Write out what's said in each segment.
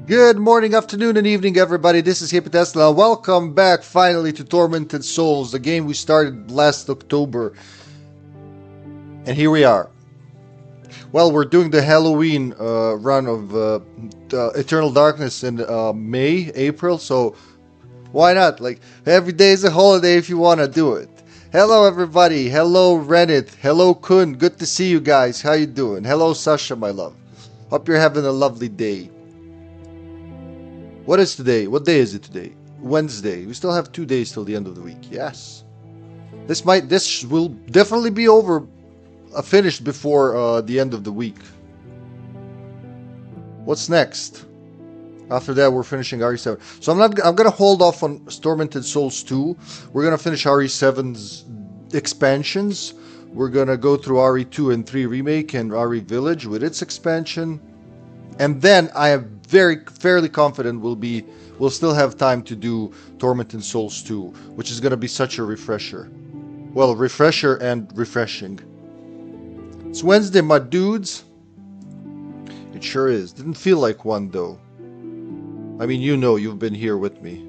Good morning, afternoon, and evening, everybody. This is HippyTesla. Welcome back, finally, to Tormented Souls, the game we started last October. And here we are. Well, we're doing the Halloween run of Eternal Darkness in May, April, so why not? Like, every day is a holiday if you want to do it. Hello, everybody. Hello, Renit. Hello, Kun. Good to see you guys. How you doing? Hello, Sasha, my love. Hope you're having a lovely day. What is today? What day is it today? Wednesday. We still have 2 days till the end of the week. Yes. This will definitely be finished before the end of the week. What's next? After that, we're finishing RE7. So I'm gonna hold off on Tormented Souls 2. We're gonna finish RE7's expansions. We're gonna go through RE2 and 3 remake and RE Village with its expansion. And then I am fairly confident we'll still have time to do Tormented Souls 2, which is going to be such a refresher. Well, refresher and refreshing. It's Wednesday, my dudes. It sure is. Didn't feel like one, though. I mean, you've been here with me.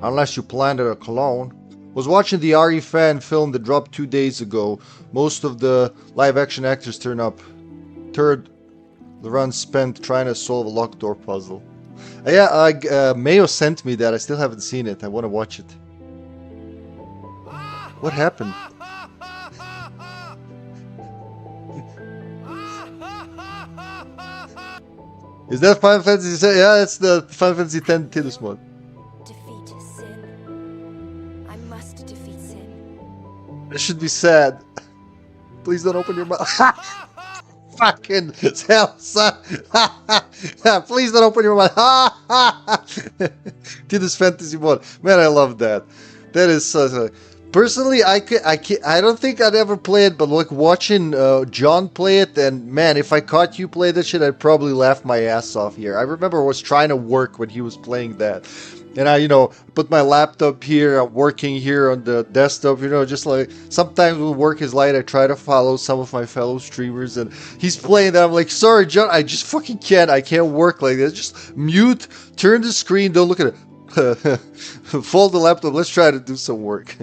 Unless you planted a clone. Was watching the RE fan film that dropped 2 days ago. Most of the live-action actors turn up. The run spent trying to solve a locked door puzzle. Yeah, Mayo sent me that. I still haven't seen it. I want to watch it. What happened? Is that Final Fantasy? Yeah, it's the Final Fantasy X Tidus mod. Defeat sin. I must defeat sin. This should be sad. Please don't open your mouth. Fucking hell, son. Please don't open your mouth. Tidus Fantasy mod. Man, I love that. That is such a... Personally, I don't think I'd ever play it, but like watching John play it, and man, if I caught you play that shit, I'd probably laugh my ass off here. I remember I was trying to work when he was playing that. And I, put my laptop here, I'm working here on the desktop, just like, sometimes when work is light, I try to follow some of my fellow streamers, and he's playing that, I'm like, sorry, John, I just fucking can't, I can't work like this, just mute, turn the screen, don't look at it, fold the laptop, let's try to do some work.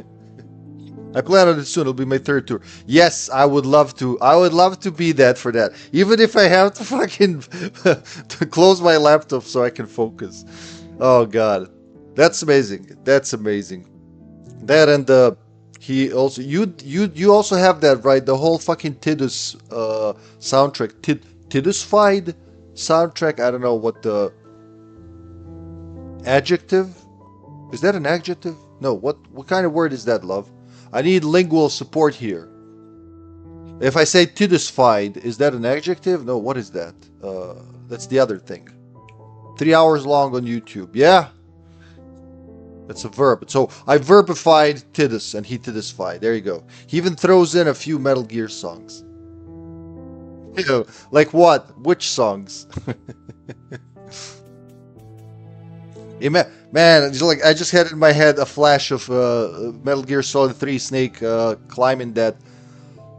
I plan on it soon, it'll be my third tour. Yes, I would love to be that for that, even if I have to fucking to close my laptop so I can focus. Oh god. That's amazing. That's amazing. That and he also you also have that, right? The whole fucking Tidus soundtrack. Tidusfied soundtrack. I don't know what the adjective. Is that an adjective? No, what kind of word is that, love? I need lingual support here. If I say Tidusfied, is that an adjective? No, what is that? That's the other thing. 3 hours long on YouTube. Yeah. That's a verb. So I verbified Tidus and he Tidusfied. There you go. He even throws in a few Metal Gear songs. Like what? Which songs? Man, it's like I just had in my head a flash of Metal Gear Solid 3 Snake climbing that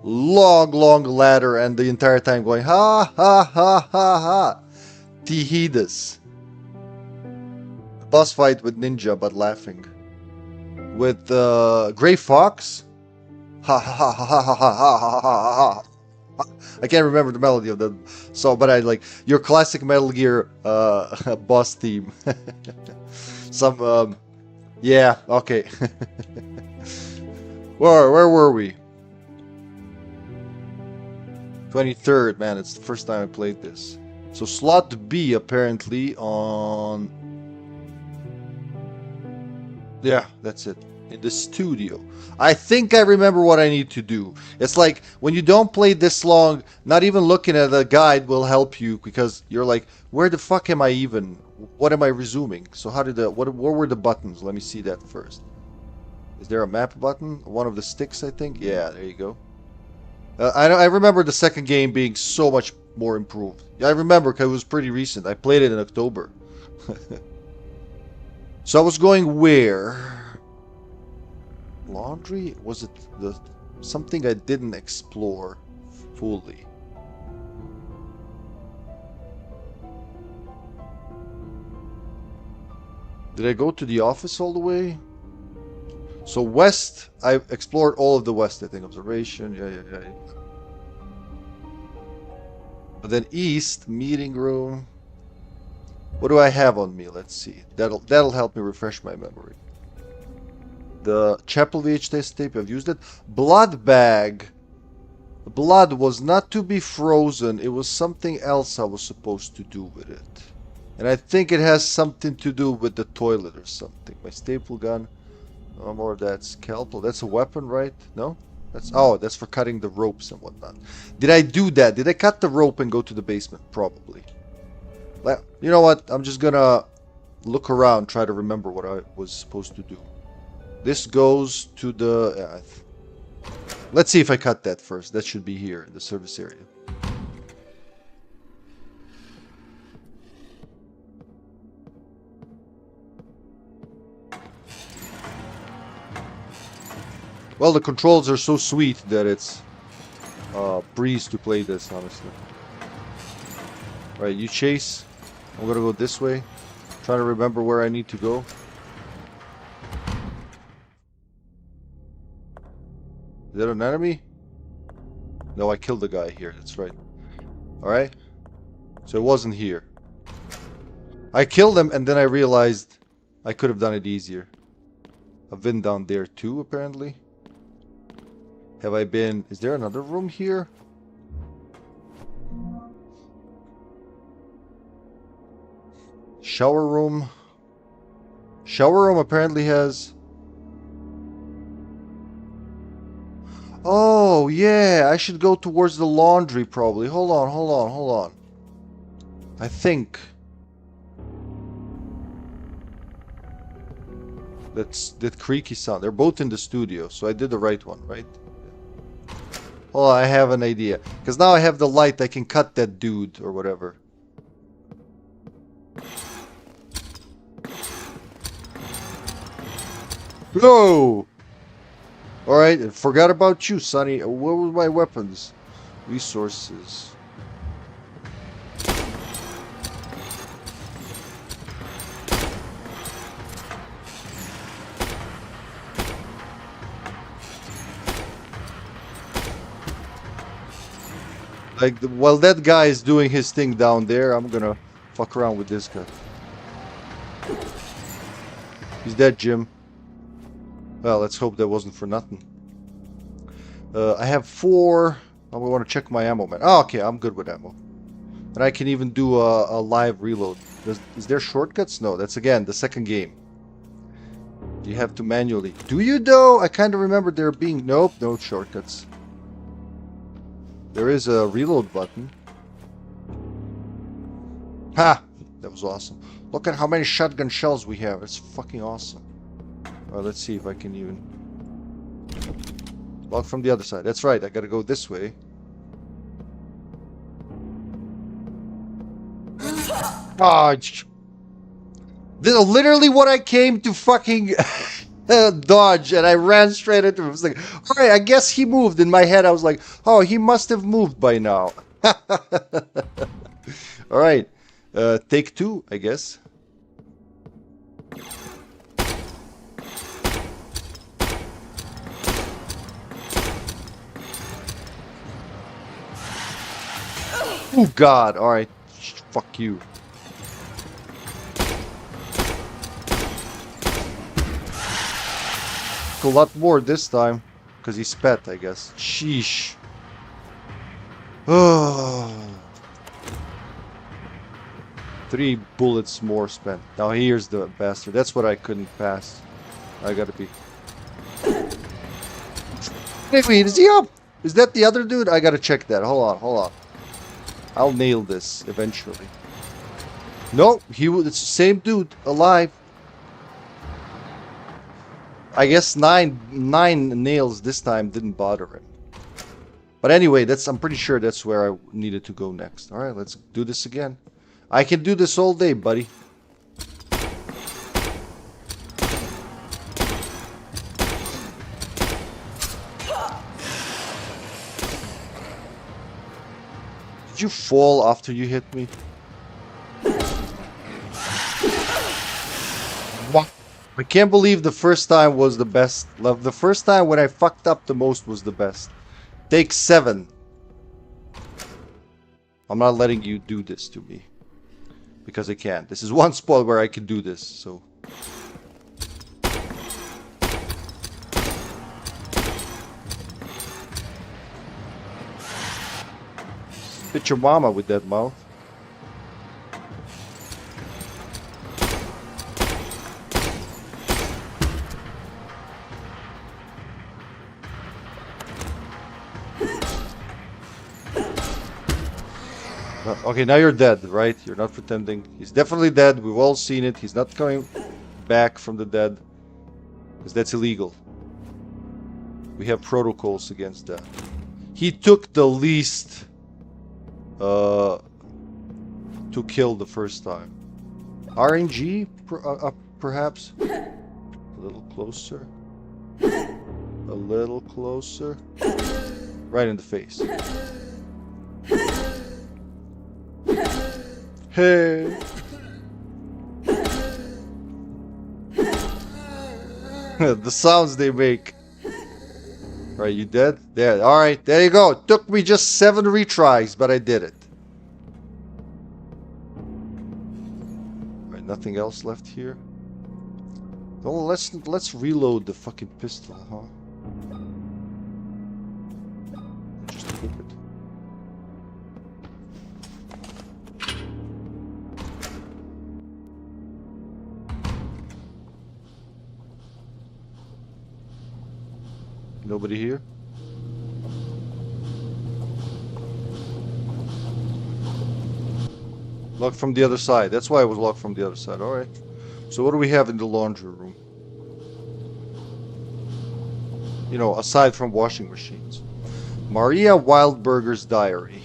long ladder and the entire time going ha ha ha ha ha. Tihidus. Boss fight with Ninja, but laughing. With Gray Fox. Ha ha ha ha ha ha ha ha ha ha. I can't remember the melody of that song, but I like your classic Metal Gear boss theme. Some yeah, okay. Where were we? 23rd, man, it's the first time I played this. So slot B apparently on... Yeah, that's it. In the studio. I think I remember what I need to do. It's like when you don't play this long, not even looking at the guide will help you because you're like, where the fuck am I even? What am I resuming? So how did what were the buttons? Let me see that first. Is there a map button? One of the sticks, I think. Yeah, there you go. I remember the second game being so much more improved. Yeah, I remember because it was pretty recent. I played it in October. So I was going where? Laundry? Was it something I didn't explore fully? Did I go to the office all the way? So west, I explored all of the west, I think. Observation, yeah. But then east, meeting room. What do I have on me? Let's see. That'll help me refresh my memory. The chapel VHS tape, I've used it. Blood bag. Blood was not to be frozen. It was something else I was supposed to do with it. And I think it has something to do with the toilet or something. My staple gun. No more of that scalpel. That's a weapon, right? No? That's for cutting the ropes and whatnot. Did I do that? Did I cut the rope and go to the basement? Probably. You know what? I'm just gonna look around, try to remember what I was supposed to do. This goes to the... let's see if I cut that first. That should be here in the service area. Well, the controls are so sweet that it's a breeze to play this, honestly. Alright, you chase. I'm gonna go this way. Trying to remember where I need to go. Is that an enemy? No, I killed the guy here. That's right. Alright. So it wasn't here. I killed him and then I realized I could have done it easier. I've been down there too, apparently. Have I been... Is there another room here? Shower room. Shower room apparently has... Oh, yeah. I should go towards the laundry, probably. Hold on. I think. That's that creaky sound. They're both in the studio, so I did the right one, right? Oh, I have an idea. Because now I have the light, I can cut that dude or whatever. No! Alright, forgot about you, Sonny. What were my weapons? Resources. Like, while that guy is doing his thing down there, I'm gonna fuck around with this guy. He's dead, Jim. Well, let's hope that wasn't for nothing. I have 4... I want to check my ammo, man. Oh, okay, I'm good with ammo. And I can even do a live reload. Is there shortcuts? No, that's again the second game. You have to manually. Do you, though? I kind of remember there being... Nope, no shortcuts. There is a reload button. Ha! That was awesome. Look at how many shotgun shells we have. It's fucking awesome. Well, let's see if I can even... Lock from the other side. That's right, I gotta go this way. Ah! This is literally what I came to fucking... dodge, and I ran straight into him. I was like, alright, I guess he moved. In my head, I was like, oh, he must have moved by now. Alright, take 2, I guess. Oh, God, alright, fuck you. A lot more this time, because he spat, I guess. Sheesh. Oh. 3 bullets more spent. Now here's the bastard. That's what I couldn't pass. I gotta be... Wait, is he up? Is that the other dude? I gotta check that. Hold on. I'll nail this eventually. No, it's the same dude, alive. I guess 9 nails this time didn't bother him. But anyway, I'm pretty sure that's where I needed to go next. Alright, let's do this again. I can do this all day, buddy. Did you fall after you hit me? I can't believe the first time was the best. The first time when I fucked up the most was the best. Take 7. I'm not letting you do this to me. Because I can't. This is one spot where I can do this, so... Hit your mama with that mouth. Okay, now you're dead, right? You're not pretending. He's definitely dead. We've all seen it. He's not coming back from the dead. Because that's illegal. We have protocols against that. He took the least to kill the first time. RNG, perhaps? A little closer. A little closer. Right in the face. Hey. The sounds they make. Right, you dead? There. Alright, there you go. It took me just 7 retries, but I did it. Right, nothing else left here. Oh, let's reload the fucking pistol, huh? Just equip it. Nobody here? Locked from the other side. That's why it was locked from the other side. Alright. So what do we have in the laundry room? You know, aside from washing machines. Maria Wildberger's diary.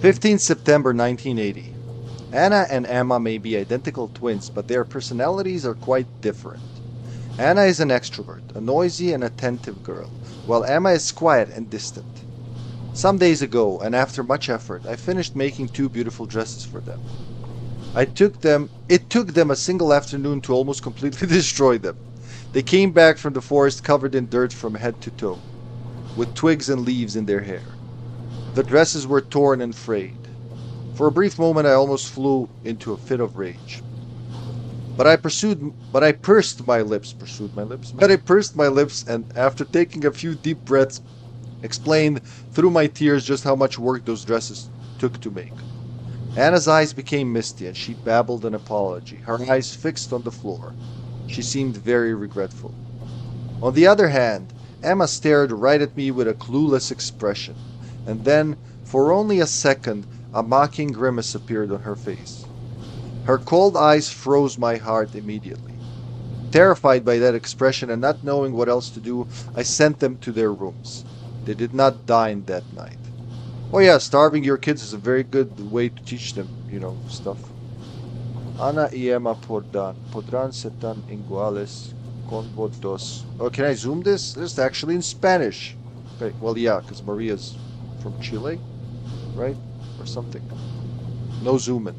15 September 1980. Anna and Emma may be identical twins, but their personalities are quite different. Anna is an extrovert, a noisy and attentive girl, while Emma is quiet and distant. Some days ago, and after much effort, I finished making 2 beautiful dresses for them. It took them a single afternoon to almost completely destroy them. They came back from the forest covered in dirt from head to toe, with twigs and leaves in their hair. The dresses were torn and frayed. For a brief moment I almost flew into a fit of rage. But I pursed my lips and after taking a few deep breaths, explained through my tears just how much work those dresses took to make. Anna's eyes became misty and she babbled an apology, her eyes fixed on the floor. She seemed very regretful. On the other hand, Emma stared right at me with a clueless expression, and then, for only a second, a mocking grimace appeared on her face. Her cold eyes froze my heart immediately. Terrified by that expression and not knowing what else to do, I sent them to their rooms. They did not dine that night. Oh yeah, starving your kids is a very good way to teach them, you know, stuff. Ana y Emma podrán ser tan iguales con vos. Oh, can I zoom this? This is actually in Spanish. Okay, well yeah, because Maria's from Chile, right? Or something. No zooming.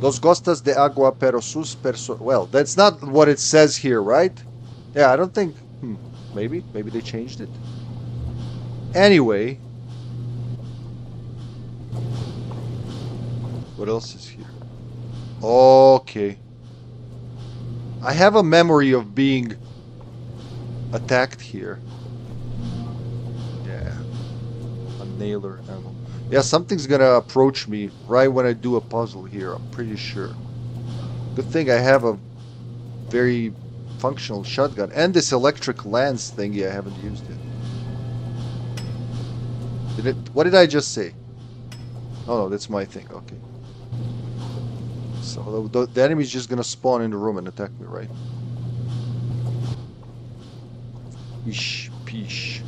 Dos gostas de agua pero sus well, that's not what it says here, right? Yeah, I don't think... Maybe they changed it. Anyway. What else is here? Okay. I have a memory of being attacked here. Yeah. A nailer ammo. Yeah, something's gonna approach me right when I do a puzzle here, I'm pretty sure. Good thing I have a very functional shotgun. And this electric lance thingy I haven't used yet. What did I just say? Oh no, that's my thing, okay. So the enemy's just gonna spawn in the room and attack me, right? Ish, peesh.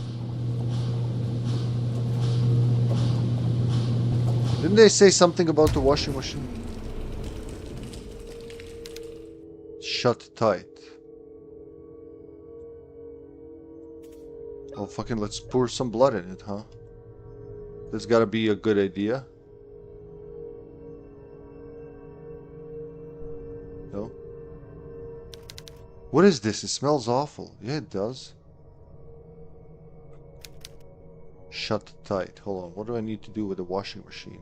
Didn't they say something about the washing machine? Shut tight. Oh, fucking let's pour some blood in it, huh? That's gotta be a good idea. What is this? It smells awful. Yeah, it does. Shut tight. Hold on. What do I need to do with the washing machine?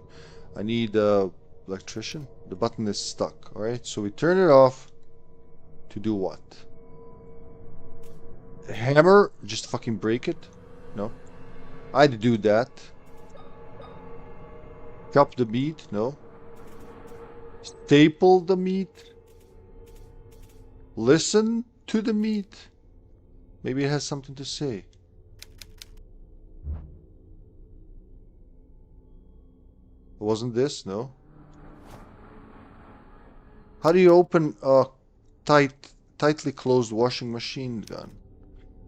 I need electrician. The button is stuck. Alright, so we turn it off. To do what? A hammer? Just fucking break it? No. I'd do that. Chop the meat? No. Staple the meat? Listen to the meat? Maybe it has something to say. Wasn't this? No. How do you open a tightly closed washing machine gun?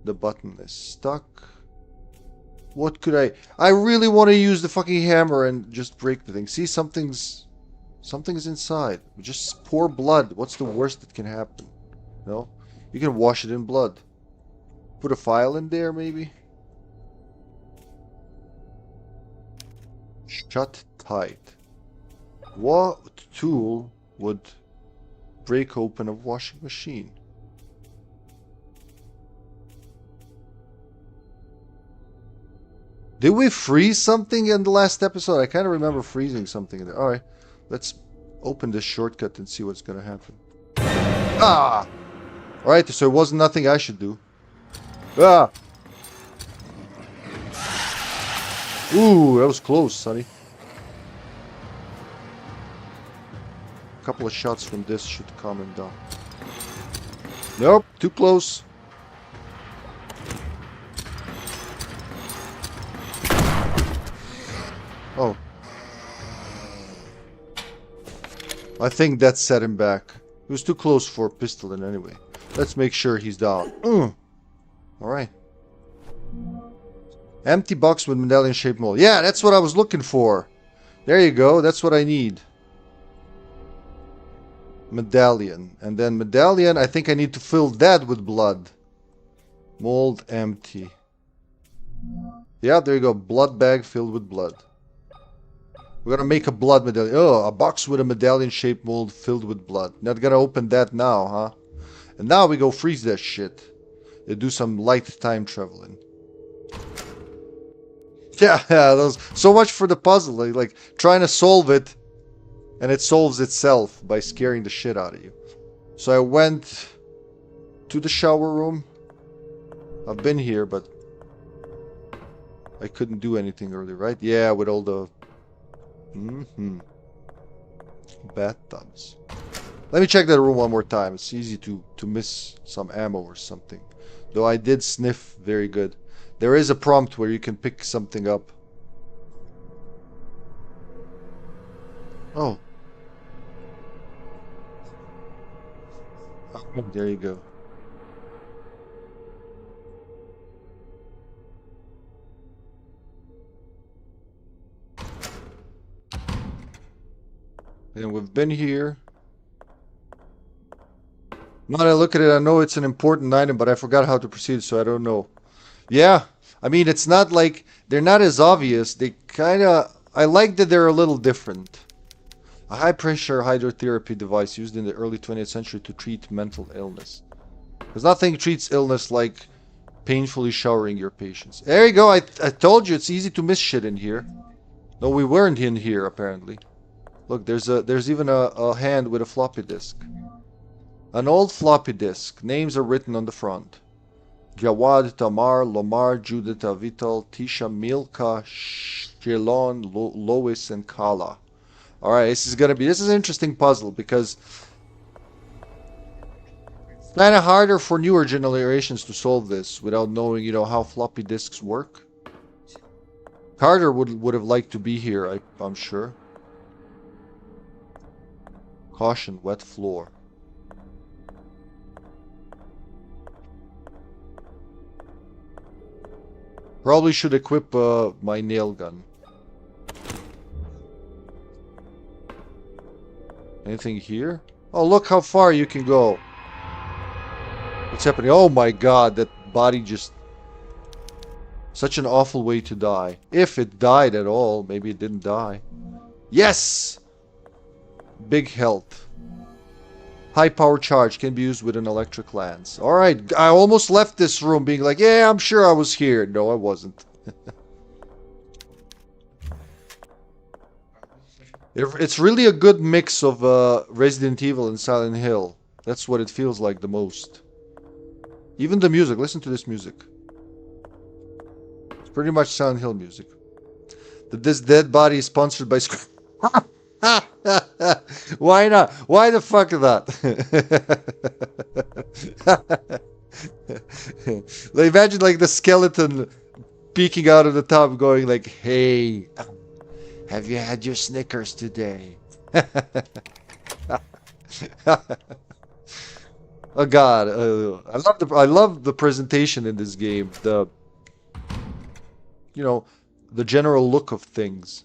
The button is stuck. What could I really want to use the fucking hammer and just break the thing. See, something's inside. Just pour blood. What's the worst that can happen? No? You can wash it in blood. Put a file in there, maybe? Shut tight. What tool would break open a washing machine? Did we freeze something in the last episode? I kind of remember freezing something in there. Alright, let's open this shortcut and see what's going to happen. Ah! Alright, so it wasn't nothing I should do. Ah! Ooh, that was close, sonny. A couple of shots from this should calm him down. Nope, too close. Oh. I think that set him back. He was too close for a pistol in anyway. Let's make sure he's down. Alright. Empty box with medallion shaped mold. Yeah, that's what I was looking for. There you go. That's what I need. Medallion. And then medallion, I think I need to fill that with blood. Mold empty. Yeah, there you go. Blood bag filled with blood. We're gonna make a blood medallion. Oh, a box with a medallion shaped mold filled with blood. Not gonna open that now, huh? And now we go freeze that shit. They do some light time traveling. Yeah, those, so much for the puzzle. Like trying to solve it, and it solves itself by scaring the shit out of you. So I went to the shower room. I've been here, but I couldn't do anything earlier, right? Yeah, with all the bathtubs. Let me check that room one more time. It's easy to miss some ammo or something. Though I did sniff very good. There is a prompt where you can pick something up. Oh. There you go. And we've been here. Now that I look at it, I know it's an important item, but I forgot how to proceed, so I don't know. Yeah, I mean, it's not like they're not as obvious. They kind of, I like that they're a little different. A high-pressure hydrotherapy device used in the early 20th century to treat mental illness. Because nothing treats illness like painfully showering your patients. There you go. I told you it's easy to miss shit in here. No, we weren't in here apparently. Look, there's even a hand with a floppy disk. An old floppy disk. Names are written on the front. Jawad, Tamar, Lomar, Judith, Avital, Tisha, Milka, Shelon, Lois, and Kala. Alright, this is an interesting puzzle because it's kind of harder for newer generations to solve this without knowing, you know, how floppy disks work. Carter would have liked to be here, I'm sure. Caution, wet floor. Probably should equip my nail gun. Anything here? Oh, look how far you can go. What's happening? Oh my god, that body just... Such an awful way to die. If it died at all. Maybe it didn't die. Yes! Big health. High power charge can be used with an electric lance. Alright, I almost left this room being like, yeah, I'm sure I was here. No, I wasn't. It's really a good mix of Resident Evil and Silent Hill. That's what it feels like the most. Even the music, listen to this music. It's pretty much Silent Hill music. This dead body is sponsored by Why not? Why the fuck not? Like, imagine like the skeleton peeking out of the top going like, hey, have you had your Snickers today? Oh god, I love the presentation in this game. The general look of things.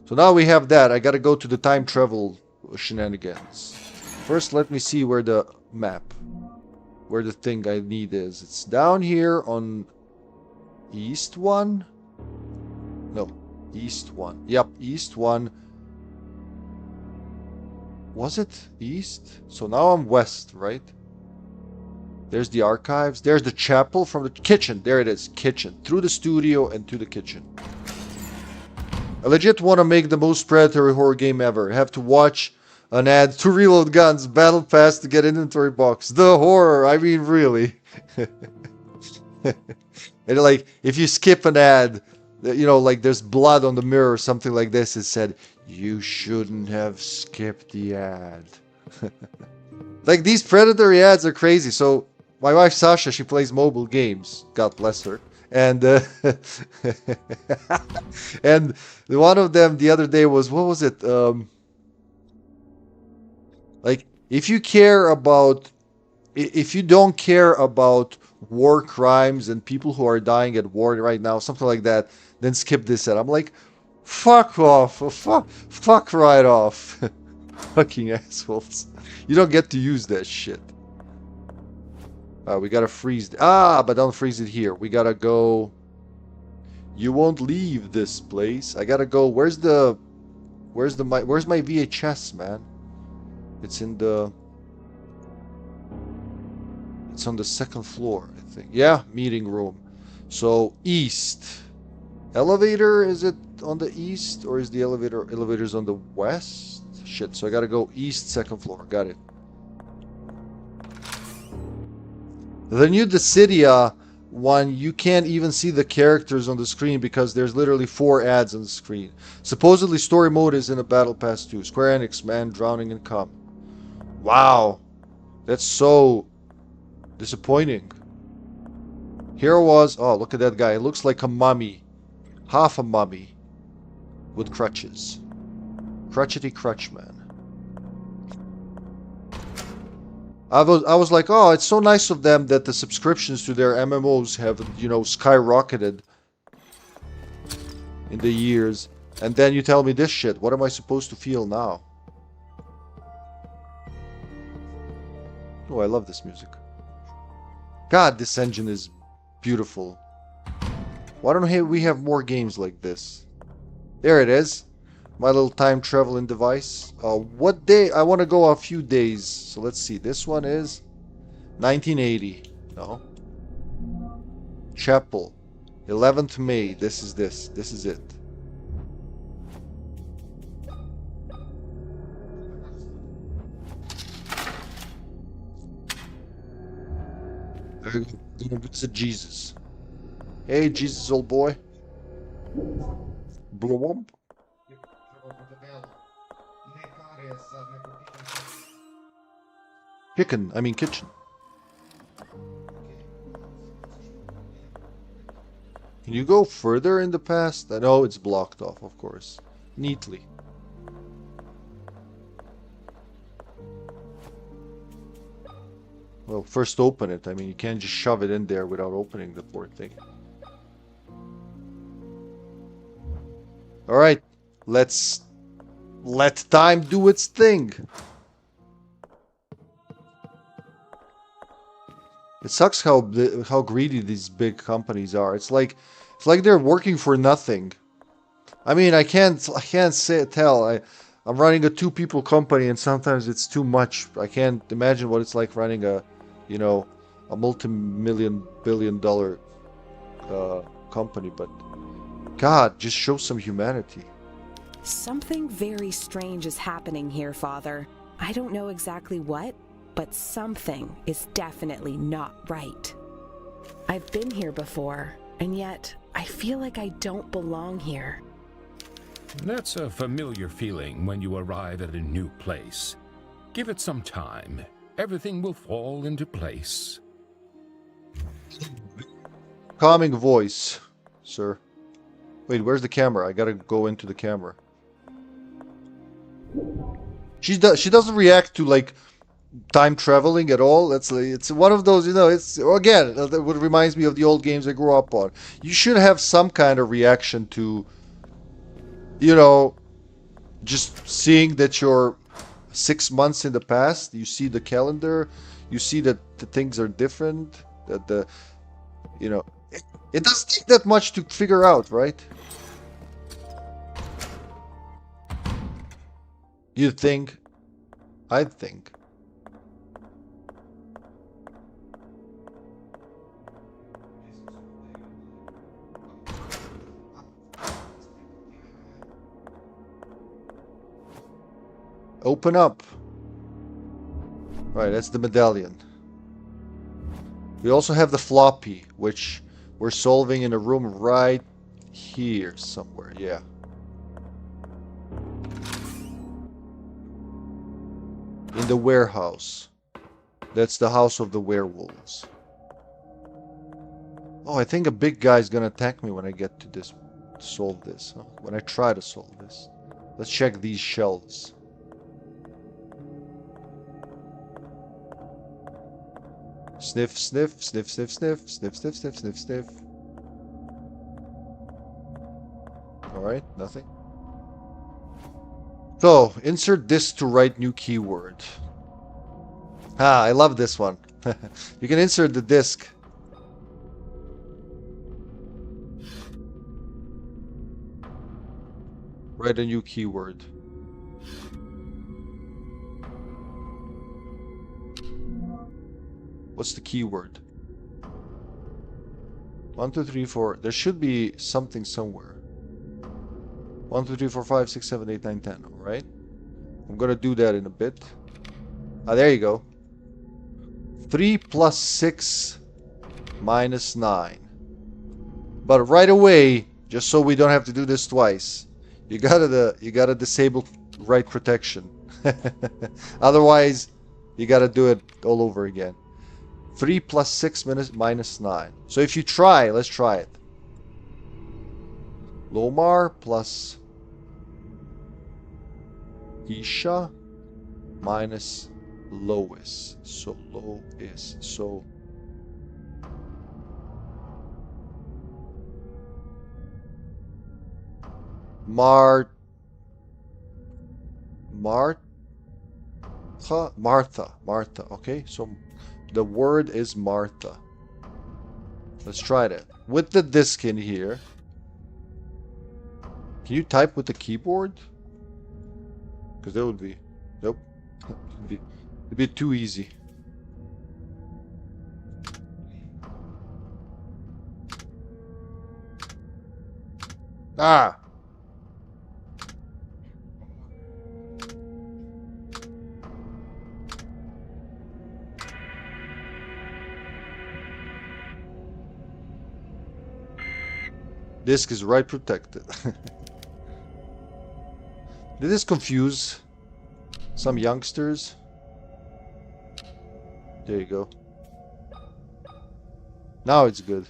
So now we have that. I gotta go to the time travel shenanigans. First, let me see where the map, where the thing I need is. It's down here on East 1? No, East 1. Yep, East 1. Was it East? So now I'm West, right? There's the archives. There's the chapel from the kitchen. There it is. Kitchen. Through the studio and to the kitchen. I legit want to make the most predatory horror game ever. Have to watch an ad to reload guns, battle pass to get inventory box. The horror. I mean, really. And like, if you skip an ad, you know, like there's blood on the mirror or something like this, it said, you shouldn't have skipped the ad. Like, these predatory ads are crazy. So my wife Sasha, she plays mobile games. God bless her. And and one of them the other day was, what was it? Like, if you don't care about war crimes and people who are dying at war right now, something like that, then skip this ad. I'm like, fuck off, fuck right off. Fucking assholes. You don't get to use that shit. We gotta freeze. But don't freeze it here. We gotta go. You won't leave this place. I gotta go. Where's my VHS, man? It's on the second floor, I think. Yeah, meeting room. So east. Elevator, is it on the east or is the elevator's on the west? Shit, so I gotta go east, second floor. Got it. The new Dissidia one, you can't even see the characters on the screen because there's literally 4 ads on the screen. Supposedly story mode is in a battle pass too. Square Enix, man, drowning in cum. Wow. That's so disappointing. Here was, oh, look at that guy. It looks like a mummy. Half a mummy. With crutches. Crutchety crutch, man. I was like, oh, it's so nice of them that the subscriptions to their MMOs have, you know, skyrocketed in the years. And then you tell me this shit. What am I supposed to feel now? Oh, I love this music. God, this engine is beautiful. Why don't we have more games like this? There it is. My little time traveling device. What day? I want to go a few days. So let's see. This one is 1980. No. Chapel. 11th May. This is this. This is it. Gonna visit Jesus. Hey, Jesus, old boy. Blow. Kitchen. Can you go further in the past? I know it's blocked off, of course. Neatly. Well, first open it. I mean, you can't just shove it in there without opening the poor thing. Alright. Let's let time do its thing. It sucks how greedy these big companies are. It's like they're working for nothing. I mean, I can't tell. I'm running a 2-people company, and sometimes it's too much. I can't imagine what it's like running a, you know, a multi-million billion-dollar company. But God, just show some humanity. Something very strange is happening here, Father. I don't know exactly what, but something is definitely not right. I've been here before, and yet I feel like I don't belong here. That's a familiar feeling when you arrive at a new place. Give it some time. Everything will fall into place. Calming voice, sir. Wait, where's the camera? I gotta go into the camera. She doesn't react to like time traveling at all. That's like, it's one of those, you know, it's again what reminds me of the old games I grew up on. You should have some kind of reaction to, you know, just seeing that you're 6 months in the past. You see the calendar, you see that the things are different, that the, you know, it doesn't take that much to figure out, right? You think? I think. Open up. Right, that's the medallion. We also have the floppy, which we're solving in a room right here somewhere. Yeah. In the warehouse. That's the house of the werewolves. Oh, I think a big guy's gonna attack me when I get to this. Solve this. Huh? When I try to solve this. Let's check these shelves. Sniff, sniff, sniff, sniff, sniff, sniff, sniff, sniff, sniff, sniff. Alright, nothing. So, insert this to write new keyword. Ah, I love this one. You can insert the disk. Write a new keyword. What's the keyword? 1, 2, 3, 4. There should be something somewhere. 1, 2, 3, 4, 5, 6, 7, 8, 9, 10. Alright. I'm gonna do that in a bit. Ah, there you go. 3 plus 6 minus 9. But right away, just so we don't have to do this twice, you gotta disable write protection. Otherwise, you gotta do it all over again. 3 plus 6 minus 9. So if you try, let's try it. Lomar plus Isha minus Lois. So Lois. So Martha. Okay, so the word is Martha. Let's try that. With the disk in here. Can you type with the keyboard? Because that would be... Nope. It'd be too easy. Ah! Disk is write protected. Did this confuse some youngsters? There you go. Now it's good.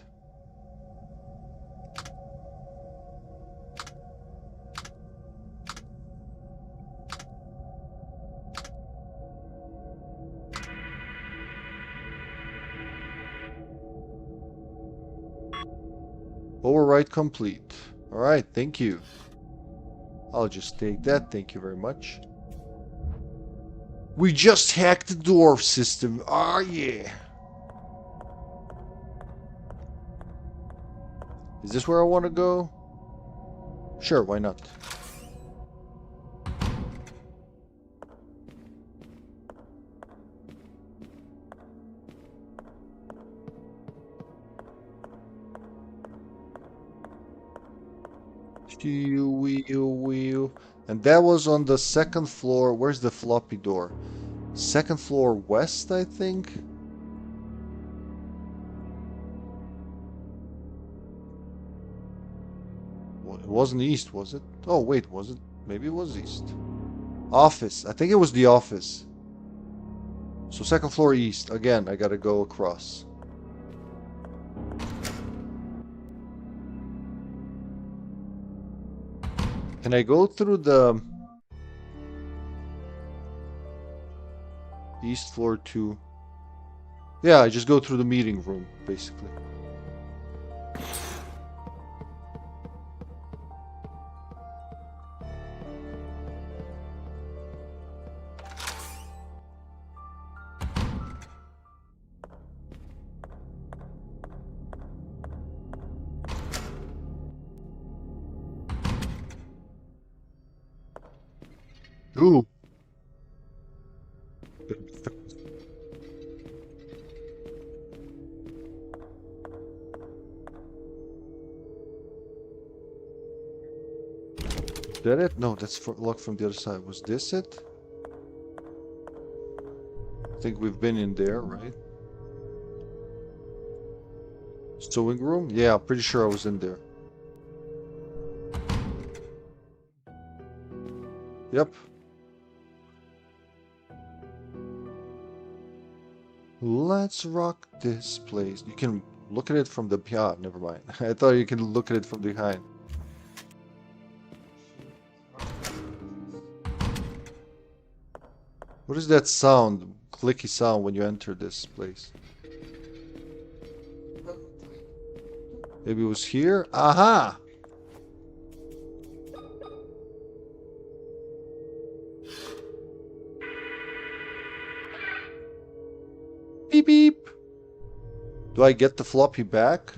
Overwrite complete. Alright, thank you. I'll just take that, thank you very much. We just hacked the dwarf system. Oh yeah. Is this where I want to go? Sure, why not? And that was on the second floor. Where's the floppy door? Second floor west, I think. Well, it wasn't east, was it? Oh, wait, was it? Maybe it was east. Office. I think it was the office. So second floor east. Again, I gotta go across. Can I go through the east floor too? Yeah, I just go through the meeting room, basically. Ooh. Is that it? No, that's for locked from the other side. Was this it? I think we've been in there, right? Sewing room? Yeah, I'm pretty sure I was in there. Yep. Let's rock this place. You can look at it from the... Yeah, never mind. I thought you can look at it from behind. What is that sound? Clicky sound when you enter this place? Maybe it was here? Aha! Beep beep! Do I get the floppy back?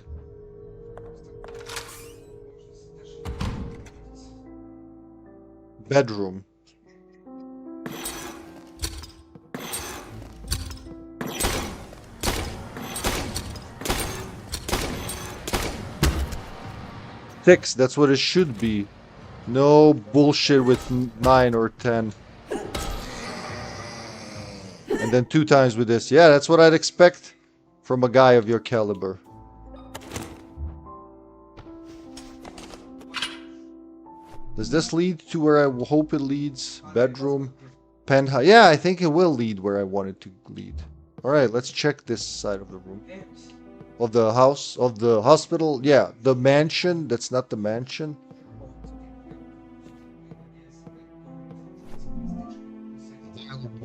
Bedroom. Six, that's what it should be. No bullshit with 9 or 10. And then 2 times with this. Yeah, that's what I'd expect from a guy of your caliber. Does this lead to where I hope it leads? Bedroom, penthouse. Yeah, I think it will lead where I want it to lead. Alright, let's check this side of the room. Of the house, of the hospital. Yeah, the mansion. That's not the mansion.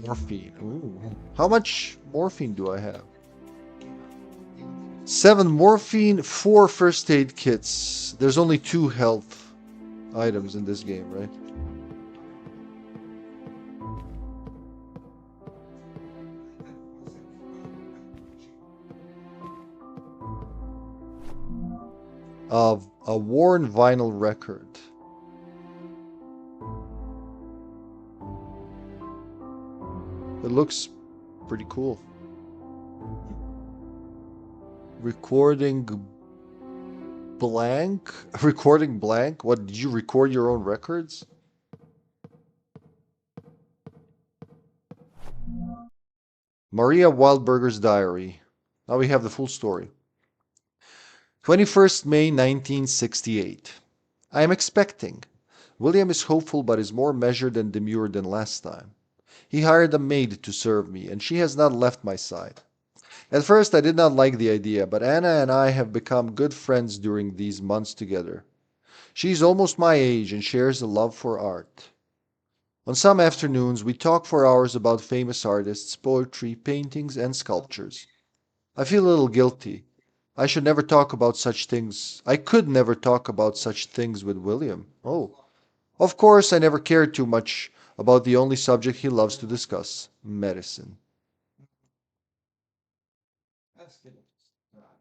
Morphine. Ooh. How much morphine do I have? 7 morphine, 4 first aid kits. There's only 2 health items in this game, right? Of a worn vinyl record. It looks pretty cool. Recording blank? Recording blank? What, did you record your own records? Maria Wildberger's diary. Now we have the full story. 21st May 1968. I am expecting. William is hopeful but is more measured and demure than last time. He hired a maid to serve me, and she has not left my side. At first I did not like the idea, but Anna and I have become good friends during these months together. She is almost my age and shares a love for art. On some afternoons we talk for hours about famous artists, poetry, paintings, and sculptures. I feel a little guilty. I should never talk about such things. I could never talk about such things with William. Oh. Of course, I never cared too much about the only subject he loves to discuss, medicine.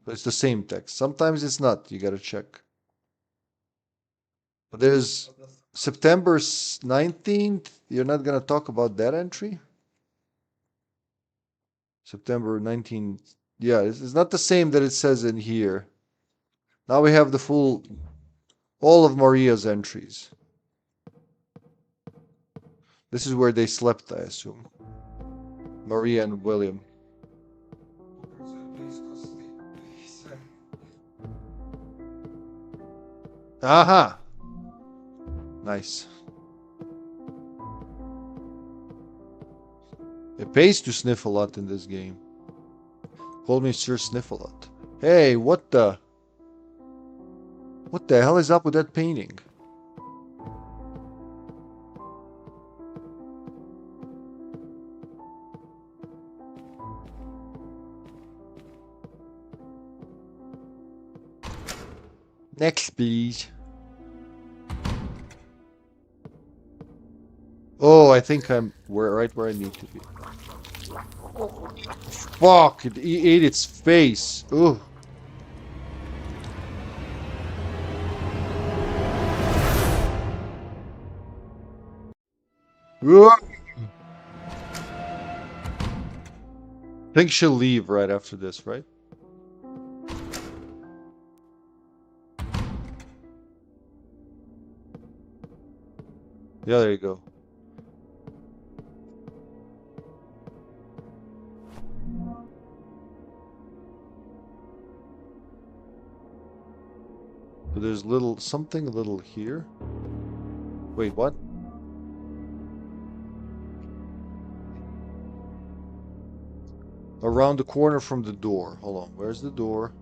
But it's the same text. Sometimes it's not. You gotta check. But there's September 19th. You're not gonna talk about that entry? September 19th. Yeah, it's not the same that it says in here. Now we have the full... All of Maria's entries. This is where they slept, I assume. Maria and William. Aha! Nice. It pays to sniff a lot in this game. Call me Sir Sniff-a-Lot. Hey, what the... What the hell is up with that painting? Next, please. Oh, I think I'm right where I need to be. Fuck! It ate its face. Ugh. I think she'll leave right after this, right? Yeah, there you go. So there's something little here. Wait, what? Around the corner from the door. Hold on, where's the door?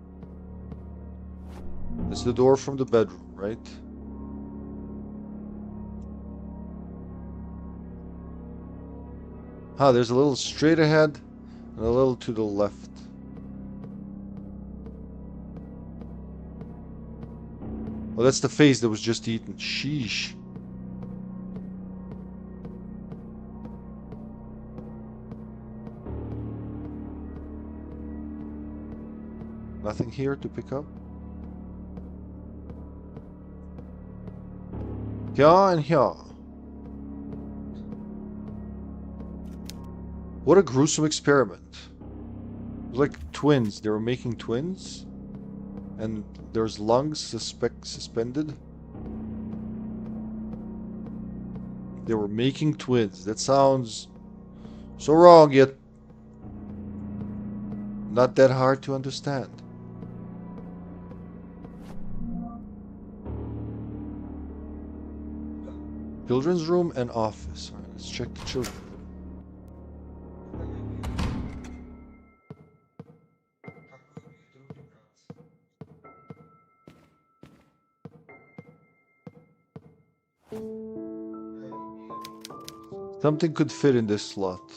It's the door from the bedroom, right? There's a little straight ahead and a little to the left. Oh, that's the face that was just eaten. Sheesh. Nothing here to pick up? Here and here. What a gruesome experiment. It was like twins. They were making twins. And there's lungs suspended. They were making twins. That sounds so wrong, yet not that hard to understand. Children's room and office. All right, let's check the children's room. Something could fit in this slot.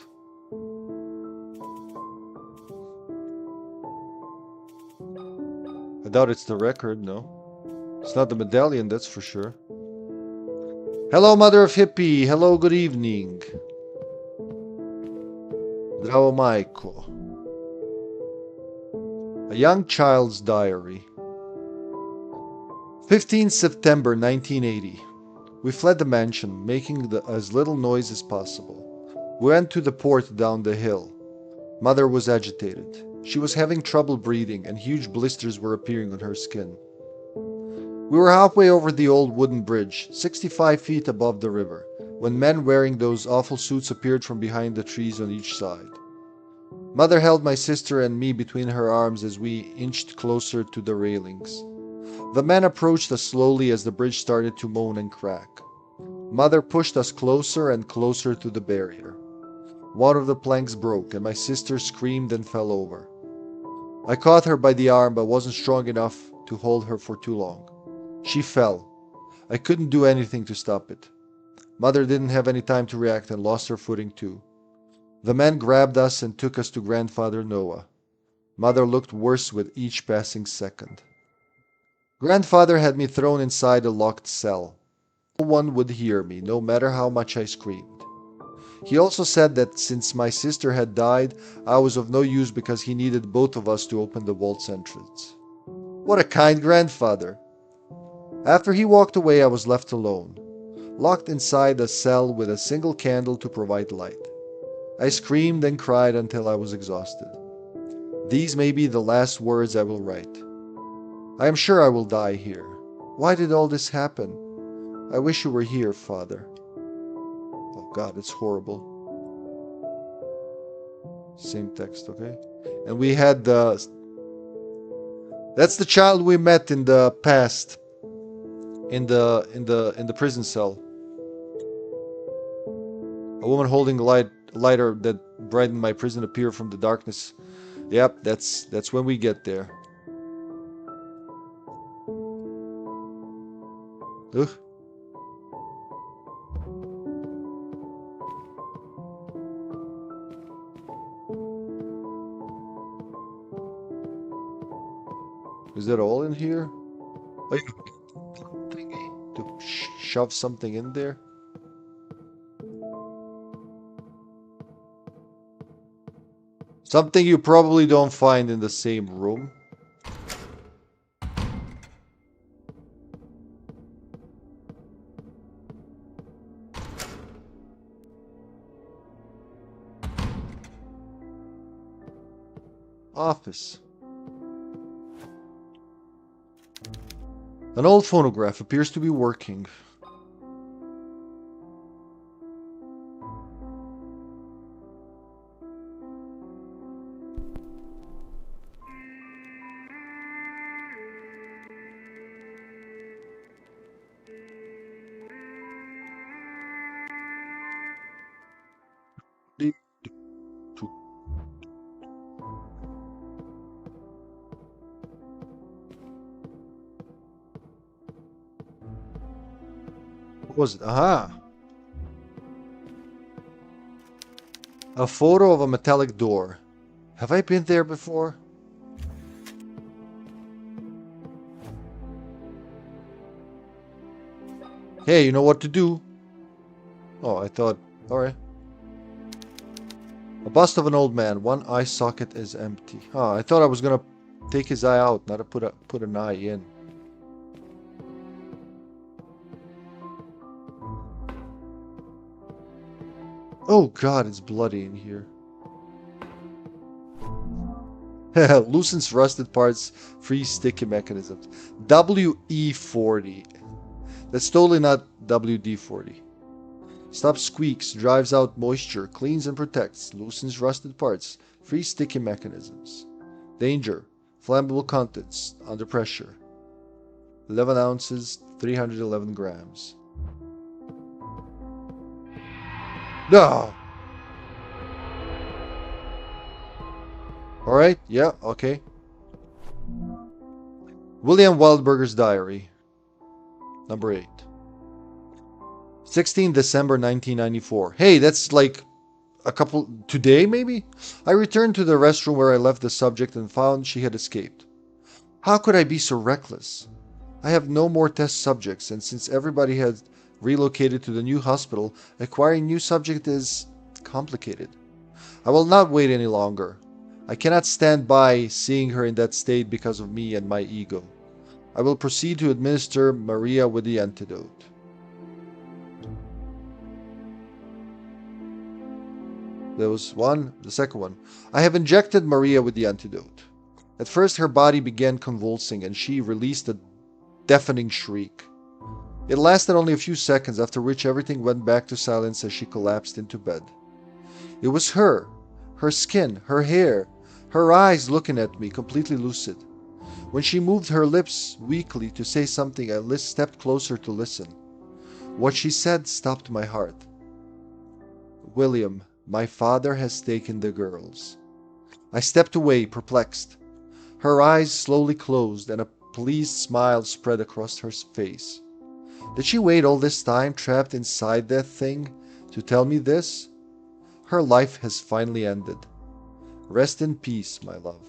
I doubt it's the record, no. It's not the medallion, that's for sure. Hello, Mother of Hippie. Hello, good evening. Zdravo Majko. A young child's diary. 15 September 1980. We fled the mansion, making as little noise as possible. We went to the port down the hill. Mother was agitated. She was having trouble breathing, and huge blisters were appearing on her skin. We were halfway over the old wooden bridge, 65 feet above the river, when men wearing those awful suits appeared from behind the trees on each side. Mother held my sister and me between her arms as we inched closer to the railings. The men approached us slowly as the bridge started to moan and crack. Mother pushed us closer and closer to the barrier. One of the planks broke, and my sister screamed and fell over. I caught her by the arm but wasn't strong enough to hold her for too long. She fell. I couldn't do anything to stop it. Mother didn't have any time to react and lost her footing too. The men grabbed us and took us to Grandfather Noah. Mother looked worse with each passing second. Grandfather had me thrown inside a locked cell. No one would hear me, no matter how much I screamed. He also said that since my sister had died, I was of no use because he needed both of us to open the vault's entrance. What a kind grandfather! After he walked away, I was left alone, locked inside a cell with a single candle to provide light. I screamed and cried until I was exhausted. These may be the last words I will write. I am sure I will die here. Why did all this happen? I wish you were here, Father. Oh God, it's horrible. Same text, okay? And we had the... That's the child we met in the past. In the prison cell. A woman holding a lighter that brightened my prison appeared from the darkness. Yep, that's when we get there. Ugh. Is that all in here? Oh, to shove something in there? Something you probably don't find in the same room. Office. An old phonograph appears to be working. What was it? Aha! A photo of a metallic door. Have I been there before? Hey, you know what to do. Oh, I thought... Alright. A bust of an old man. One eye socket is empty. Oh, I thought I was gonna take his eye out, not to put an eye in. Oh God, it's bloody in here. Loosens rusted parts, free sticky mechanisms. WE40. That's totally not WD-40. Stops squeaks, drives out moisture, cleans and protects, loosens rusted parts, free sticky mechanisms. Danger. Flammable contents, under pressure. 11 ounces, 311 grams. No! Alright, yeah, okay. William Wildberger's diary. Number 8. 16 December 1994. Hey, that's like a couple... Today, maybe? I returned to the restroom where I left the subject and found she had escaped. How could I be so reckless? I have no more test subjects, and since everybody had relocated to the new hospital, acquiring new subject is complicated. I will not wait any longer. I cannot stand by seeing her in that state because of me and my ego. I will proceed to administer Maria with the antidote. There was one. The second one. I have injected Maria with the antidote. At first her body began convulsing and she released a deafening shriek. It lasted only a few seconds, after which everything went back to silence as she collapsed into bed. It was her skin, her hair, her eyes looking at me, completely lucid. When she moved her lips weakly to say something, I stepped closer to listen. What she said stopped my heart. William, my father has taken the girls. I stepped away, perplexed. Her eyes slowly closed and a pleased smile spread across her face. Did she wait all this time, trapped inside that thing, to tell me this? Her life has finally ended. Rest in peace, my love.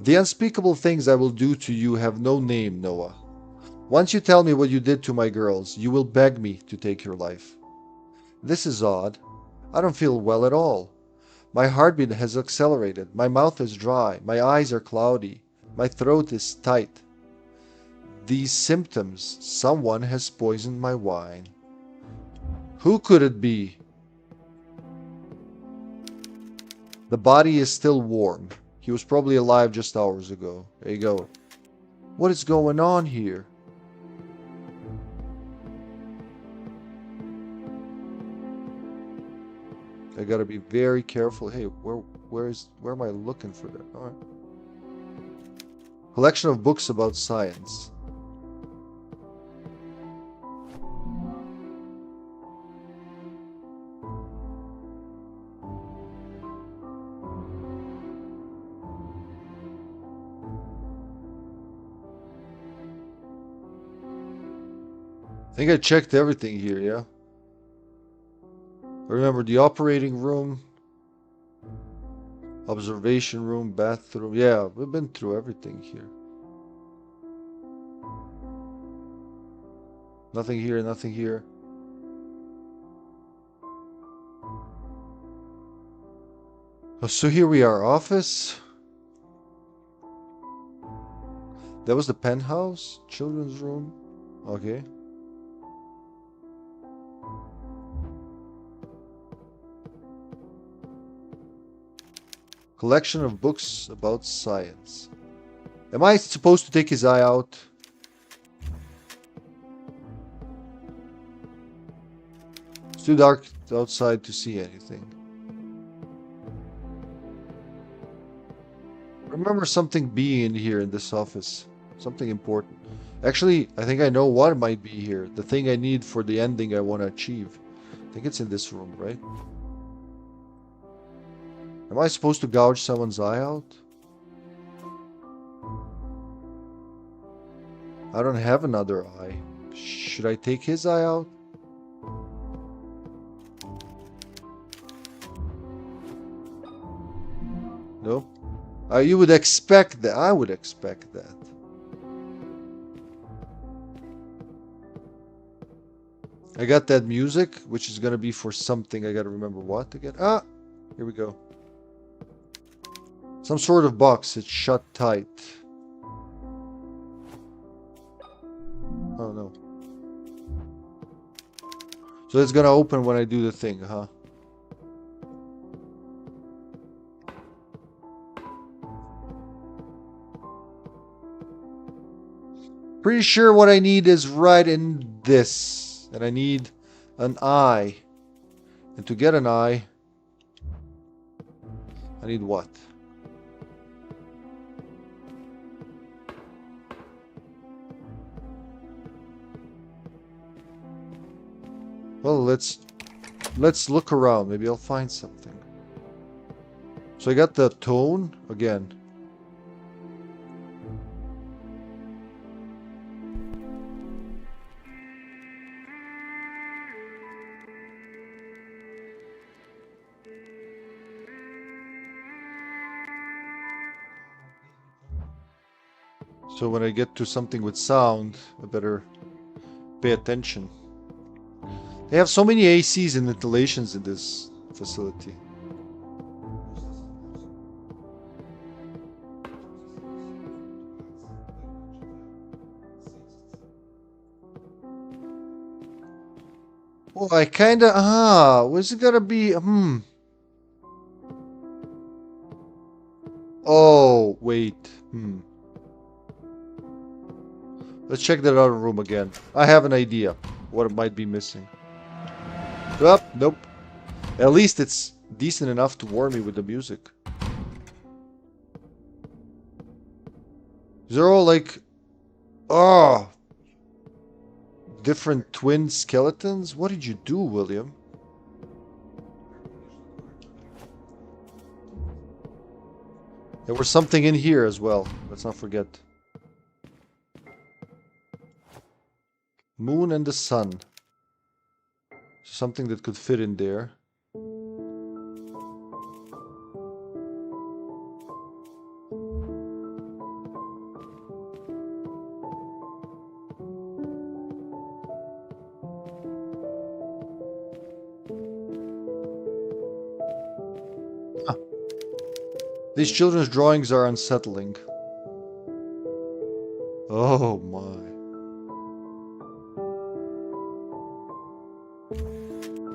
The unspeakable things I will do to you have no name, Noah. Once you tell me what you did to my girls, you will beg me to take your life. This is odd. I don't feel well at all. My heartbeat has accelerated, my mouth is dry, my eyes are cloudy, my throat is tight. These symptoms, someone has poisoned my wine. Who could it be? The body is still warm. He was probably alive just hours ago. There you go. What is going on here? I gotta be very careful. Hey, where am I looking for that? All right. Collection of books about science. I think I checked everything here, yeah? Remember the operating room, observation room, bathroom. Yeah, we've been through everything here. Nothing here, nothing here. Oh, so here we are, office. That was the penthouse, children's room. Okay. Collection of books about science. Am I supposed to take his eye out? It's too dark outside to see anything. Remember something being in here in this office. Something important. Actually, I think I know what might be here. The thing I need for the ending I want to achieve. I think it's in this room, right? Am I supposed to gouge someone's eye out? I don't have another eye. Should I take his eye out? No? You would expect that. I would expect that. I got that music, which is gonna be for something. I gotta remember what again. Ah! Here we go. Some sort of box. It's shut tight. Oh no. So it's gonna open when I do the thing, huh? Pretty sure what I need is right in this. And I need an eye. And to get an eye, I need what? Well, let's look around. Maybe I'll find something. So I got the tone again. So when I get to something with sound, I better pay attention. They have so many ACs and ventilations in this facility. Well, I kinda... was it gonna be... Oh, wait. Let's check that other room again. I have an idea what it might be missing. Oh, nope. At least it's decent enough to warm me with the music. They're all like... Oh! Different twin skeletons? What did you do, William? There was something in here as well. Let's not forget. Moon and the sun. Something that could fit in there. These children's drawings are unsettling. Oh my.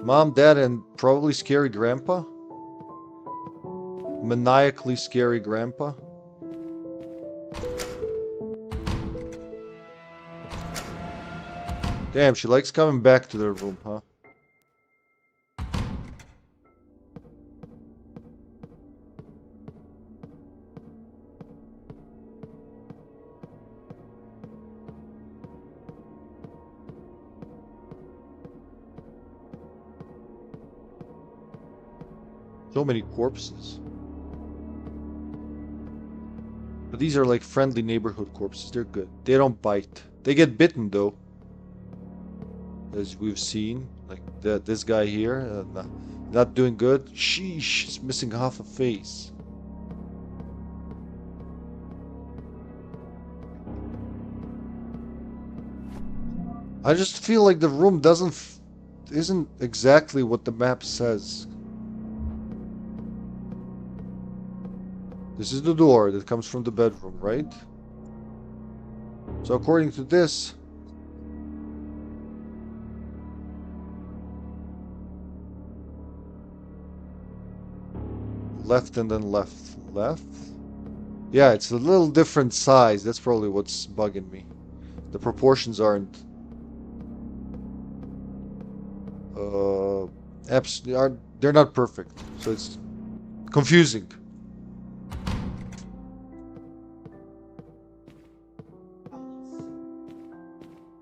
Mom, Dad, and probably scary grandpa? Maniacally scary grandpa? Damn, she likes coming back to their room, huh? So many corpses. But these are like friendly neighborhood corpses. They're good. They don't bite. They get bitten though. As we've seen. Like this guy here. Not doing good. Sheesh. He's missing half a face. I just feel like the room isn't exactly what the map says. This is the door that comes from the bedroom, right? So according to this, left and then left. Left? Yeah, it's a little different size. That's probably what's bugging me. The proportions aren't they're not perfect, so it's confusing.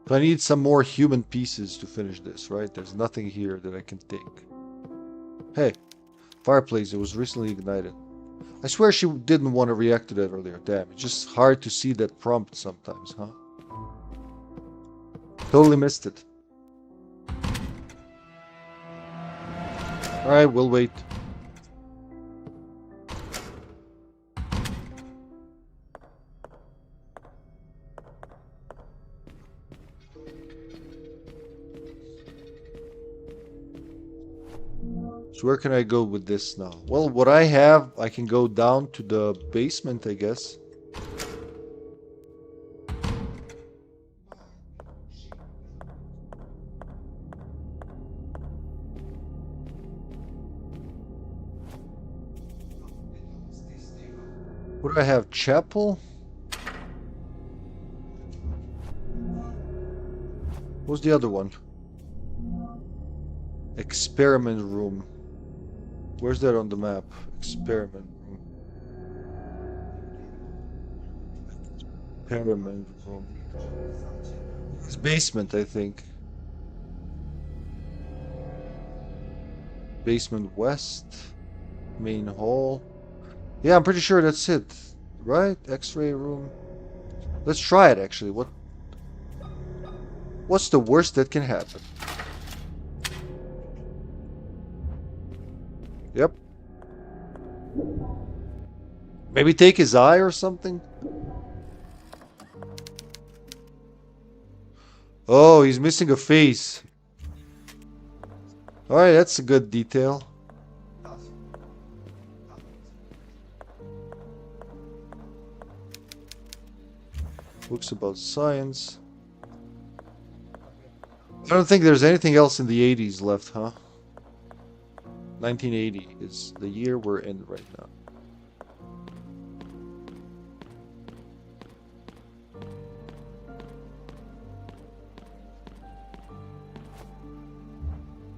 So I need some more human pieces to finish this, right? There's nothing here that I can take. Hey, fireplace, it was recently ignited. I swear she didn't want to react to that earlier. Damn, it's just hard to see that prompt sometimes, huh? Totally missed it. Alright, we'll wait. So where can I go with this now? Well, what I have, I can go down to the basement, I guess. What do I have? Chapel? What's the other one? Experiment room. Where's that on the map? Experiment room. Experiment room. It's basement, I think. Basement west. Main hall. Yeah, I'm pretty sure that's it. Right? X-ray room. Let's try it, actually. What's the worst that can happen? Yep. Maybe take his eye or something? Oh, he's missing a face. Alright, that's a good detail. Books about science. I don't think there's anything else in the 80s left, huh? 1980 is the year we're in right now.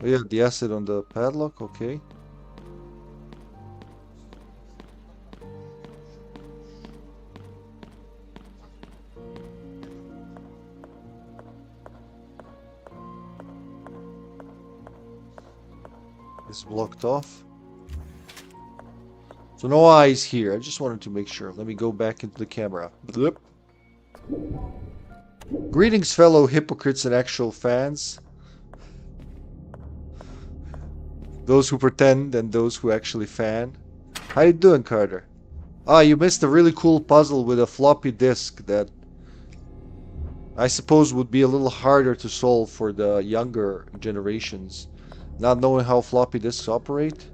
Oh yeah, the acid on the padlock, okay. It's blocked off. So no eyes here. I just wanted to make sure. Let me go back into the camera. Blip. Greetings, fellow hypocrites and actual fans. Those who pretend and those who actually fan. How you doing, Carter? Ah, you missed a really cool puzzle with a floppy disk that I suppose would be a little harder to solve for the younger generations. Not knowing how floppy disks operate.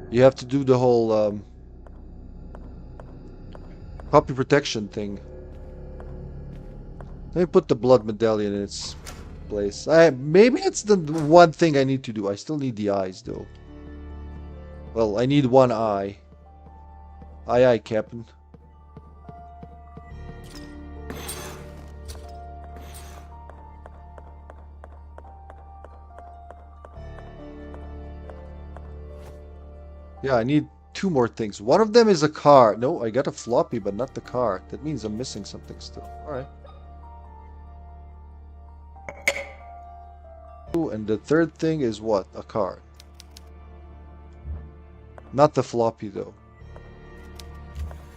You have to do the whole copy protection thing. Let me put the blood medallion in its place. Maybe it's the one thing I need to do. I still need the eyes though. Well, I need one eye. Aye aye, Captain. Yeah, I need two more things. One of them is a car. No, I got a floppy, but not the car. That means I'm missing something still. Alright. and the third thing is what? A card. Not the floppy, though.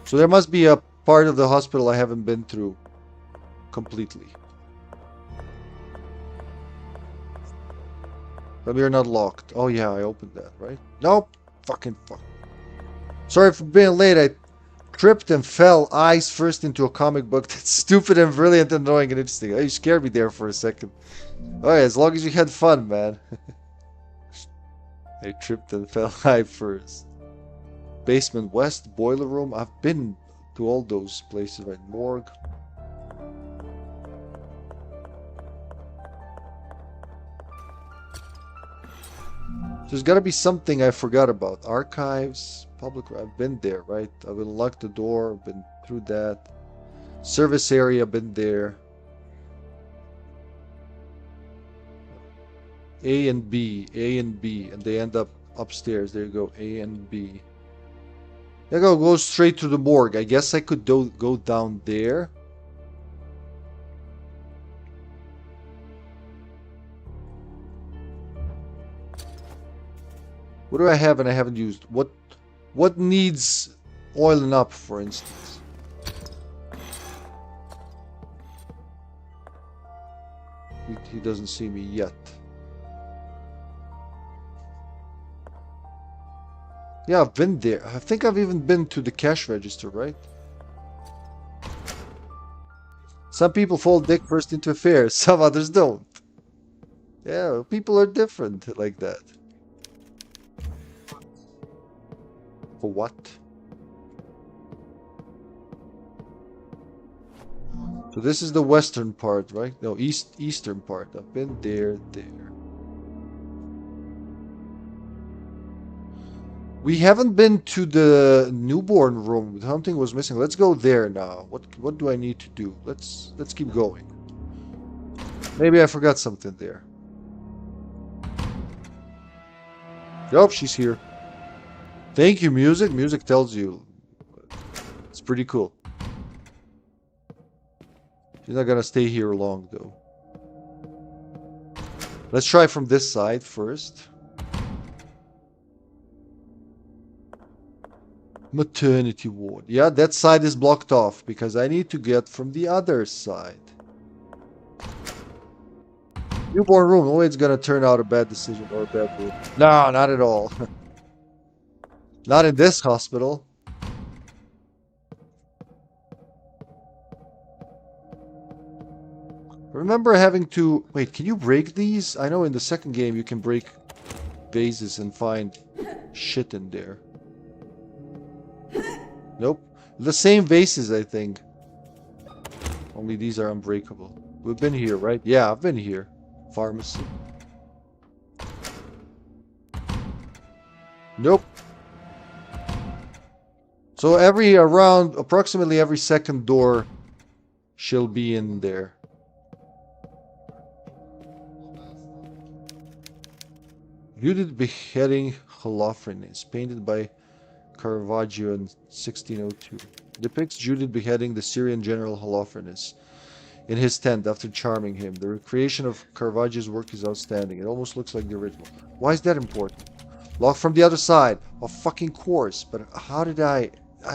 So there must be a part of the hospital I haven't been through completely. But we're not locked. Oh yeah, I opened that, right? Nope. Fucking fuck. Sorry for being late. I tripped and fell eyes first into a comic book that's stupid and brilliant and annoying and interesting. Oh, you scared me there for a second. Alright, as long as you had fun, man. I tripped and fell eye first. Basement West, boiler room. I've been to all those places, right? Morgue. There's gotta be something I forgot about. Archives, public. I've been there, right? I've unlocked the door, been through that. Service area, been there. A and B, and they end up upstairs. There you go, A and B. There you go straight to the morgue. I guess I could go down there. What do I have and I haven't used? What needs oiling up, for instance? He doesn't see me yet. Yeah, I've been there. I think I've even been to the cash register, right? Some people fall dick first into affairs, some others don't. Yeah, people are different like that. For what? So this is the western part, right? No, eastern part. I've been there. We haven't been to the newborn room. Something was missing. Let's go there now. What do I need to do? Let's keep going. Maybe I forgot something there. Yup, she's here. Thank you, music. Music tells you. It's pretty cool. She's not gonna stay here long, though. Let's try from this side first. Maternity ward. Yeah, that side is blocked off because I need to get from the other side. Newborn room. Oh, it's gonna turn out a bad decision or a bad room. No, not at all. Not in this hospital. Remember having to... Wait, can you break these? I know in the second game you can break vases and find shit in there. Nope. The same vases, I think. Only these are unbreakable. We've been here, right? Yeah, I've been here. Pharmacy. Nope. So approximately every second door she'll be in there. Judith beheading Holofernes, painted by Caravaggio in 1602. Depicts Judith beheading the Syrian general Holofernes in his tent after charming him. The recreation of Caravaggio's work is outstanding. It almost looks like the original. Why is that important? Lock from the other side. Of fucking course. But how did I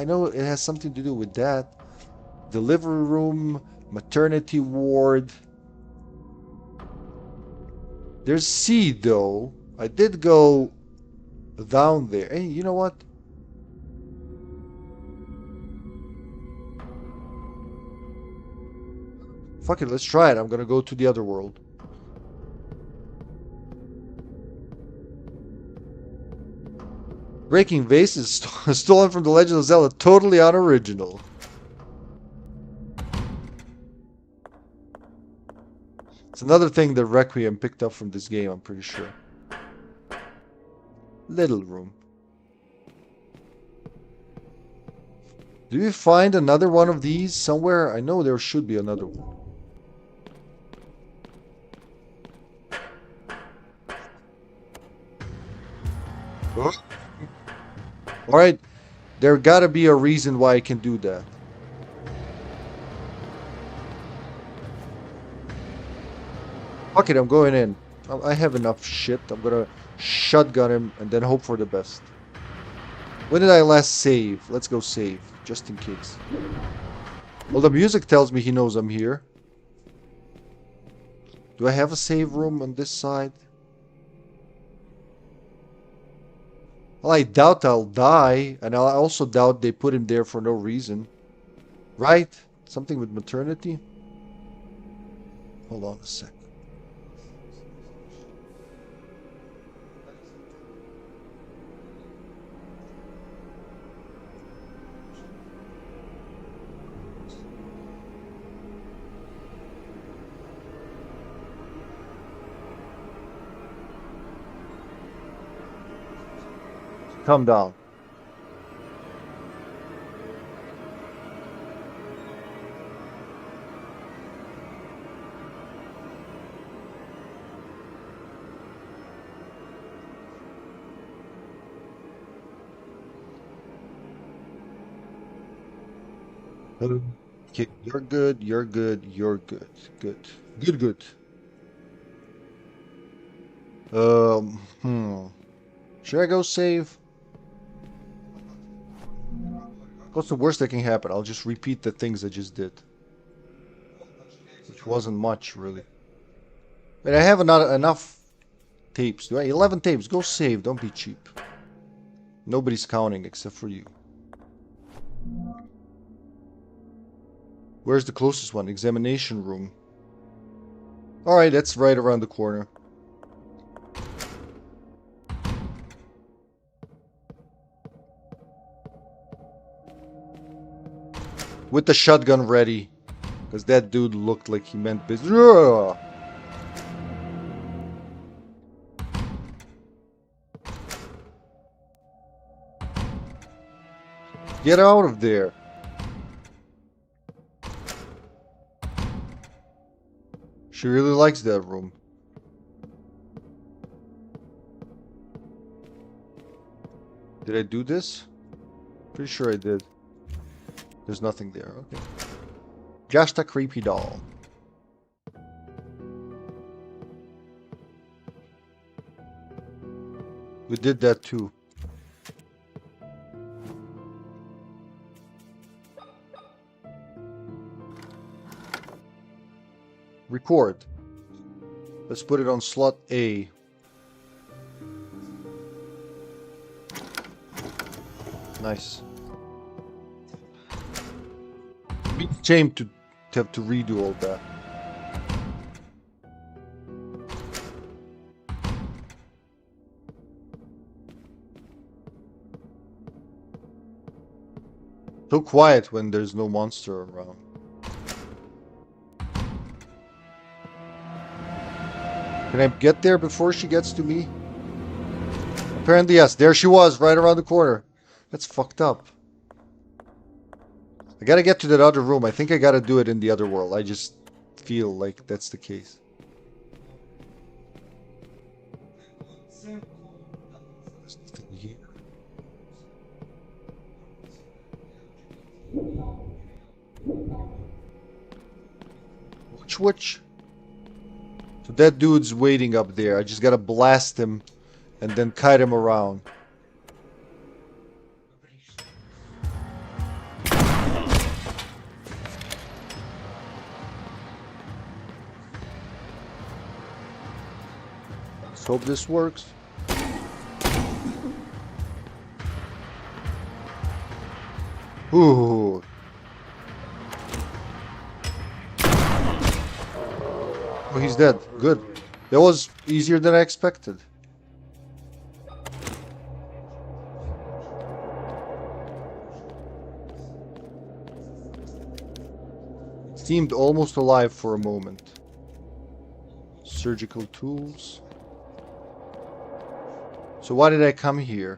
know it has something to do with that. Delivery room, maternity ward. There's C, though. I did go down there. Hey, you know what? Fuck it, let's try it. I'm gonna go to the other world. Breaking vases stolen from the Legend of Zelda. Totally unoriginal. It's another thing that Requiem picked up from this game, I'm pretty sure. Little room. Do you find another one of these somewhere? I know there should be another one. Alright, there gotta be a reason why I can do that. Fuck it, I'm going in. I have enough shit. I'm gonna shotgun him and then hope for the best. When did I last save? Let's go save, just in case. Well, the music tells me he knows I'm here. Do I have a save room on this side? Well, I doubt I'll die, and I also doubt they put him there for no reason. Right? Something with maternity? Hold on a sec. Calm down. Okay, you're good, you're good, you're good. Good. Good, good. Should I go save? What's the worst that can happen? I'll just repeat the things I just did. Which wasn't much, really. But I have not enough tapes. Do I? 11 tapes. Go save. Don't be cheap. Nobody's counting except for you. Where's the closest one? Examination room. Alright, that's right around the corner. With the shotgun ready. Because that dude looked like he meant business. Ugh! Get out of there. She really likes that room. Did I do this? Pretty sure I did. There's nothing there. Okay. Just a creepy doll. We did that too. Record. Let's put it on slot A. Nice. Be a shame to have to redo all that. So quiet when there's no monster around. Can I get there before she gets to me? Apparently yes. There she was, right around the corner. That's fucked up. I gotta get to that other room. I think I gotta do it in the other world. I just feel like that's the case. Which? So that dude's waiting up there. I just gotta blast him and then kite him around. Let's hope this works. Ooh. Oh, he's dead. Good. That was easier than I expected. Seemed almost alive for a moment. Surgical tools. So why did I come here?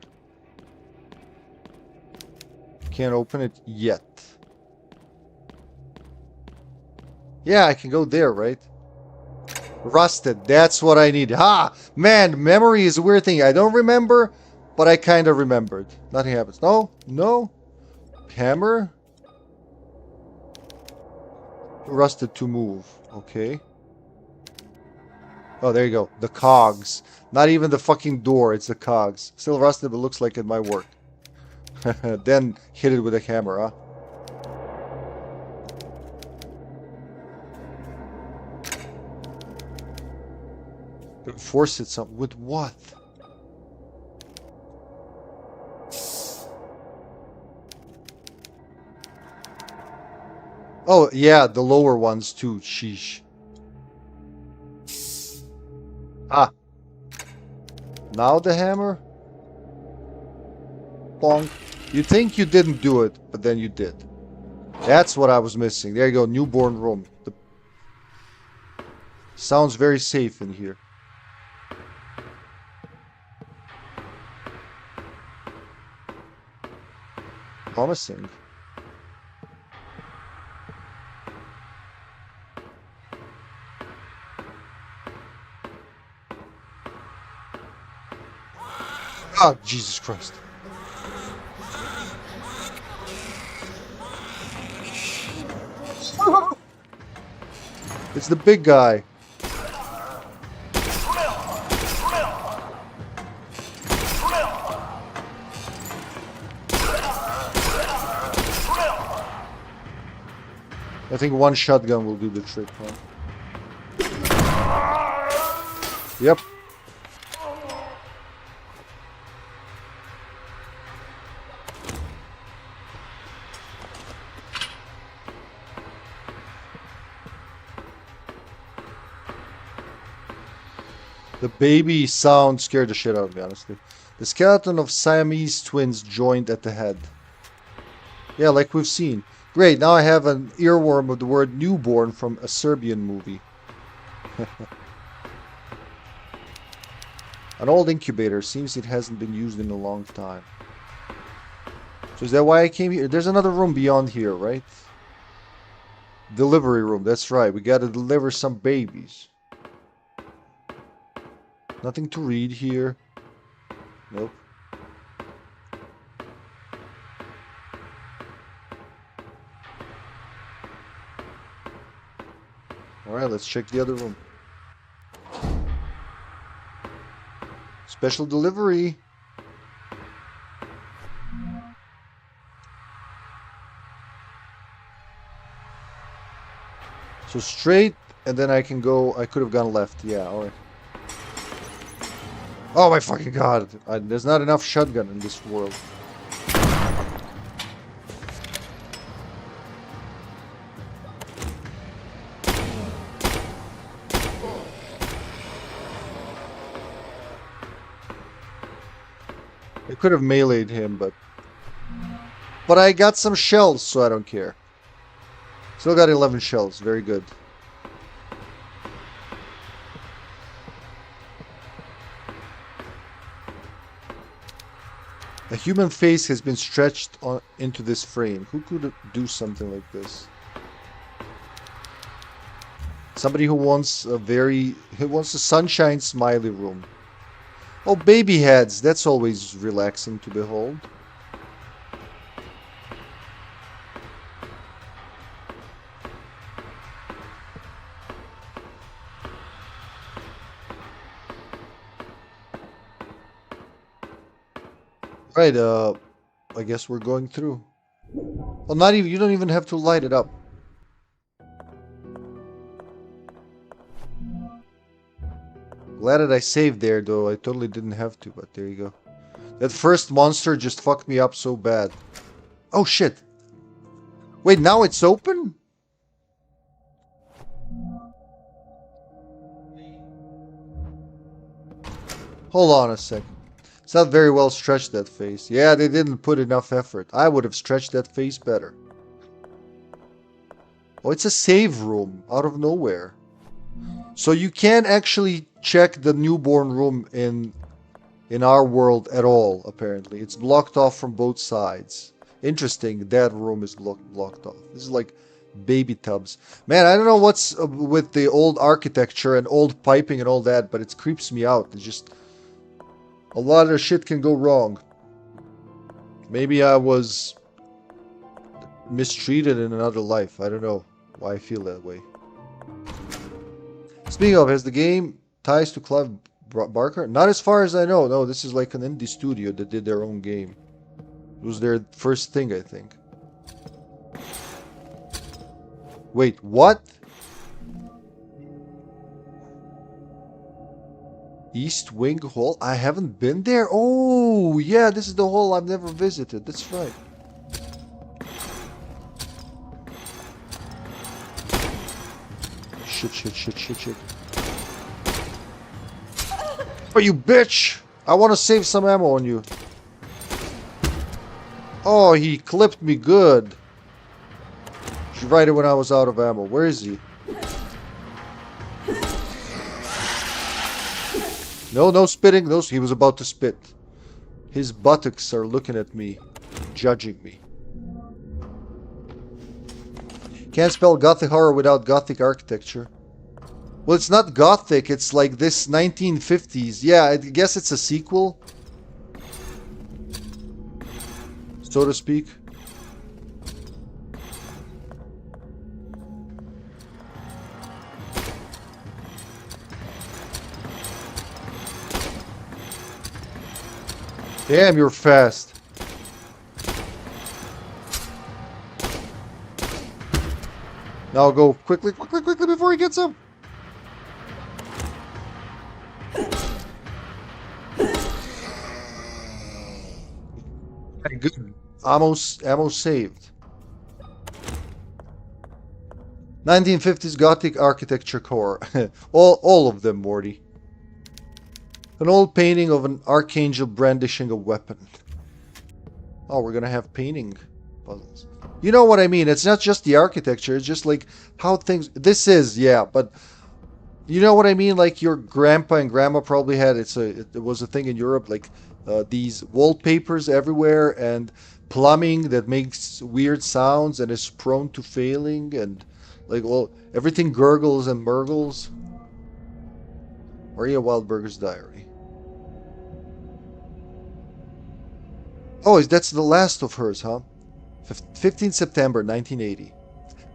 Can't open it yet. Yeah, I can go there, right? Rusted. That's what I need. Ha! Man, memory is a weird thing. I don't remember, but I kind of remembered. Nothing happens. No? No? Hammer? Rusted to move. Okay. Oh, there you go. The cogs. Not even the fucking door, it's the cogs. Still rusted, but looks like it might work. Then hit it with a hammer, huh? Force it some with what? Oh yeah, the lower ones too. Sheesh. Ah. Now the hammer? Bonk. You think you didn't do it, but then you did. That's what I was missing. There you go, newborn room. Sounds very safe in here. Promising. Oh, Jesus Christ. It's the big guy. I think one shotgun will do the trick, huh? Yep. The baby sound scared the shit out of me, honestly. The skeleton of Siamese twins joined at the head. Yeah, like we've seen. Great, now I have an earworm of the word newborn from a Serbian movie. An old incubator. Seems it hasn't been used in a long time. So is that why I came here? There's another room beyond here, right? Delivery room, that's right. We gotta deliver some babies. Nothing to read here. Nope. Alright, let's check the other room. Special delivery. So straight, and then I can go... I could have gone left. Yeah, alright. Oh my fucking god. There's not enough shotgun in this world. I could have meleeed him, but I got some shells, so I don't care. Still got 11 shells. Very good. A human face has been stretched into this frame. Who could do something like this? Somebody who wants a sunshine smiley room. Oh, baby heads. That's always relaxing to behold. Right, I guess we're going through. Well, not even, you don't even have to light it up. Glad that I saved there, though. I totally didn't have to, but there you go. That first monster just fucked me up so bad. Oh, shit. Wait, now it's open? Hold on a second. It's not very well stretched, that face. Yeah, they didn't put enough effort. I would have stretched that face better. Oh, it's a save room out of nowhere. So you can't actually check the newborn room in our world at all, apparently. It's blocked off from both sides. Interesting, that room is blocked off. This is like baby tubs. Man, I don't know what's with the old architecture and old piping and all that, but it creeps me out. It's just... a lot of shit can go wrong. Maybe I was mistreated in another life. I don't know why I feel that way. Speaking of, has the game ties to Clive Barker? Not as far as I know. No, this is like an indie studio that did their own game. It was their first thing, I think. Wait, what? East Wing Hall? I haven't been there? Oh, yeah, this is the hall I've never visited. That's right. Shit. Oh, you bitch! I want to save some ammo on you. Oh, he clipped me good. Right when I was out of ammo. Where is he? No spitting. No, he was about to spit. His buttocks are looking at me, judging me. Can't spell Gothic horror without Gothic architecture. Well, it's not Gothic. It's like this 1950s. Yeah, I guess it's a sequel, so to speak. Damn, you're fast. Now go quickly before he gets him. Okay, good. Ammo saved. 1950s Gothic architecture core. all of them, Morty. An old painting of an archangel brandishing a weapon. Oh, we're gonna have painting puzzles. You know what I mean? It's not just the architecture, it's just like how things... This is, yeah, but... You know what I mean? Like your grandpa and grandma probably had... It was a thing in Europe, like these wallpapers everywhere and plumbing that makes weird sounds and is prone to failing and... Like, well, everything gurgles and murgles. Maria Wildberger's diary. Oh, that's the last of hers, huh? 15 September 1980.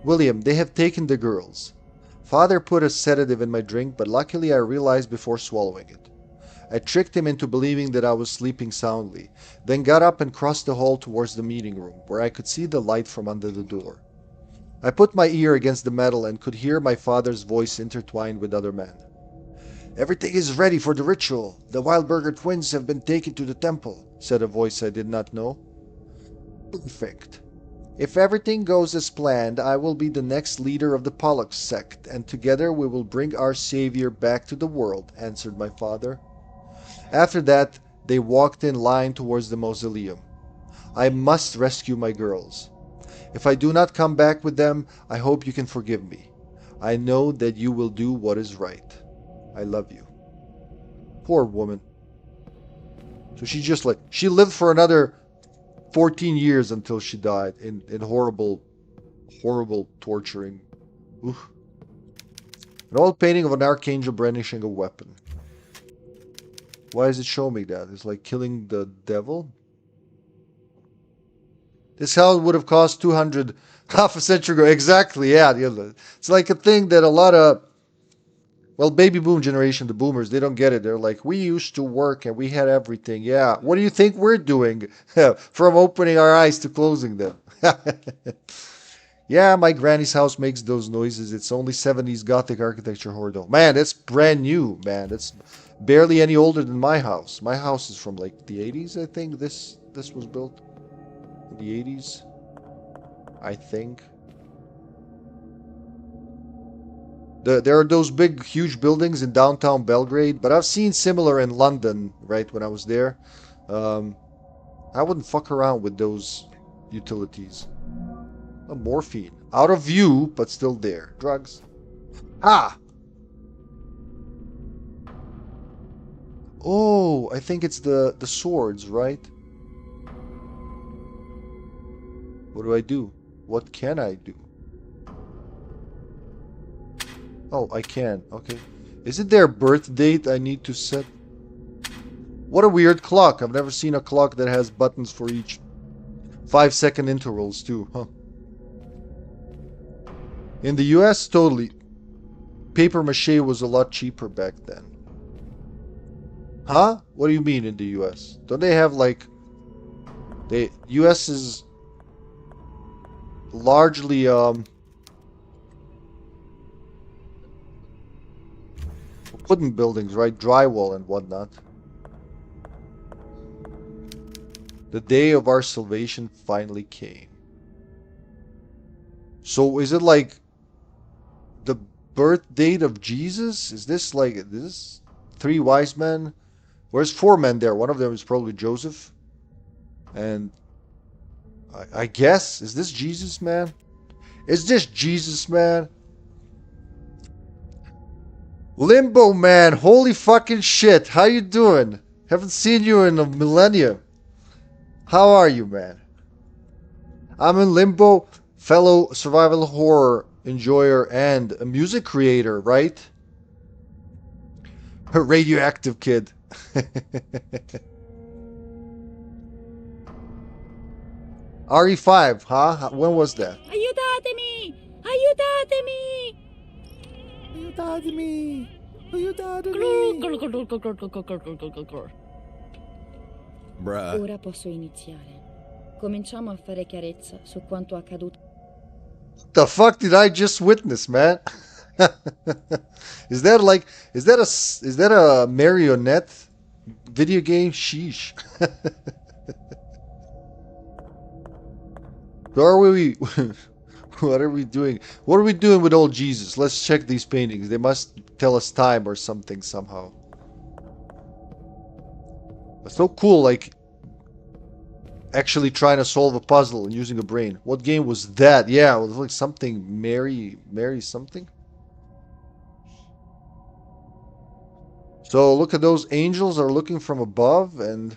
William, they have taken the girls. Father put a sedative in my drink, but luckily I realized before swallowing it. I tricked him into believing that I was sleeping soundly, then got up and crossed the hall towards the meeting room, where I could see the light from under the door. I put my ear against the metal and could hear my father's voice intertwined with other men. Everything is ready for the ritual. The Wildberger twins have been taken to the temple, said a voice I did not know. Perfect. If everything goes as planned, I will be the next leader of the Pollux sect, and together we will bring our savior back to the world, answered my father. After that, they walked in line towards the mausoleum. I must rescue my girls. If I do not come back with them, I hope you can forgive me. I know that you will do what is right. I love you. Poor woman. So she lived for another 14 years until she died in horrible torturing. Oof. An old painting of an archangel brandishing a weapon. Why does it show me that? It's like killing the devil? This house would have cost 200 half a century ago. Exactly, yeah. It's like a thing that a lot of, well, baby boom generation, the boomers, they don't get it. They're like, we used to work and we had everything. Yeah, what do you think we're doing? From opening our eyes to closing them. Yeah, my granny's house makes those noises. It's only 70s Gothic architecture horror though. Man, that's brand new, man. That's barely any older than my house. My house is from like the 80s, I think. This was built in the 80s, I think. There are those big, huge buildings in downtown Belgrade, but I've seen similar in London, right, when I was there. I wouldn't fuck around with those utilities. Morphine. Out of view, but still there. Drugs. Ah! Oh, I think it's the swords, right? What do I do? What can I do? Oh, I can. Okay. Is it their birth date I need to set? What a weird clock. I've never seen a clock that has buttons for each 5-second intervals too, huh? In the US, totally. Paper mache was a lot cheaper back then. Huh? What do you mean in the US? Don't they have like... The US is largely wooden buildings, right? Drywall and whatnot. The day of our salvation finally came. So is it like the birth date of Jesus? Is this like this? 3 wise men? Where's 4 men there? One of them is probably Joseph. And I guess, is this Jesus, man? Is this Jesus, man? Limbo, man. Holy fucking shit. How you doing? Haven't seen you in a millennia. How are you, man? I'm in Limbo, fellow survival horror enjoyer and a music creator, right? A radioactive kid. RE5, huh? When was that? Aiutatemi! Aiutatemi! Aiutatemi! Aiutatemi! Bruh. Ora posso iniziare. Cominciamo a fare chiarezza su quanto accaduto. What the fuck did I just witness, man? Is that a marionette video game? Sheesh. So are we what are we doing? What are we doing with old Jesus? Let's check these paintings. They must tell us time or something somehow. It's so cool, like actually trying to solve a puzzle and using a brain. What game was that? Yeah, it was like something Mary something. So look at those angels are looking from above and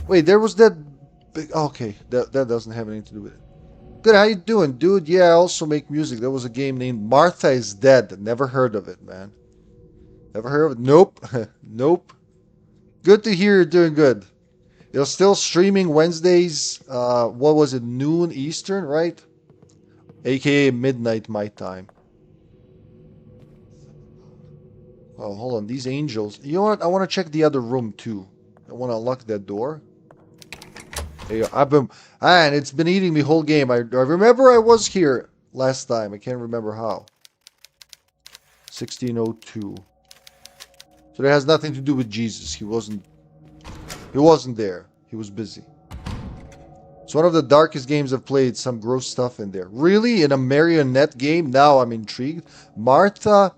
wait, there was that big okay, that doesn't have anything to do with it. Good, how you doing, dude? Yeah, I also make music. There was a game named Martha is Dead. Never heard of it, man. Never heard of it? Nope. Nope. Good to hear you're doing good. It's still streaming Wednesdays, what was it, noon Eastern, right? AKA midnight my time. Oh, hold on. These angels. You know what? I want to check the other room too. I want to unlock that door. There you go. I've been... And it's been eating me whole game. I remember I was here last time. I can't remember how. 1602. So that has nothing to do with Jesus. He wasn't there. He was busy. It's one of the darkest games I've played. Some gross stuff in there. Really? In a marionette game? Now I'm intrigued. Martha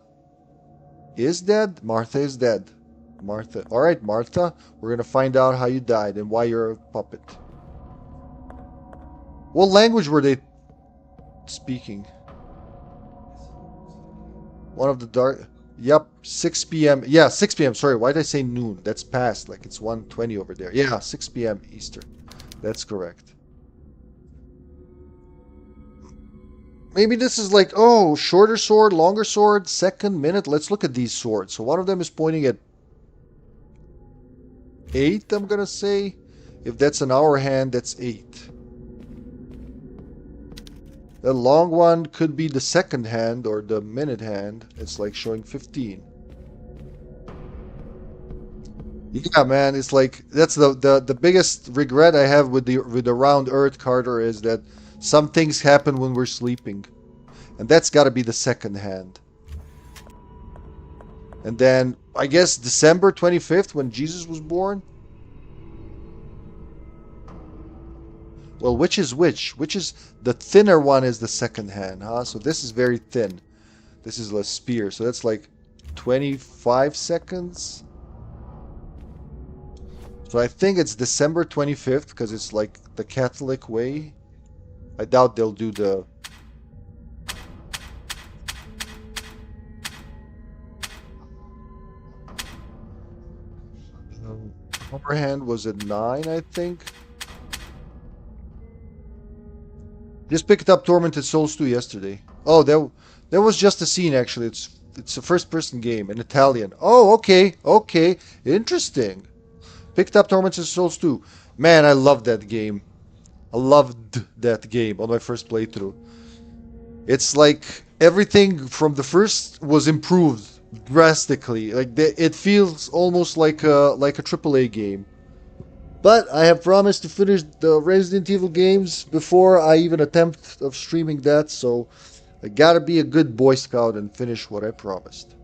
is dead? Martha is dead. Martha. Alright, Martha. We're going to find out how you died and why you're a puppet. What language were they speaking? One of the dark... Yep, 6 p.m. Yeah, 6 p.m. Sorry, why did I say noon? That's past. Like, it's 1:20 over there. Yeah, 6 p.m. Eastern. That's correct. Maybe this is like, oh, shorter sword, longer sword, second, minute. Let's look at these swords. So one of them is pointing at 8, I'm going to say. If that's an hour hand, that's 8. The long one could be the second hand or the minute hand. It's like showing 15. Yeah, man, it's like that's the biggest regret I have with the round Earth, Carter, is that some things happen when we're sleeping, and that's got to be the second hand. And then I guess December 25th when Jesus was born. Well, which is which? Which is the thinner one is the second hand, huh? So this is very thin. This is a spear. So that's like 25 seconds. So I think it's December 25th because it's like the Catholic way. I doubt they'll do the... upper hand was at 9, I think. Just picked up Tormented Souls 2 yesterday. Oh, that was just a scene actually. It's a first-person game in Italian. Oh, okay, okay, interesting. Picked up Tormented Souls 2. Man, I loved that game. I loved that game on my first playthrough. It's like everything from the first was improved drastically. Like it feels almost like a AAA game. But I have promised to finish the Resident Evil games before I even attempt of streaming that, so I gotta be a good Boy Scout and finish what I promised.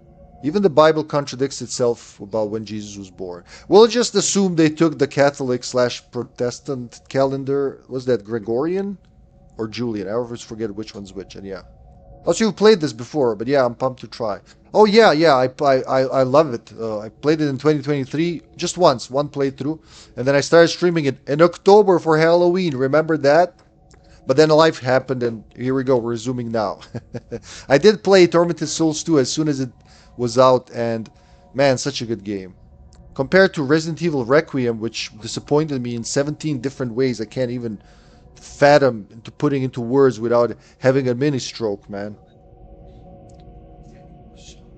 Even the Bible contradicts itself about when Jesus was born. We'll just assume they took the Catholic/Protestant calendar. Was that Gregorian or Julian? I always forget which one's which. And yeah. Also, you've played this before, but yeah, I'm pumped to try. Oh yeah, I love it. I played it in 2023, just once, one playthrough, and then I started streaming it in October for Halloween. Remember that? But then life happened, and here we go. We're resuming now. I did play Tormented Souls 2 as soon as it was out, and man, such a good game. Compared to Resident Evil Requiem, which disappointed me in 17 different ways, I can't even fathom into putting into words without having a mini stroke, man.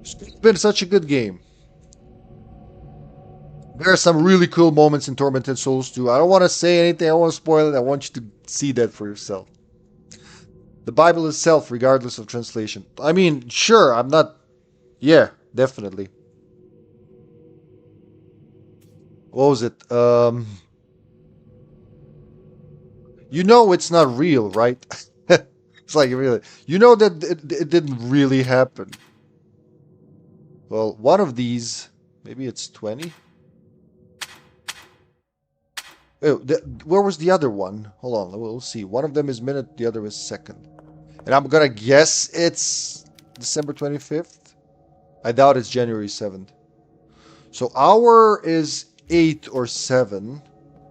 It's been such a good game. There are some really cool moments in Tormented Souls 2. I don't want to say anything, I don't want to spoil it, I want you to see that for yourself. The Bible itself, regardless of translation. I mean, sure, I'm not... Yeah, definitely. What was it? You know it's not real, right? It's like, really... You know that it didn't really happen. Well, one of these... Maybe it's 20? Oh, where was the other one? Hold on, we'll see. One of them is minute, the other is second. And I'm gonna guess it's December 25th. I doubt it's January 7th. So hour is 8 or 7.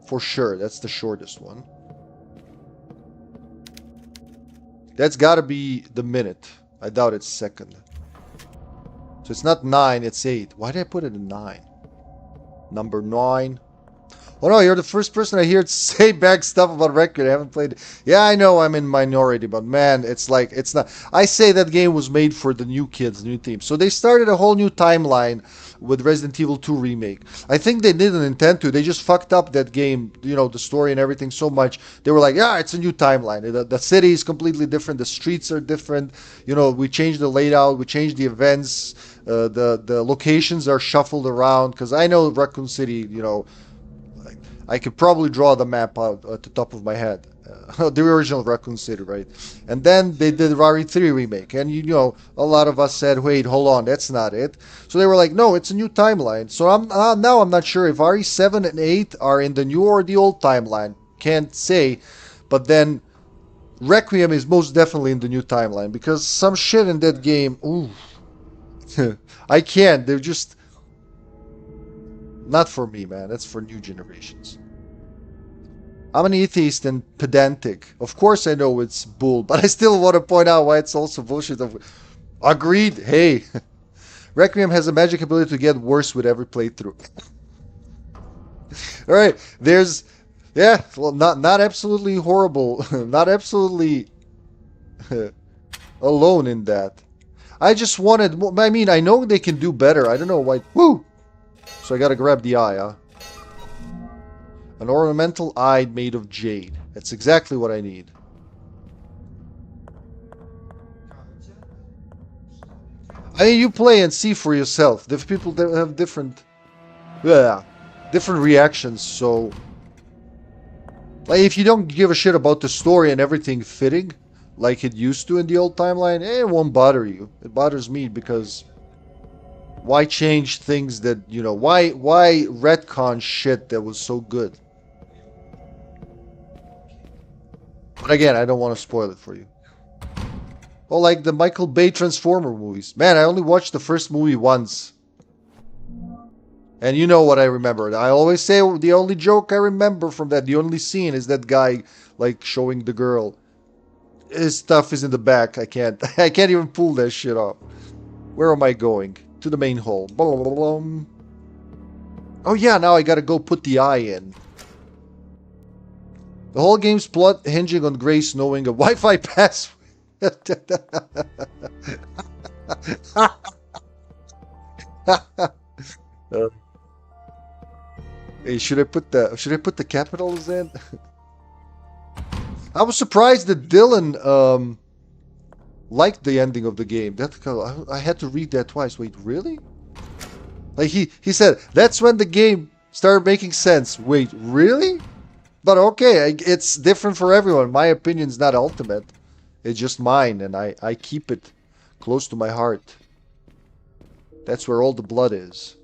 For sure, that's the shortest one. That's gotta be the minute. I doubt it's second. So it's not 9, it's 8. Why did I put it in 9? Number 9. Oh no, you're the first person I hear say bad stuff about Record. I haven't played it. Yeah, I know I'm in minority, but man, it's like, it's not... I say that game was made for the new kids, new team. So they started a whole new timeline with Resident Evil 2 Remake. I think they didn't intend to. They just fucked up that game, you know, the story and everything so much. They were like, yeah, it's a new timeline. The city is completely different. The streets are different. You know, we changed the layout. We changed the events. The locations are shuffled around. Because I know Raccoon City, you know... I could probably draw the map out at the top of my head. The original Raccoon City, right? And then they did RE3 remake. And, you know, a lot of us said, wait, hold on, that's not it. So they were like, no, it's a new timeline. So now I'm not sure if RE7 and 8 are in the new or the old timeline. Can't say. But then Requiem is most definitely in the new timeline. Because some shit in that game, ooh. I can't. They're just... Not for me, man. That's for new generations. I'm an atheist and pedantic. Of course I know it's bull, but I still want to point out why it's also bullshit. Agreed. Hey. Requiem has a magic ability to get worse with every playthrough. Alright. There's... Yeah. Well, not absolutely horrible. Not absolutely... alone in that. I just wanted... I mean, I know they can do better. I don't know why... Woo! So I gotta grab the eye, huh? An ornamental eye made of jade. That's exactly what I need. I mean, you play and see for yourself. There's people that have different reactions, so... Like, if you don't give a shit about the story and everything fitting, like it used to in the old timeline, it won't bother you. It bothers me because... Why change things that, you know, why retcon shit that was so good? But again, I don't want to spoil it for you. Well, like the Michael Bay Transformer movies. Man, I only watched the first movie once. And you know what I remember. I always say the only joke I remember from that, the only scene is that guy, like, showing the girl. His stuff is in the back. I can't even pull that shit off. Where am I going? To the main hall. Oh yeah, now I gotta go put the eye in. The whole game's plot hinging on Grace knowing a Wi-Fi password. Hey, should I put the capitals in? I was surprised that Dylan liked the ending of the game. I had to read that twice. Wait, really? Like he said, that's when the game started making sense. Wait, really? But okay, it's different for everyone. My opinion's not ultimate. It's just mine, and I keep it close to my heart. That's where all the blood is.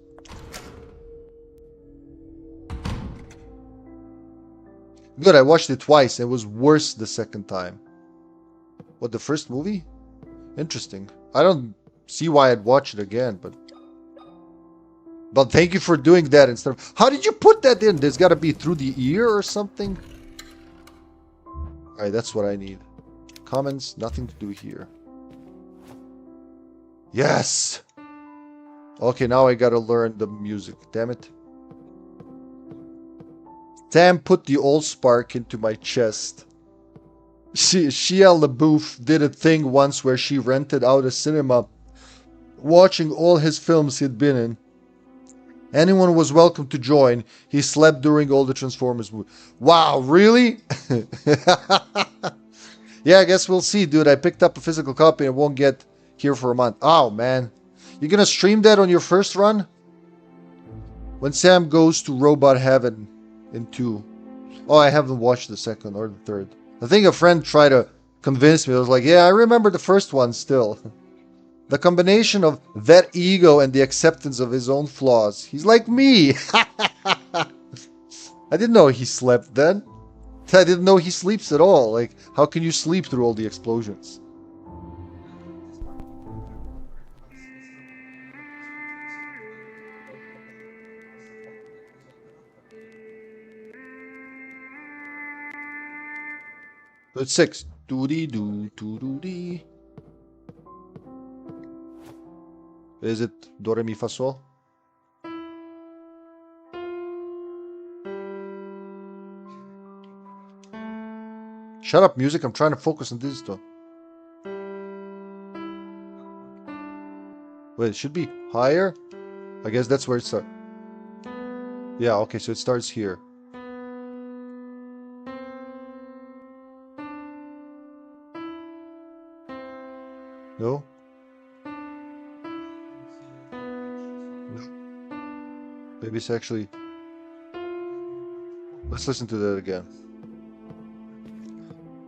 Good, I watched it twice. It was worse the second time. What, the first movie? Interesting. I don't see why I'd watch it again, but thank you for doing that instead of... How did you put that in? There's got to be through the ear or something? Alright, that's what I need. Comments, nothing to do here. Yes! Okay, now I gotta learn the music. Damn it. Tam put the old spark into my chest. Shia LaBeouf did a thing once where she rented out a cinema, watching all his films he'd been in. Anyone was welcome to join. He slept during all the Transformers movies. Wow, really? Yeah, I guess we'll see, dude. I picked up a physical copy and it won't get here for a month. Oh, man. You're gonna stream that on your first run? When Sam goes to Robot Heaven in 2. Oh, I haven't watched the second or the third. I think a friend tried to convince me. I was like, yeah, I remember the first one still. The combination of that ego and the acceptance of his own flaws. He's like me. I didn't know he slept then. I didn't know he sleeps at all. Like, how can you sleep through all the explosions? It's 6. Doo-dee-doo, Is it do re mi fa sol? Shut up, music. I'm trying to focus on this though. Wait, it should be higher? I guess that's where it starts. Yeah, okay, so it starts here. No? Maybe it's actually... Let's listen to that again.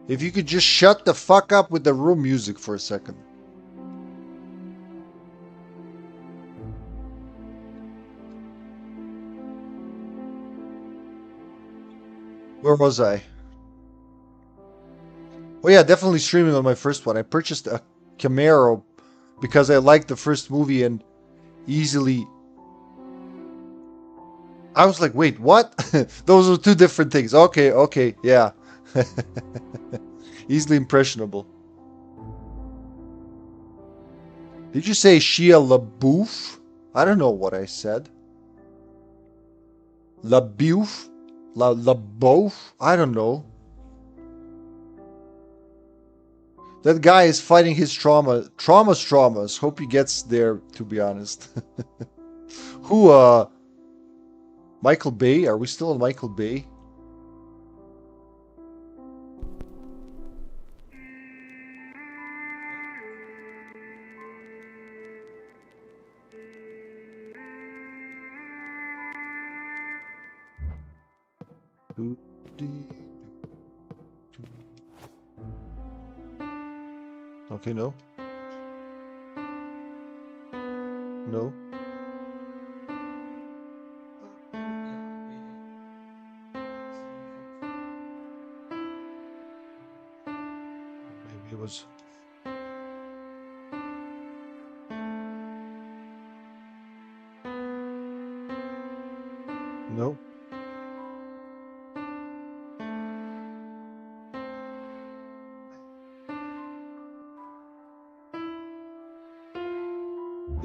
If you could just shut the fuck up with the room music for a second. Where was I? Oh yeah, definitely streaming on my first one. I purchased a Camaro because I liked the first movie and easily... I was like, wait, what? Those are two different things. Okay, yeah. Easily impressionable. Did you say Shia LaBeouf? I don't know what I said. LaBeouf? LaBeouf? I don't know. That guy is fighting his traumas. Hope he gets there, to be honest. Who, Michael Bay? Are we still on Michael Bay? Okay, no. No. Maybe it was... No.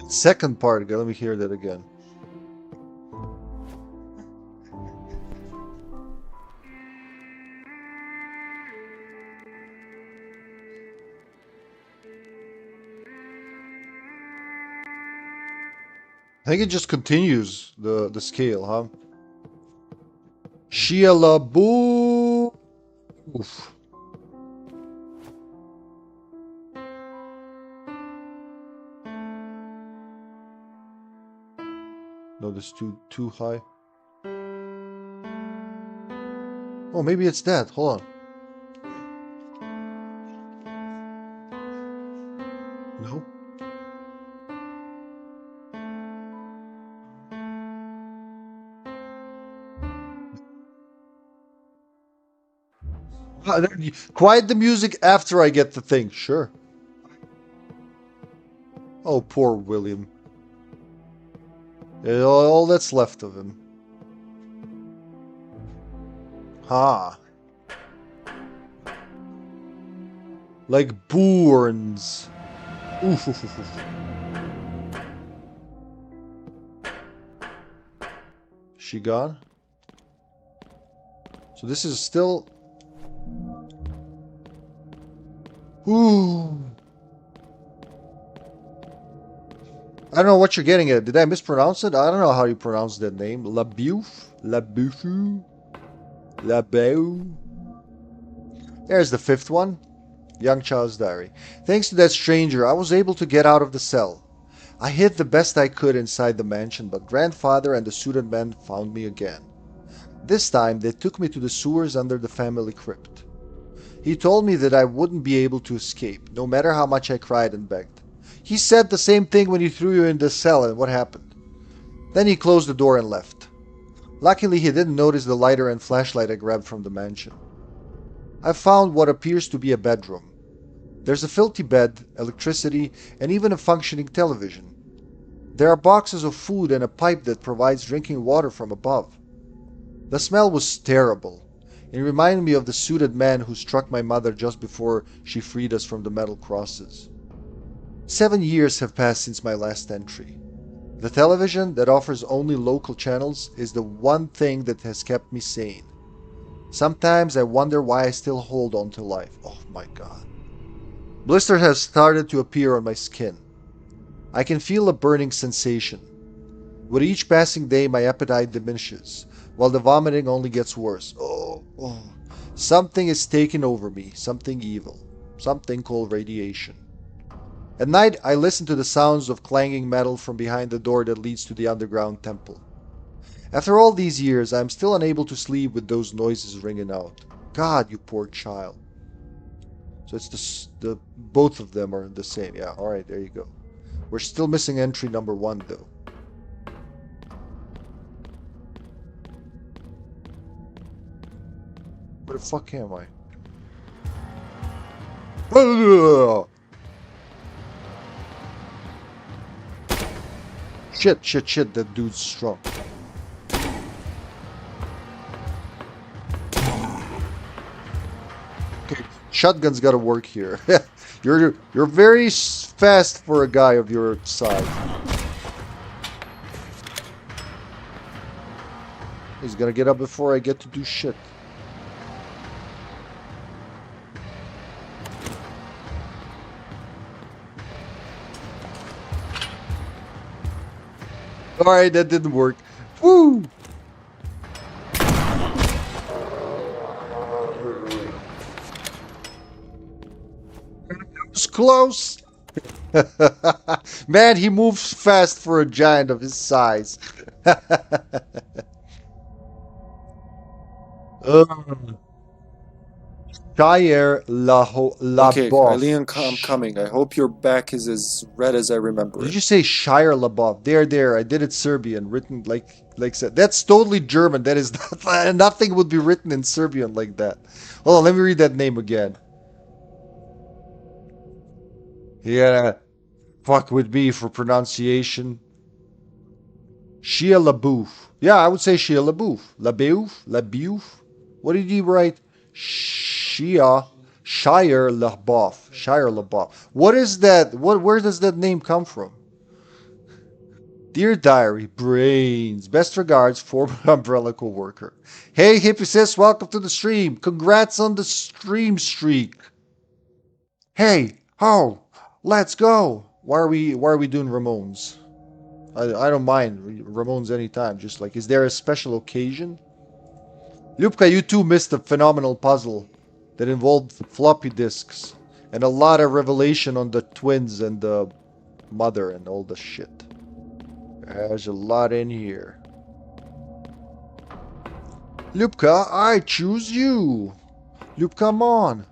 Second part, let me hear that again. I think it just continues the scale, huh? Shia LaBeouf. No, this is too high. Oh, maybe it's that. Hold on. No. Quiet the music after I get the thing. Sure. Oh, poor William. All that's left of him. Ha. Like Bournes. Oof. She gone? So this is still... Ooh. I don't know what you're getting at. Did I mispronounce it? I don't know how you pronounce that name. Labeuf? Labeuf? Labeu? There's the fifth one. Young child's diary. Thanks to that stranger, I was able to get out of the cell. I hid the best I could inside the mansion, but grandfather and the suited men found me again. This time, they took me to the sewers under the family crypt. He told me that I wouldn't be able to escape, no matter how much I cried and begged. He said the same thing when he threw you in the cell, and what happened? Then he closed the door and left. Luckily, he didn't notice the lighter and flashlight I grabbed from the mansion. I found what appears to be a bedroom. There's a filthy bed, electricity, and even a functioning television. There are boxes of food and a pipe that provides drinking water from above. The smell was terrible. It reminded me of the suited man who struck my mother just before she freed us from the metal crosses. 7 years have passed since my last entry. The television that offers only local channels is the one thing that has kept me sane. Sometimes I wonder why I still hold on to life. Oh my god. Blister has started to appear on my skin. I can feel a burning sensation. With each passing day, my appetite diminishes, while the vomiting only gets worse. Oh. Something is taking over me, something evil, something called radiation. At night, I listen to the sounds of clanging metal from behind the door that leads to the underground temple. After all these years, I am still unable to sleep with those noises ringing out. God, you poor child. So it's both of them are the same. Yeah, alright, there you go. We're still missing entry number 1, though. Where the fuck am I? Shit, that dude's strong. Okay, shotgun's gotta work here. You're very fast for a guy of your size. He's gonna get up before I get to do shit. Alright, that didn't work. Woo! It was close. Man, he moves fast for a giant of his size. Shire Okay, LaBeouf. Eileen, I'm coming. I hope your back is as red as I remember Did it. you say Shire LaBeouf? There. I did it Serbian, written like said. That's totally German. That is not, nothing would be written in Serbian like that. Hold on, let me read that name again. Yeah, fuck with me for pronunciation. Shia LaBeouf. Yeah, I would say Shia LaBeouf. LaBeouf. What did he write? Shire LaBeouf. What is that? Where does that name come from? Dear Diary, brains. Best regards, former Umbrella co-worker. Hey, Hippie Sis, welcome to the stream. Congrats on the stream streak. Hey, let's go. Why are we doing Ramones? I don't mind Ramones anytime. Just like, is there a special occasion? Lupka, you too missed a phenomenal puzzle that involved floppy disks and a lot of revelation on the twins and the mother and all the shit. There's a lot in here. Lupka, I choose you. Lupka, come on.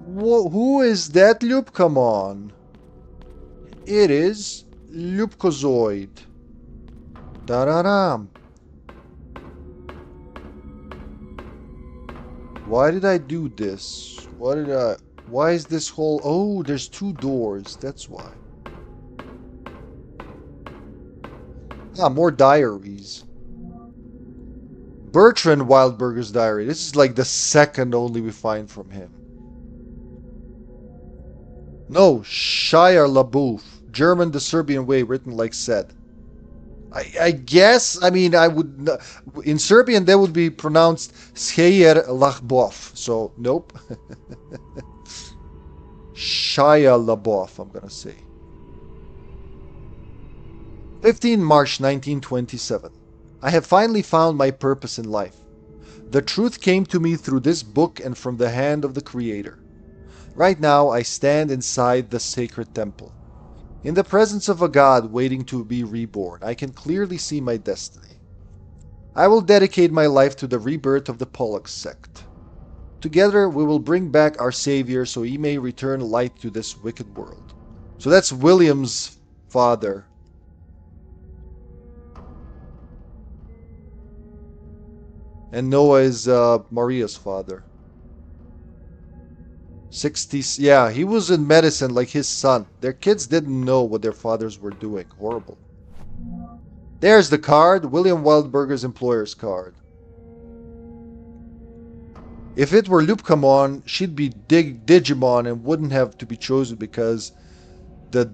Who is that Lupkamon? It is Lupkozoid. Da-da-dam. Why did I do this? Why is this whole... Oh, there's 2 doors. That's why. Ah, more diaries. Bertrand Wildberger's diary. This is like the second only we find from him. No, Shire LaBouffe. German, the Serbian way, written like said. I guess, I mean, I would... In Serbian, that would be pronounced Shire LaBouffe. So, nope. Shire LaBouffe, I'm gonna say. 15 March 1927. I have finally found my purpose in life. The truth came to me through this book and from the hand of the Creator. Right now, I stand inside the sacred temple. In the presence of a God waiting to be reborn, I can clearly see my destiny. I will dedicate my life to the rebirth of the Pollux sect. Together, we will bring back our Savior so he may return light to this wicked world. So that's William's father. And Noah is Maria's father. 60s, yeah, he was in medicine like his son. Their kids didn't know what their fathers were doing. Horrible. There's the card, William Wildberger's employer's card. If it were Lupkamon, she'd be Digimon and wouldn't have to be chosen because the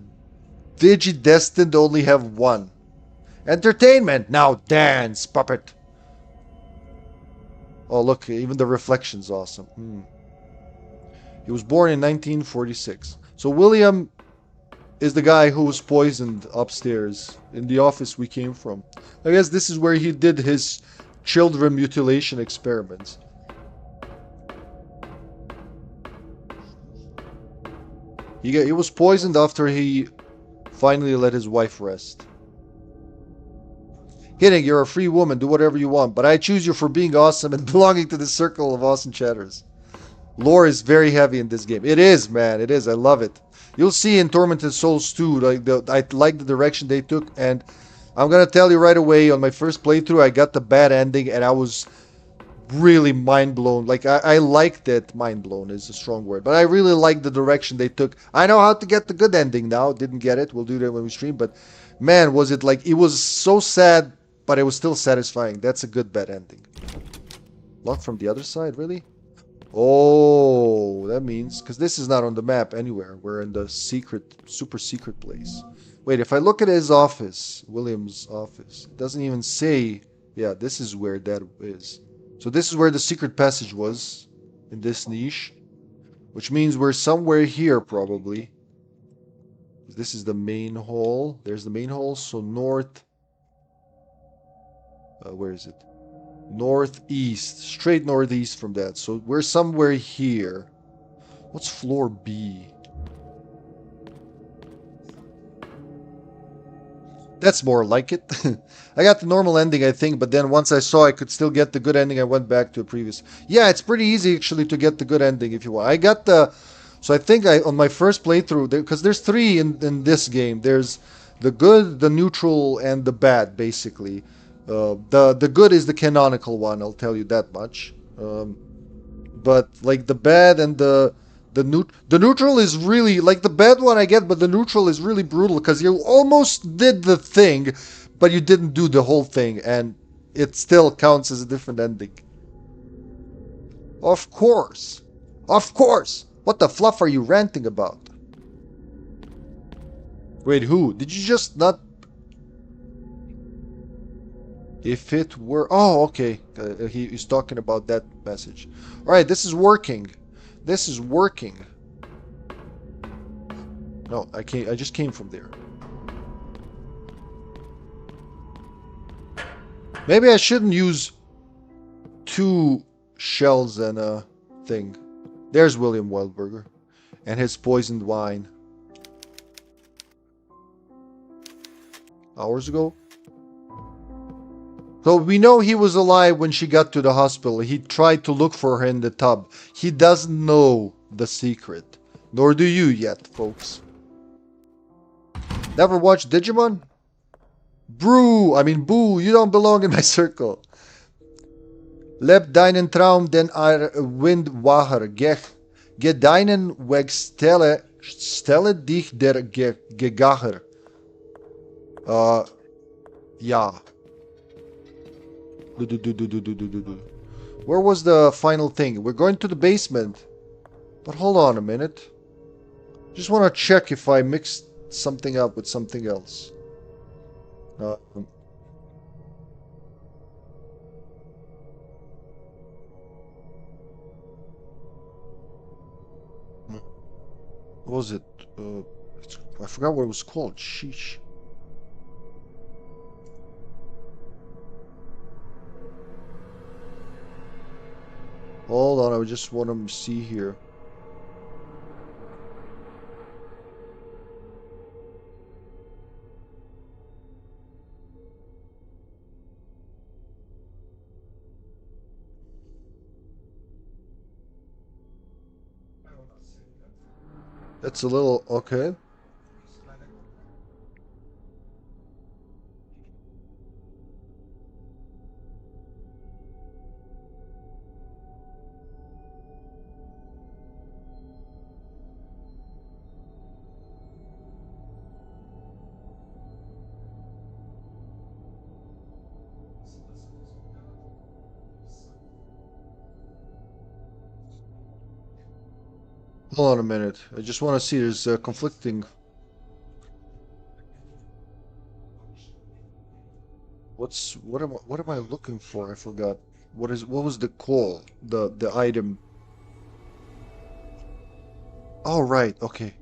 Digidestined only have one. Entertainment! Now dance, puppet! Oh, look, even the reflection's awesome. He was born in 1946. So William is the guy who was poisoned upstairs in the office we came from. I guess this is where he did his children mutilation experiments. He was poisoned after he finally let his wife rest. Hitting, you're a free woman, do whatever you want, but I choose you for being awesome and belonging to the circle of awesome chatters. Lore is very heavy in this game. It is, man, it is. I love it. You'll see in Tormented Souls 2, I like the direction they took, and I'm gonna tell you right away, on my first playthrough, I got the bad ending, and I was really mind blown. Like, I liked it. Mind blown is a strong word, but I really liked the direction they took. I know how to get the good ending now. Didn't get it. We'll do that when we stream, but man, was it like, it was so sad, but it was still satisfying. That's a good bad ending. Locked from the other side, really? Oh, that means, because this is not on the map anywhere. We're in the secret, super secret place. Wait, if I look at his office, William's office, it doesn't even say, yeah, this is where that is. So this is where the secret passage was, in this niche, which means we're somewhere here, probably. This is the main hall. There's the main hall, so north, where is it? Northeast, straight northeast from that. So we're somewhere here. What's floor B? That's more like it. I got the normal ending, I think, but then once I saw I could still get the good ending, I went back to a previous. Yeah, it's pretty easy actually to get the good ending if you want. I got the... So I think on my first playthrough, because there's 3 in this game. There's the good, the neutral, and the bad, basically. The good is the canonical one, I'll tell you that much. But like the bad and the neutral is really, like the bad one I get, but the neutral is really brutal because you almost did the thing, but you didn't do the whole thing, and it still counts as a different ending. Of course. Of course. What the fluff are you ranting about? Wait, who? Did you just not... If it were... Oh, okay. He's talking about that message. Alright, this is working. This is working. No, I just came from there. Maybe I shouldn't use 2 shells and a thing. There's William Wildberger. And his poisoned wine. Hours ago? So we know he was alive when she got to the hospital. He tried to look for her in the tub. He doesn't know the secret. Nor do you yet, folks. Never watched Digimon? Boo, you don't belong in my circle. Leb deinen Traum den Wind wacher. Ge deinen Weg stelle dich der Gegacher. Ja. Where was the final thing? We're going to the basement. But hold on a minute. Just want to check if I mixed something up with something else. What was it? I forgot what it was called. Sheesh. Hold on, I just want to see here. That's a little okay. Hold on a minute. I just want to see. There's conflicting. What am I looking for? I forgot. What was the call? The item. Oh right. Okay.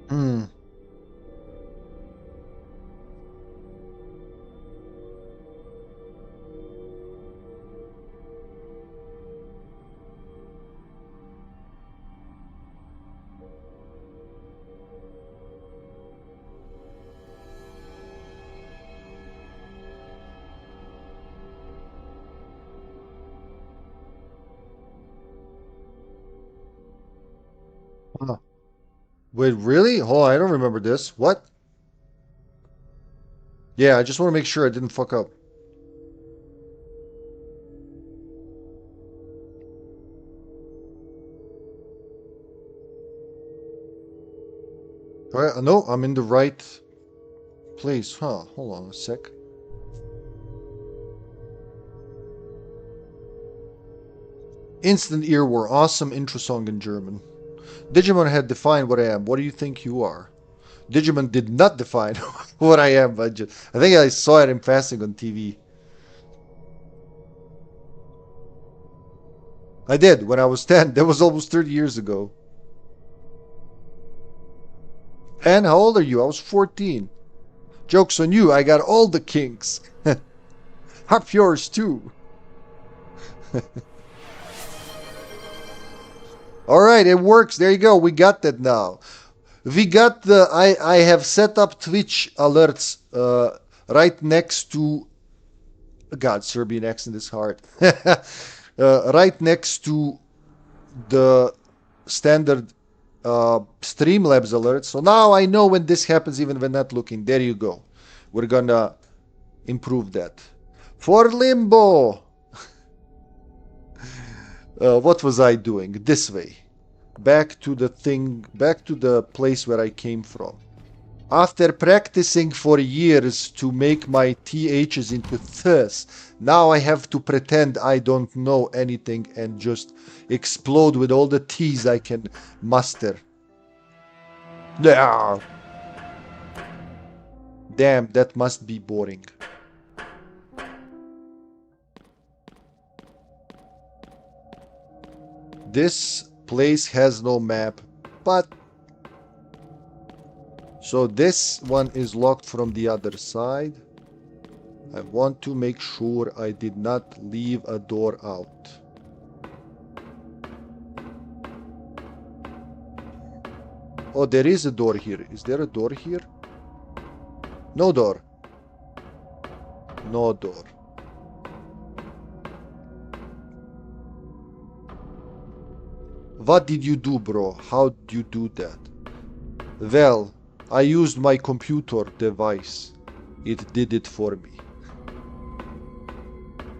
Hmm. Huh. Wait, really? Oh, I don't remember this. What? Yeah, I just want to make sure I didn't fuck up. All right, no, I'm in the right place. Huh, hold on a sec. Instant ear war. Awesome intro song in German. Digimon had defined what I am. What do you think you are? Digimon did not define what I am. I think I saw it in passing on TV. I did when I was 10. That was almost 30 years ago. And how old are you? I was 14. Joke's on you. I got all the kinks. Have yours too. Alright, it works. There you go. We got that now. We got the... I have set up Twitch alerts right next to... God, Serbian accent is hard. Right next to the standard Streamlabs alert. So now I know when this happens even when not looking. There you go. We're gonna improve that. For Limbo! What was I doing? This way. Back to the place where I came from. After practicing for years to make my THs into ths, now I have to pretend I don't know anything and just explode with all the T's I can muster. Yeah. Damn, that must be boring. This place has no map, but... So this one is locked from the other side. I want to make sure I did not leave a door out. Oh, there is a door here. Is there a door here? No door. No door. What did you do, bro? How did you do that? Well, I used my computer device. It did it for me.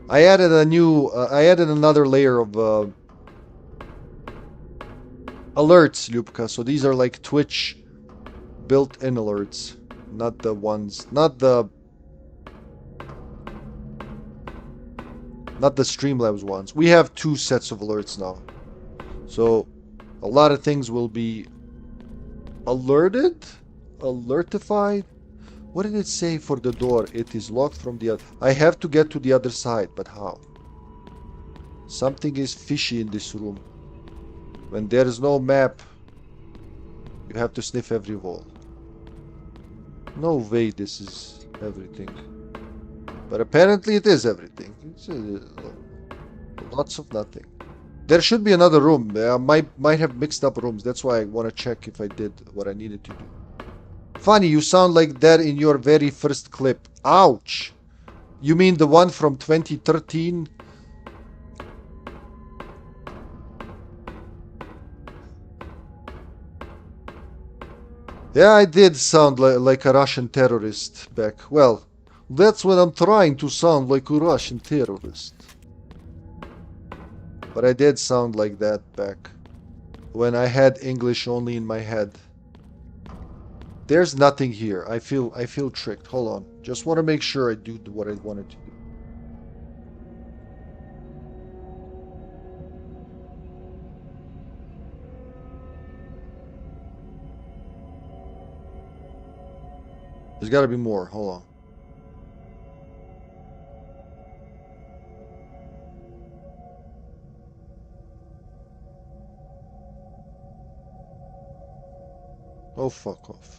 I added I added another layer of alerts, Ljubka. So these are like Twitch built-in alerts, not the Streamlabs ones. We have 2 sets of alerts now. So a lot of things will be alertified. What did it say for the door? It is locked from the other. I have to get to the other side, but how? Something is fishy in this room. When there is no map, you have to sniff every wall. No way this is everything. But apparently it is everything. It's lots of nothing. There should be another room. I might have mixed up rooms. That's why I want to check if I did what I needed to do. Funny, you sound like that in your very first clip. Ouch! You mean the one from 2013? Yeah, I did sound like a Russian terrorist back. Well, that's when I'm trying to sound like a Russian terrorist. But I did sound like that back when I had English only in my head. There's nothing here. I feel tricked. Hold on. Just want to make sure I do what I wanted to do. There's got to be more. Hold on. Oh, fuck off.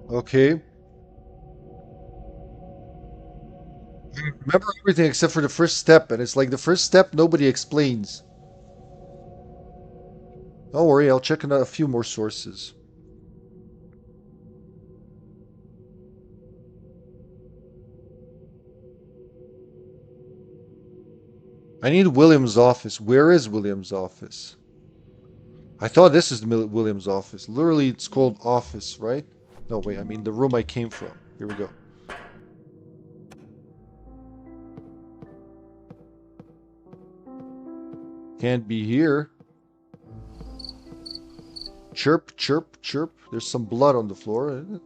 Okay. Remember everything except for the first step, and it's like the first step nobody explains. Don't worry, I'll check a few more sources. I need William's office. Where is William's office? I thought this is William's office. Literally, it's called office, right? No, wait, I mean the room I came from. Here we go. Can't be here. Chirp, chirp, chirp. There's some blood on the floor. You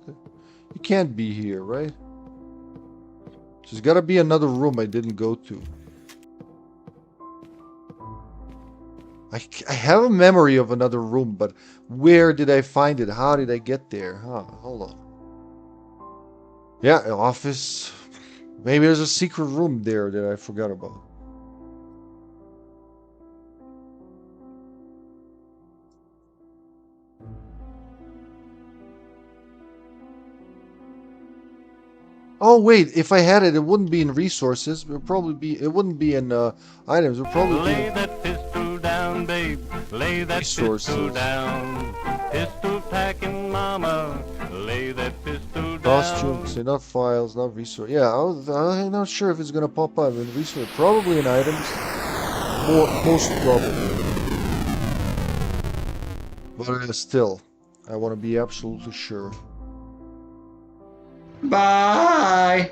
can't be here, right? There's gotta be another room I didn't go to. I have a memory of another room, but where did I find it? How did I get there? Huh, hold on. Yeah, office. Maybe there's a secret room there that I forgot about. Oh wait, if I had it, it wouldn't be in resources. It would probably be. It wouldn't be in items. It would probably be in that pistol down, babe. Lay that resources. pistol down. Pistol packing, mama. Lay that pistol down. Costumes, not files, not resource. Yeah, I'm not sure if it's gonna pop up in resource. Probably in items. Most probably. But still, I want to be absolutely sure. Bye.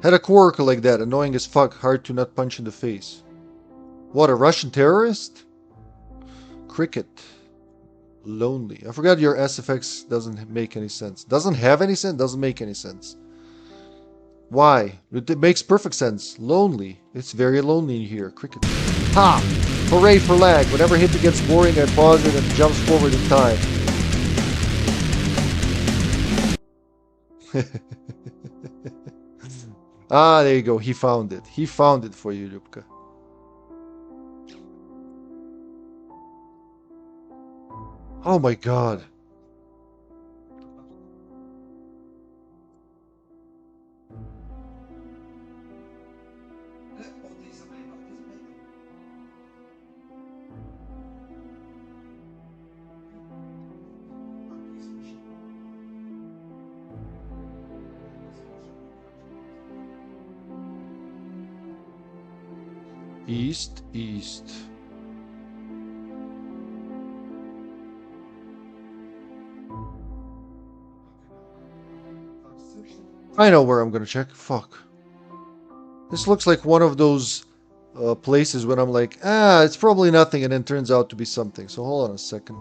Had a coworker like that, annoying as fuck, hard to not punch in the face. What, a Russian terrorist? Cricket. Lonely. I forgot your SFX doesn't make any sense. Doesn't have any sense? Doesn't make any sense. Why? It makes perfect sense. Lonely. It's very lonely in here. Cricket. Ha! Hooray for lag. Whenever Hippie gets boring, I pause it and it jumps forward in time. Ah, there you go. He found it. He found it for you, Rubka. Oh my god. East, east. I know where I'm gonna check. Fuck. This looks like one of those places when I'm like, ah, it's probably nothing, and then turns out to be something. So hold on a second.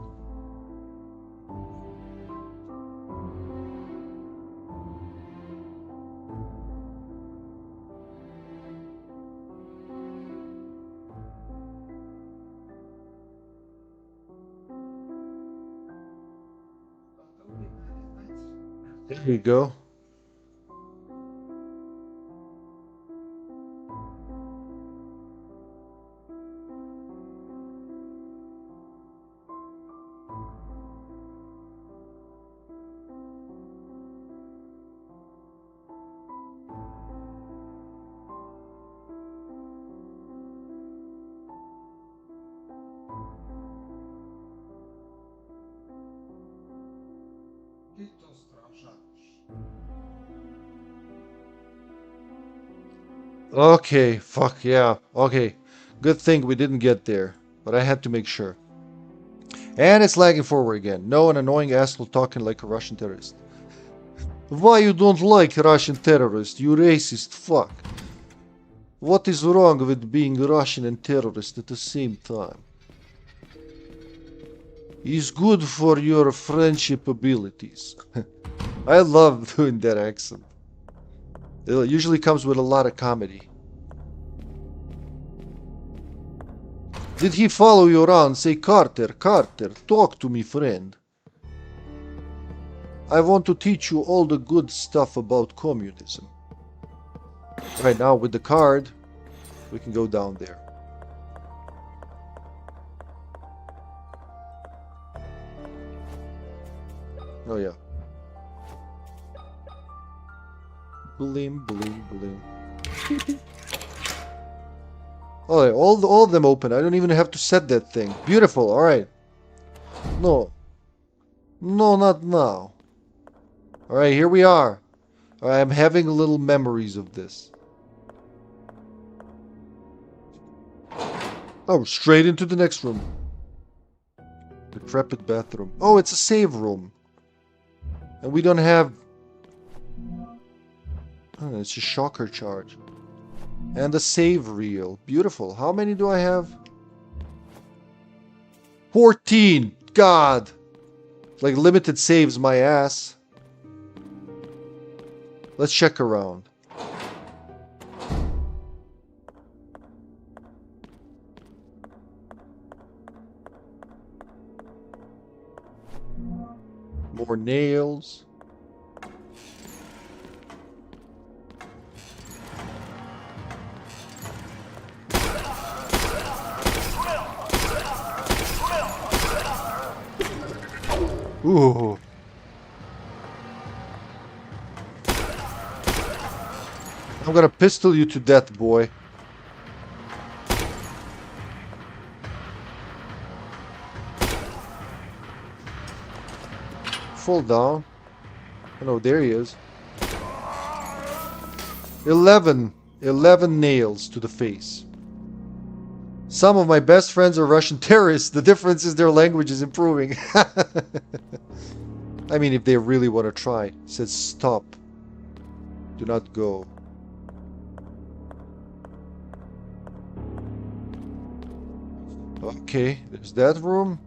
There you go. Okay, fuck yeah. Okay, good thing we didn't get there, but I had to make sure. And it's lagging forward again. No, an annoying asshole talking like a Russian terrorist. Why you don't like Russian terrorist, you racist fuck? What is wrong with being Russian and terrorist at the same time? It's good for your friendship abilities. I love doing that accent. It usually comes with a lot of comedy. Did he follow you around, say, Carter, Carter, talk to me, friend. I want to teach you all the good stuff about communism. Right now, with the card, we can go down there. Oh, yeah. Blim, blim, blim. Oh, yeah, all of them open. I don't even have to set that thing. Beautiful, alright. No. No, not now. Alright, here we are. I'm having little memories of this. Oh, straight into the next room. Decrepit bathroom. Oh, it's a save room. And we don't have... Oh, it's a shocker charge. And a save reel. Beautiful. How many do I have? 14! God! Like limited saves my ass. Let's check around. More nails. Ooh. I'm gonna pistol you to death, boy. Fall down. Oh no, there he is. 11 nails to the face. Some of my best friends are Russian terrorists. The difference is their language is improving. I mean, if they really want to try. It says stop. Do not go. Okay, there's that room.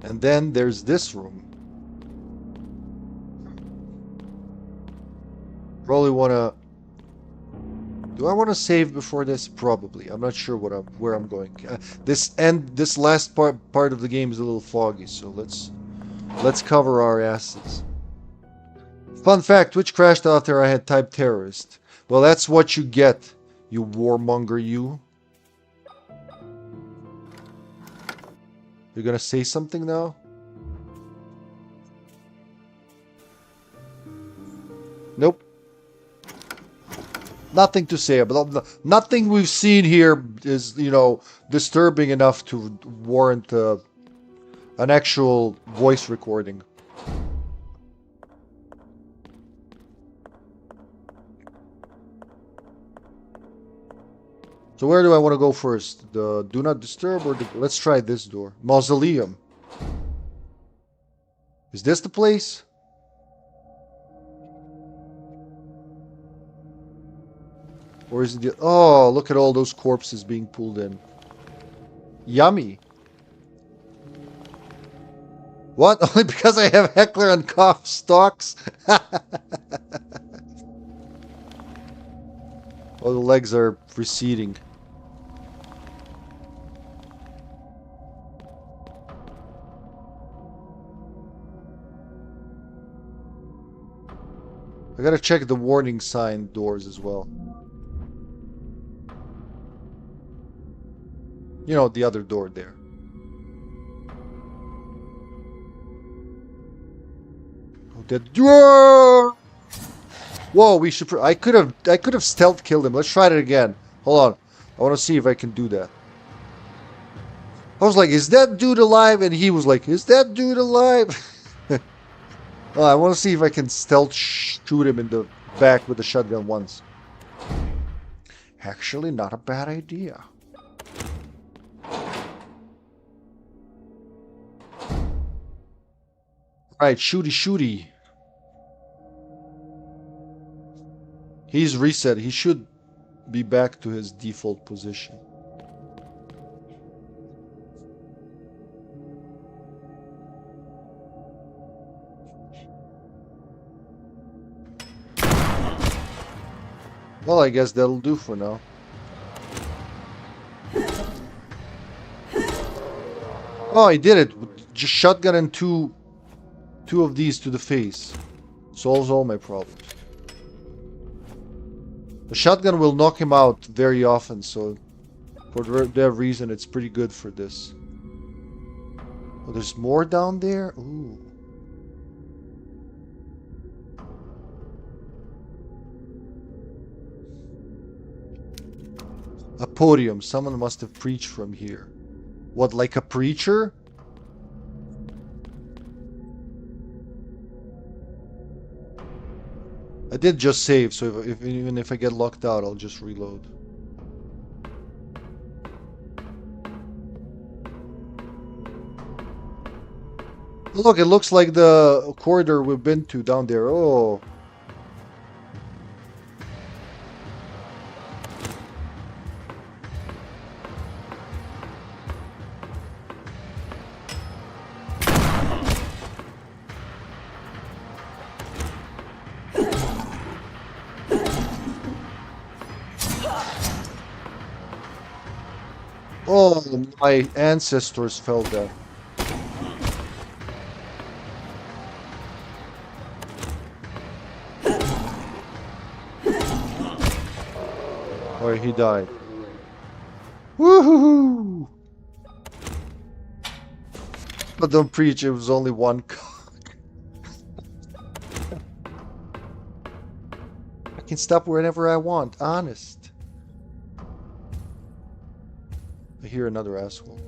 And then there's this room. Probably wanna... Do I want to save before this? Probably. I'm not sure where I'm going. This last part of the game is a little foggy, so let's cover our asses. Fun fact, Twitch crashed after I had typed terrorist. Well, that's what you get, you warmonger, you. You're gonna say something now? Nope. Nothing to say about nothing we've seen here is, you know, disturbing enough to warrant an actual voice recording. So where do I want to go first? The do not disturb or let's try this door. Mausoleum. Is this the place? Or is it the... Oh, look at all those corpses being pulled in. Yummy. What? Only because I have Heckler and Koch stocks? Oh, the legs are receding. I gotta check the warning sign doors as well. You know, the other door there. Oh, that door! Whoa, we should. I could have stealth killed him. Let's try it again. Hold on. I want to see if I can do that. I was like, "Is that dude alive?" And he was like, "Is that dude alive?" Oh, I want to see if I can stealth shoot him in the back with the shotgun once. Actually, not a bad idea. Right, shooty. He's reset. He should be back to his default position. Well, I guess that'll do for now. Oh, he did it. Just shotgun and two of these to the face. Solves all my problems. The shotgun will knock him out very often, so for that reason it's pretty good for this. Oh, there's more down there? Ooh. A podium. Someone must have preached from here. What, like a preacher? I did just save, so even if I get locked out, I'll just reload. Look, it looks like the corridor we've been to down there. Oh. Oh, my ancestors fell down. Oh, he died. Woohoo! But don't preach, it was only one cock. I can stop whenever I want, honest. I hear another asshole.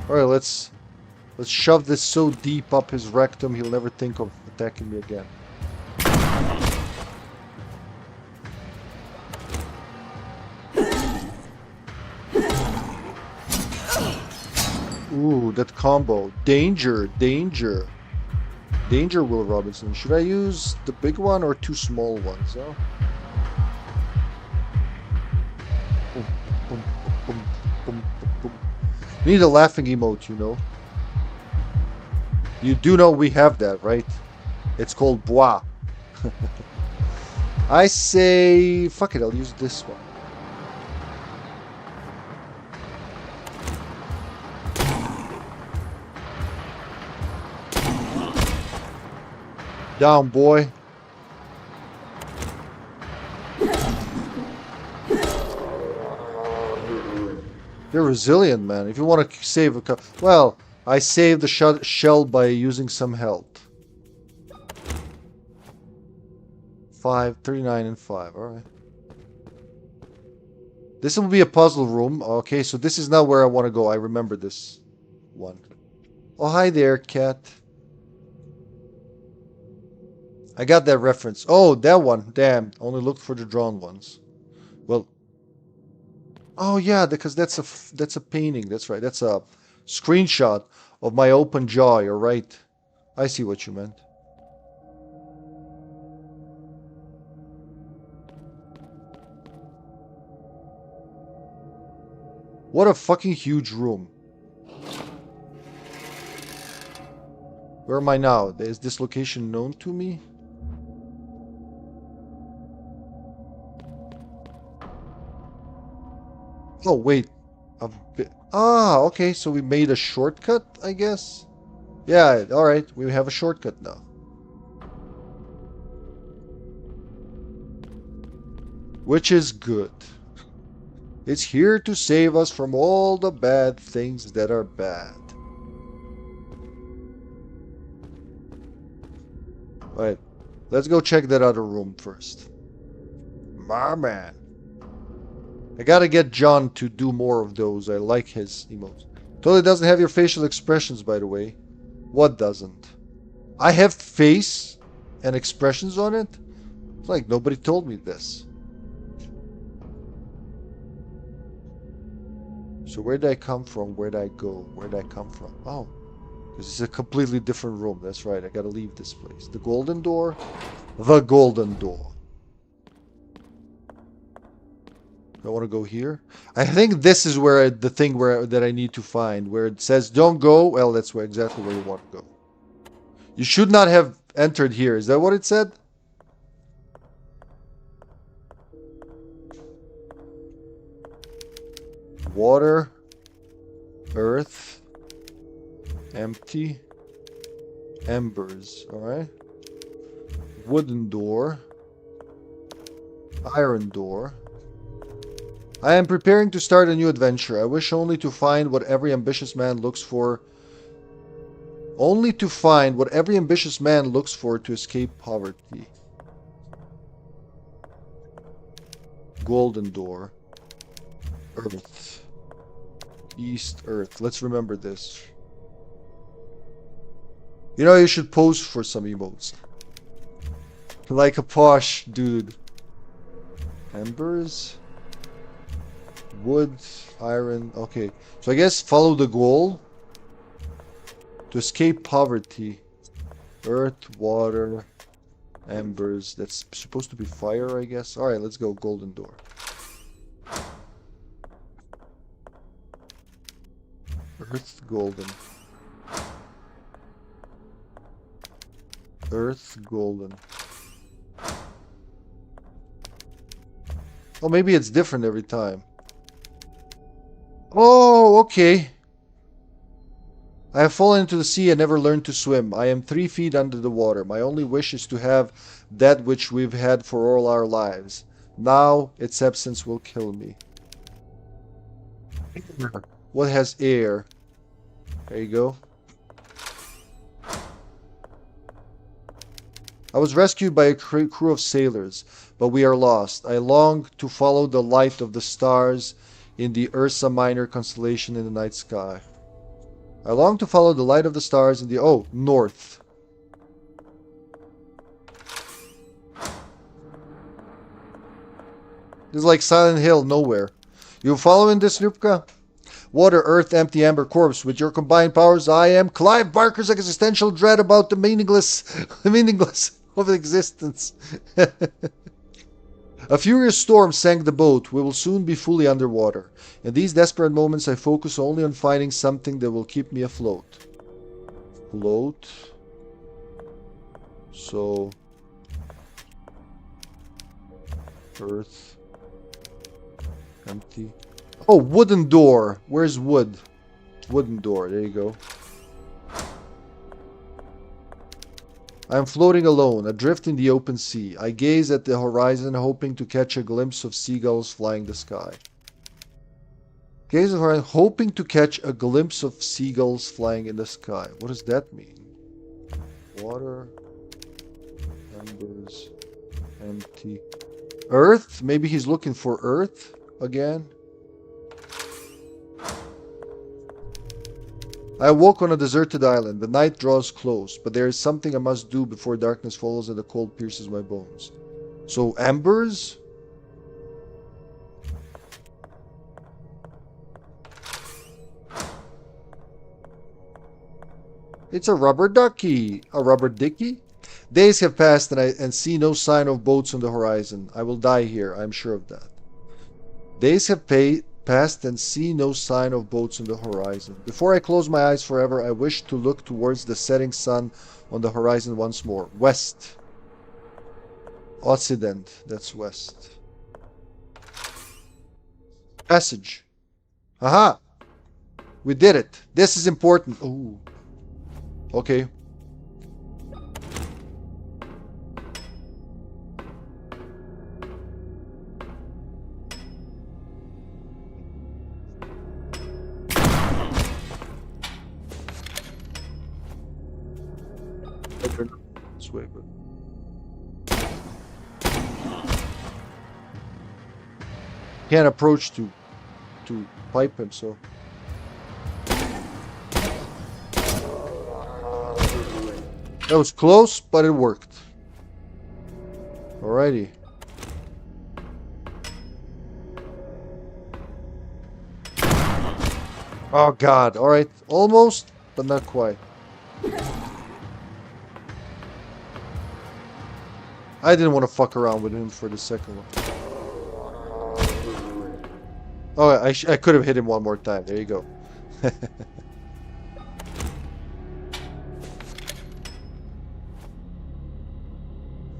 Alright, let's shove this so deep up his rectum he'll never think of attacking me again. Ooh, that combo. Danger, danger. Danger Will Robinson. Should I use the big one or two small ones? Huh? Boom, boom, boom, boom, boom. Need a laughing emote, you know. You do know we have that, right? It's called bois. I say, fuck it, I'll use this one. Down, boy. They're resilient, man. If you want to save a well, I saved the shell by using some health. 5, 39, and 5. Alright. This will be a puzzle room. Okay, so this is not where I want to go. I remember this one. Oh, hi there, cat. I got that reference. Oh, that one. Damn. Only looked for the drawn ones. Well. Oh, yeah, because that's a painting. That's right. That's a screenshot of my open jaw. You're right. I see what you meant. What a fucking huge room. Where am I now? Is this location known to me? Oh, wait. Ah, okay, so we made a shortcut, I guess? Yeah, alright, we have a shortcut now. Which is good. It's here to save us from all the bad things that are bad. Alright, let's go check that other room first. My man. I gotta get John to do more of those. I like his emotes. Totally doesn't have your facial expressions, by the way. What doesn't? I have face and expressions on it? It's like nobody told me this. So where did I come from? Where did I go? Where did I come from? Oh, this is a completely different room. That's right. I gotta leave this place. The golden door? The golden door. I want to go here. I think this is where the thing that I need to find, where it says don't go. Well, that's exactly where you want to go. You should not have entered here. Is that what it said? Water, earth, empty, embers. All right. Wooden door, iron door. I am preparing to start a new adventure. I wish only to find what every ambitious man looks for. Only to find what every ambitious man looks for to escape poverty. Golden door. Earth. East Earth. Let's remember this. You know, you should pose for some emotes. Like a posh dude. Embers. Wood, iron, okay. So I guess follow the goal. To escape poverty. Earth, water, embers. That's supposed to be fire, I guess. Alright, let's go. Golden door. Earth, golden. Earth, golden. Oh, maybe it's different every time. Oh, okay. I have fallen into the sea and never learned to swim. I am 3 feet under the water. My only wish is to have that which we've had for all our lives. Now, its absence will kill me. What has air? There you go. I was rescued by a crew of sailors, but we are lost. I long to follow the light of the stars in the Ursa Minor constellation in the night sky. I long to follow the light of the stars in the... Oh, north. This is like Silent Hill, nowhere. You following this, Lupka? Water, earth, empty, amber, corpse. With your combined powers, I am Clive Barker's existential dread about the meaningless of existence. A furious storm sank the boat. We will soon be fully underwater. In these desperate moments, I focus only on finding something that will keep me afloat. Float. So... earth. Empty. Oh, wooden door. Where's wood? Wooden door. There you go. I am floating alone, adrift in the open sea. I gaze at the horizon, hoping to catch a glimpse of seagulls flying the sky. Gaze at the horizon, hoping to catch a glimpse of seagulls flying in the sky. What does that mean? Water. Embers. Empty. Earth? Maybe he's looking for Earth again? I awoke on a deserted island. The night draws close, but there is something I must do before darkness follows and the cold pierces my bones. So, embers? It's a rubber ducky. A rubber dicky? Days have passed and see no sign of boats on the horizon. I will die here, I am sure of that. Days have passed and see no sign of boats on the horizon. Before I close my eyes forever, I wish to look towards the setting sun on the horizon once more. West. Occident. That's west. Passage. Aha! We did it. This is important. Ooh. Okay. This way, but can't approach to pipe him, so that was close, but it worked. Alrighty. Oh god, alright. Almost, but not quite. I didn't want to fuck around with him for the second one. Oh, I could have hit him one more time. There you go.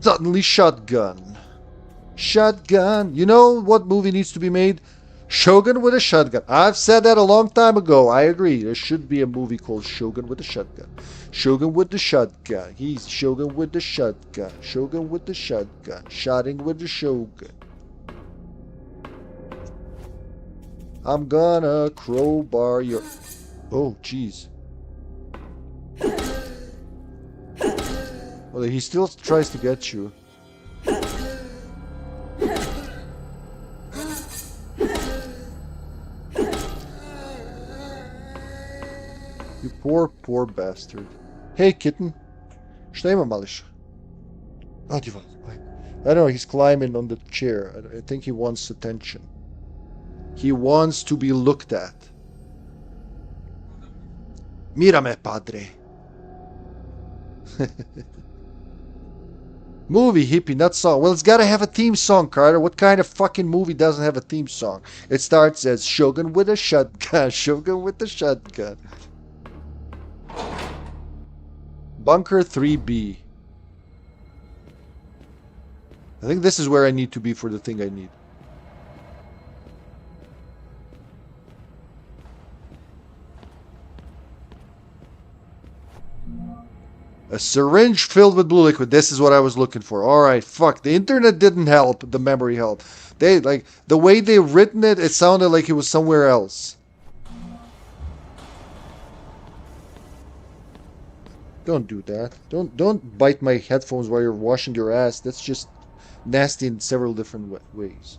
Suddenly shotgun. Shotgun. You know what movie needs to be made? Shogun with a shotgun. I've said that a long time ago. I agree. There should be a movie called Shogun with a shotgun. Shogun with the shotgun. He's Shogun with the shotgun. Shogun with the shotgun. Shotting with the Shogun. I'm gonna crowbar your... Oh, jeez. Well, he still tries to get you. You poor, poor bastard. Hey, kitten. Stay mal, malish. Oh, die I don't know, he's climbing on the chair. I think he wants attention. He wants to be looked at. Mírame, padre. Movie, hippie, not song. Well, it's gotta have a theme song, Carter. What kind of fucking movie doesn't have a theme song? It starts as Shogun with a shotgun. Shogun with the shotgun. Bunker 3B. I think this is where I need to be for the thing I need. A syringe filled with blue liquid. This is what I was looking for. Alright, fuck. The internet didn't help. The memory helped. They, like, the way they written it, it sounded like it was somewhere else. Don't do that. Don't bite my headphones while you're washing your ass. That's just nasty in several different ways.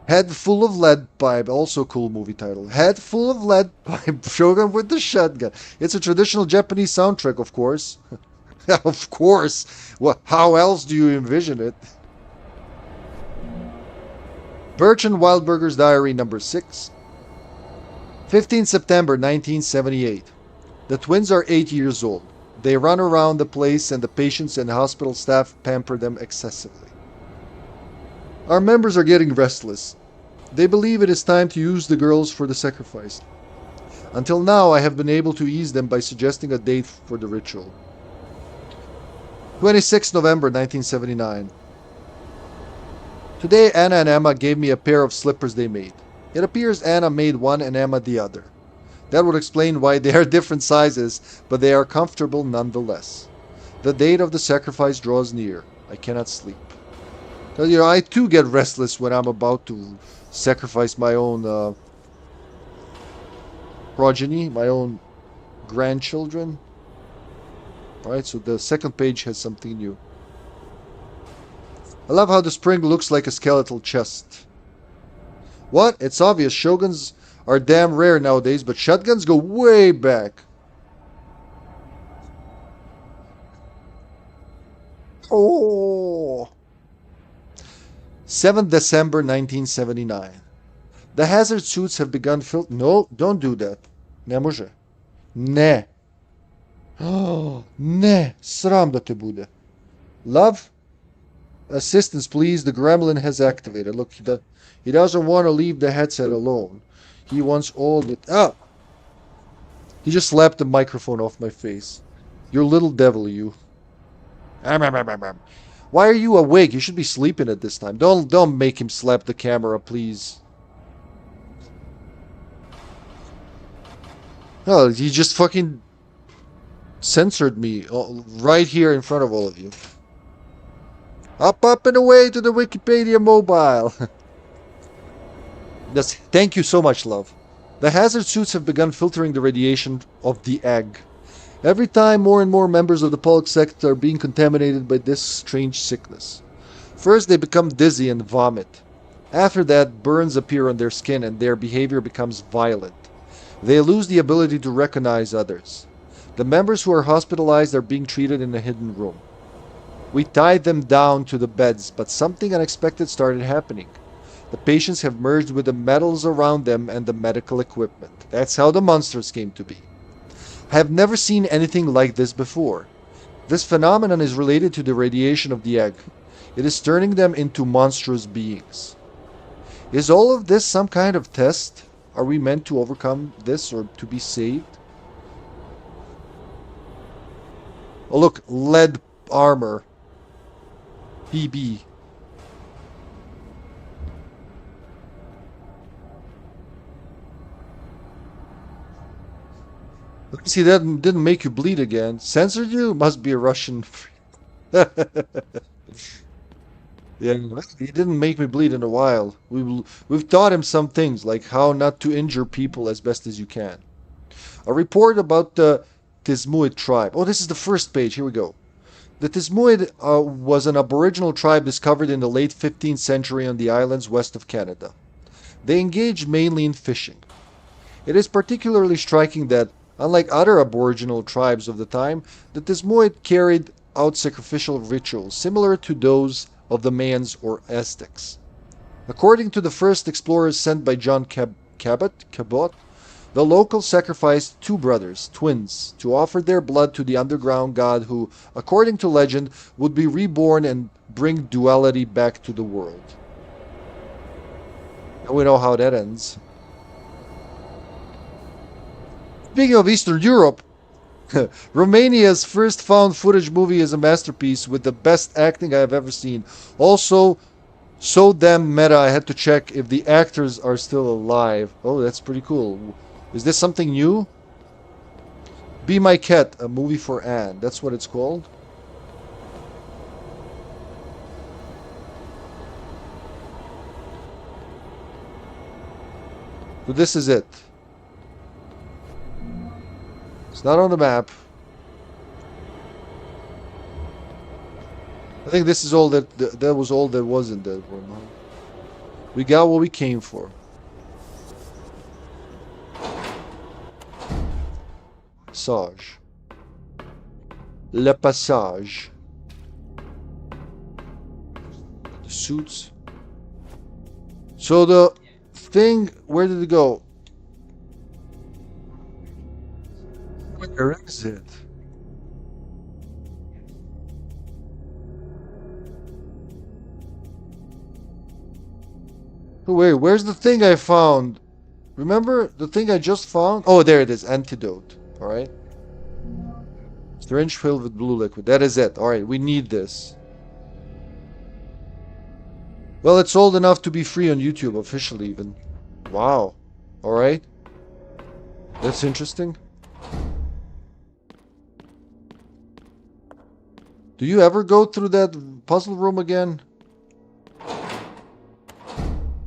Head full of lead pipe. Also cool movie title. Head full of lead pipe. Shogun with the shotgun. It's a traditional Japanese soundtrack, of course. Of course. Well, how else do you envision it? Bertrand Wildberger's Diary number 6. 15 September 1978. The twins are 8 years old. They run around the place and the patients and hospital staff pamper them excessively. Our members are getting restless. They believe it is time to use the girls for the sacrifice. Until now, I have been able to ease them by suggesting a date for the ritual. 26 November 1979. Today, Anna and Emma gave me a pair of slippers they made. It appears Anna made one and Emma the other. That would explain why they are different sizes, but they are comfortable nonetheless. The date of the sacrifice draws near. I cannot sleep. Because, I too get restless when I'm about to sacrifice my own progeny, my own grandchildren. Alright, so the second page has something new. I love how the spring looks like a skeletal chest. What? It's obvious shoguns are damn rare nowadays, but shotguns go way back. Oh. 7th December 1979. The hazard suits have begun No, don't do that. Ne može. Ne. Oh, ne. Sram da te bude. Love? Assistance, please. The gremlin has activated. Look, he doesn't want to leave the headset alone. He wants all the... Ah! He just slapped the microphone off my face. You little devil, you. Why are you awake? You should be sleeping at this time. Don't make him slap the camera, please. Oh, he just fucking censored me right here in front of all of you. Up and away to the Wikipedia mobile. Thank you so much, love. The hazard suits have begun filtering the radiation of the egg. Every time more and more members of the Pollock sect are being contaminated by this strange sickness. First they become dizzy and vomit. After that, burns appear on their skin and their behavior becomes violent. They lose the ability to recognize others. The members who are hospitalized are being treated in a hidden room. We tied them down to the beds, but something unexpected started happening. The patients have merged with the metals around them and the medical equipment. That's how the monsters came to be. I have never seen anything like this before. This phenomenon is related to the radiation of the egg. It is turning them into monstrous beings. Is all of this some kind of test? Are we meant to overcome this or to be saved? Oh look, lead armor. PB. See, that didn't make you bleed again. Censored you? Must be a Russian. Yeah, he didn't make me bleed in a while. We've taught him some things, like how not to injure people as best as you can. A report about the Tismuid tribe. Oh, this is the first page. Here we go. The Tismuid was an aboriginal tribe discovered in the late 15th century on the islands west of Canada. They engaged mainly in fishing. It is particularly striking that, unlike other aboriginal tribes of the time, the Tismuid carried out sacrificial rituals similar to those of the Mayans or Aztecs. According to the first explorers sent by John Cabot, the locals sacrificed two brothers, twins, to offer their blood to the underground god who, according to legend, would be reborn and bring duality back to the world. And we know how that ends. Speaking of Eastern Europe, Romania's first found footage movie is a masterpiece with the best acting I have ever seen. Also, so damn meta I had to check if the actors are still alive. Oh, that's pretty cool. Is this something new? Be My Cat, a movie for Anne. That's what it's called. So this is it. It's not on the map. I think this is all that was all that was in that one. Huh? We got what we came for. Passage. Le Passage. The suits. So the thing, where did it go? Where is it? Oh, wait, where's the thing I found? Remember the thing I just found? Oh, there it is. Antidote. Alright. Syringe filled with blue liquid. That is it. Alright, we need this. Well, it's old enough to be free on YouTube, officially even. Wow. Alright. That's interesting. Do you ever go through that puzzle room again?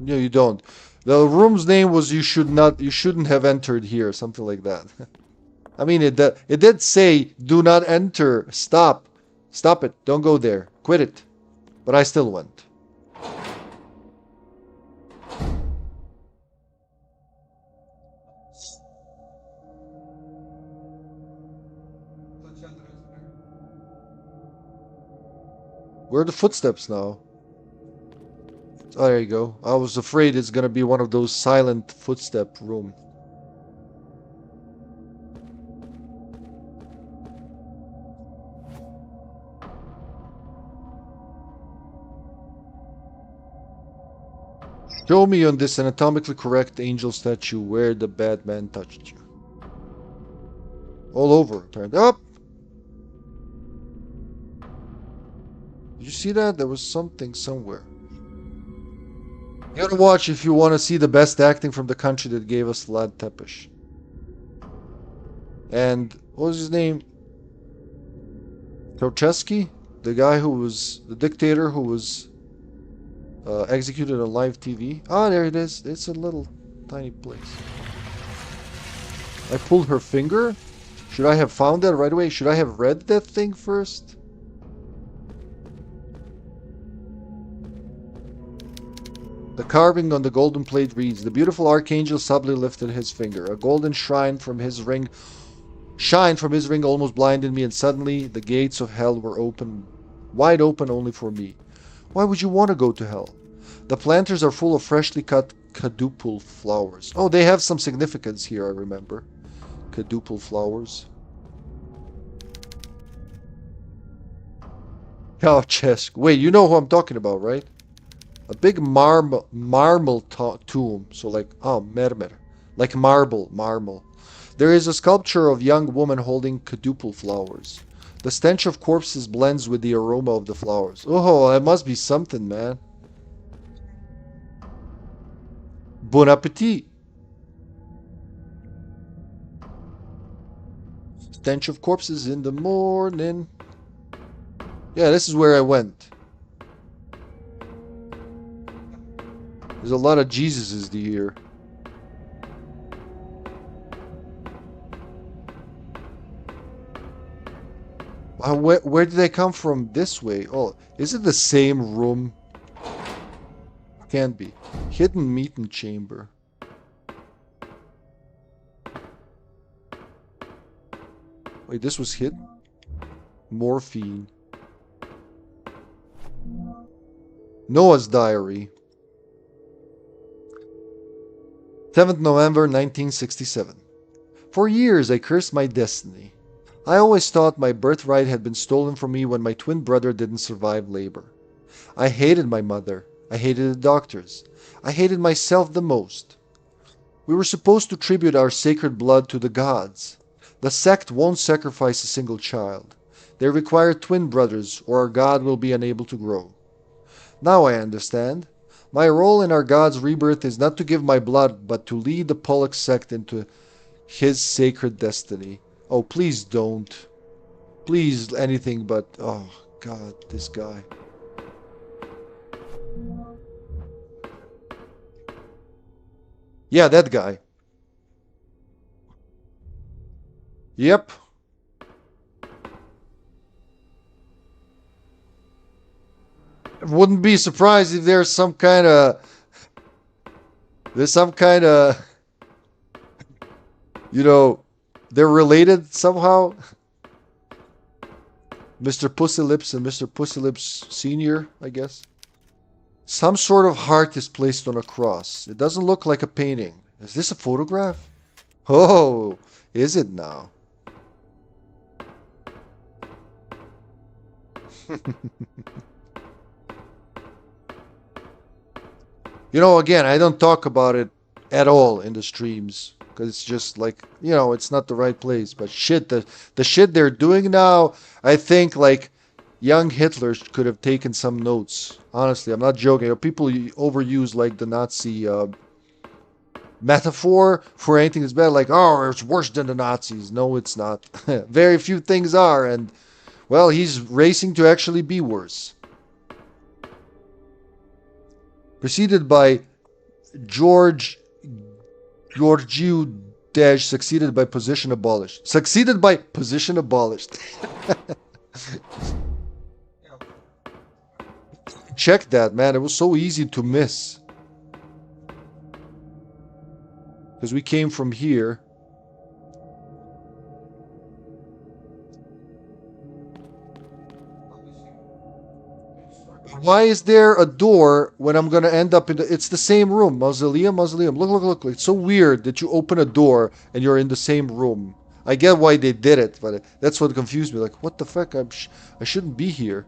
Yeah, you don't. The room's name was you shouldn't have entered here, something like that. I mean, it did say, do not enter, stop. Stop it, don't go there, quit it. But I still went. Where are the footsteps now? Oh, there you go. I was afraid it's gonna be one of those silent footstep room. Show me on this anatomically correct angel statue where the bad man touched you. All over. Turned up. Did you see that? There was something somewhere. You gotta watch if you want to see the best acting from the country that gave us Vlad Tepes. And what was his name? Ceausescu, the guy who was the dictator who was executed on live TV. Ah, there it is. It's a little tiny place. I pulled her finger. Should I have found that right away? Should I have read that thing first? The carving on the golden plate reads, the beautiful archangel subtly lifted his finger. A golden shine from his ring almost blinded me, and suddenly the gates of hell were open, wide open only for me. Why would you want to go to hell? The planters are full of freshly cut quadruple flowers. Oh, they have some significance here, I remember. Quadruple flowers. Ceausescu. Wait, you know who I'm talking about, right? A big marble tomb. So like, oh, mermer. Like marble. There is a sculpture of a young woman holding quadruple flowers. The stench of corpses blends with the aroma of the flowers. Oh, that must be something, man. Bon appetit. Stench of corpses in the morning. Yeah, this is where I went. There's a lot of Jesuses here. Where did they come from this way? Oh, is it the same room? Can't be. Hidden meeting chamber. Wait, this was hidden? Morphine. Noah's diary. 7th November 1967. For years I cursed my destiny. I always thought my birthright had been stolen from me when my twin brother didn't survive labor. I hated my mother. I hated the doctors. I hated myself the most. We were supposed to tribute our sacred blood to the gods. The sect won't sacrifice a single child. They require twin brothers or our god will be unable to grow. Now I understand. My role in our god's rebirth is not to give my blood, but to lead the Pollock sect into his sacred destiny. Oh, please don't. Please, anything but... Oh, God, this guy. Yeah, that guy. Yep. I wouldn't be surprised if there's some kind of... You know... They're related somehow. Mr. Pussy Lips and Mr. Pussy Lips Sr., I guess. Some sort of heart is placed on a cross. It doesn't look like a painting. Is this a photograph? Oh, is it now? You know, again, I don't talk about it at all in the streams because it's just like, you know, it's not the right place. But shit, the shit they're doing now, I think like young Hitler could have taken some notes. Honestly, I'm not joking. You know, people overuse like the Nazi metaphor for anything that's bad, like, oh, it's worse than the Nazis. No, it's not. Very few things are, and well, he's racing to actually be worse. Preceded by Georgiou dash succeeded by position abolished. Succeeded by position abolished. Check that, man. It was so easy to miss. Because we came from here. Why is there a door when I'm going to end up in the... It's the same room. Mausoleum. Look. It's so weird that you open a door and you're in the same room. I get why they did it, but that's what confused me. Like, what the fuck? I shouldn't be here.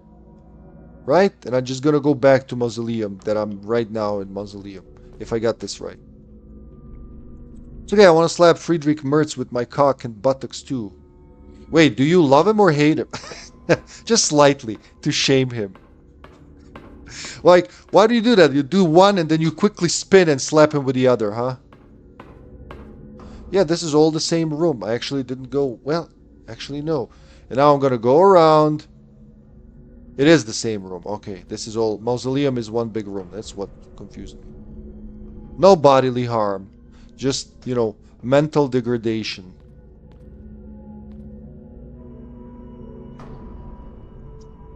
Right? And I'm just going to go back to Mausoleum that I'm right now in Mausoleum. If I got this right. It's okay, I want to slap Friedrich Merz with my cock and buttocks too. Wait, do you love him or hate him? Just slightly, to shame him. Like, why do you do that? You do one and then you quickly spin and slap him with the other, huh? Yeah, this is all the same room. I actually didn't go... Well, actually no. And now I'm going to go around. It is the same room. Okay, this is all... Mausoleum is one big room. That's what confused me. No bodily harm. Just, you know, mental degradation.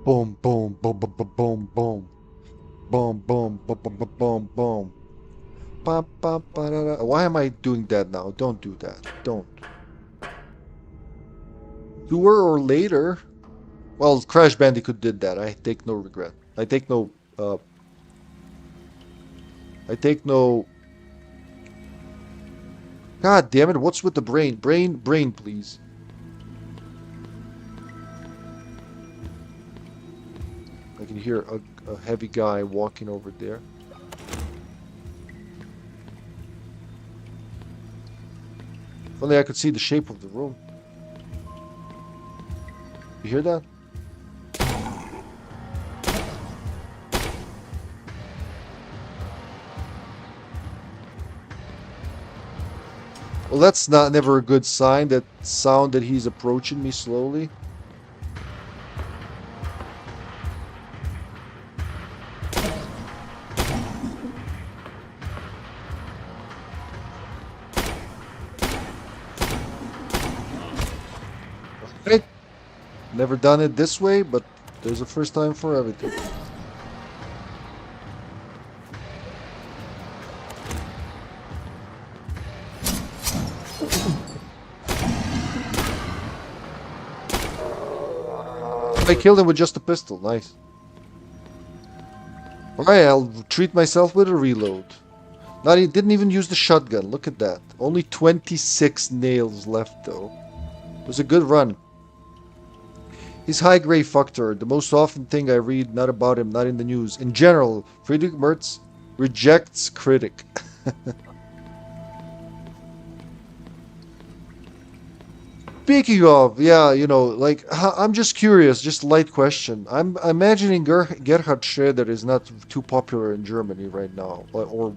Boom, boom, boom, boom, boom, boom, boom. Boom, boom, boom, boom, boom, boom, boom. Ba, ba, ba, da, da. Why am I doing that now? Don't do that. Don't. Sooner or later. Well, Crash Bandicoot did that. I take no regret. I take no... God damn it, what's with the brain? Brain, please. I can hear a heavy guy walking over there. If only I could see the shape of the room. You hear that? Well, that's never a good sign, that sound that he's approaching me slowly. Okay. Never done it this way, but there's a first time for everything. I killed him with just a pistol. Nice. Alright, I'll treat myself with a reload. He didn't even use the shotgun. Look at that. Only 26 nails left, though. It was a good run. He's high-grade fucker. The most often thing I read, not about him, not in the news. In general, Friedrich Merz rejects critic. Speaking of, yeah, you know, like, I'm just curious, just light question. I'm imagining Gerhard Schröder is not too popular in Germany right now. Or,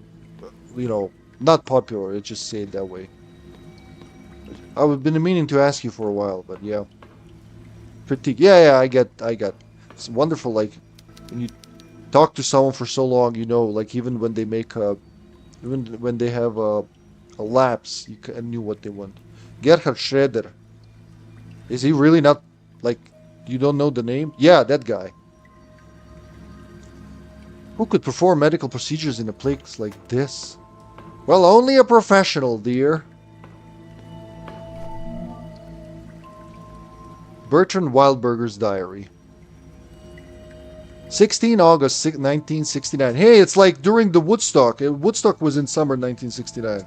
you know, not popular, let's just say it that way. I've been meaning to ask you for a while, but yeah. Critique. Yeah, I get. It's wonderful, like, when you talk to someone for so long, you know, like, even when they make even when they have a lapse, you knew what they want. Gerhard Schröder. Is he really not, like, you don't know the name? Yeah, that guy. Who could perform medical procedures in a place like this? Well, only a professional, dear. Bertrand Wildberger's diary. 16 August 1969. Hey, it's like during the Woodstock. Woodstock was in summer 1969.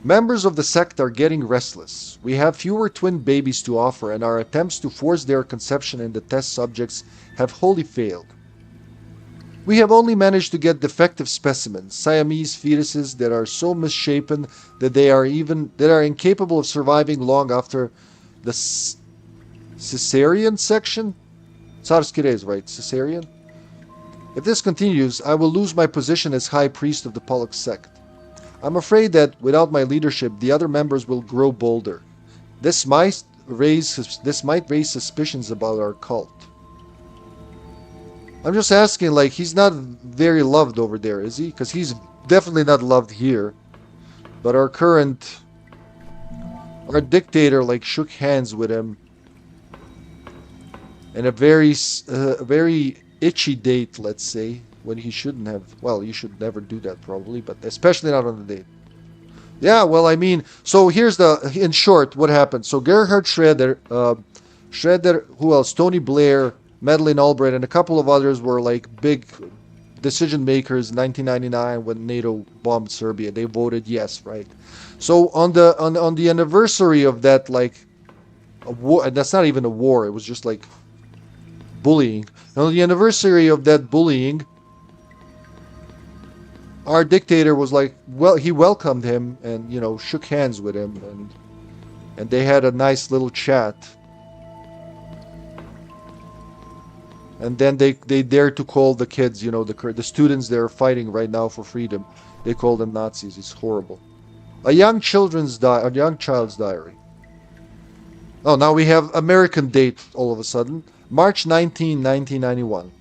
Members of the sect are getting restless. We have fewer twin babies to offer, and our attempts to force their conception in the test subjects have wholly failed. We have only managed to get defective specimens, Siamese fetuses that are so misshapen that they are incapable of surviving long after the cesarean section. Tsarski rez, right? Cesarean. If this continues, I will lose my position as high priest of the Pollock sect. I'm afraid that without my leadership, the other members will grow bolder. This might raise suspicions about our cult. I'm just asking, like, he's not very loved over there, is he? Because he's definitely not loved here. But our dictator, like, shook hands with him. And a very itchy date, let's say, when he shouldn't have. Well, you should never do that, probably, but especially not on the date. Yeah, well, I mean, so here's in short, what happened. So Gerhard Schroeder, who else? Tony Blair, Madeleine Albright, and a couple of others were like big decision makers in 1999 when NATO bombed Serbia. They voted yes, right? So on the anniversary of that, like, a war, and that's not even a war, it was just like bullying. And on the anniversary of that bullying, our dictator was like, well, he welcomed him and, you know, shook hands with him, and they had a nice little chat. And then they dared to call the kids, you know, the students that are fighting right now for freedom, they call them Nazis. It's horrible. A young child's diary. Oh, now we have American date all of a sudden. March 19, 1991.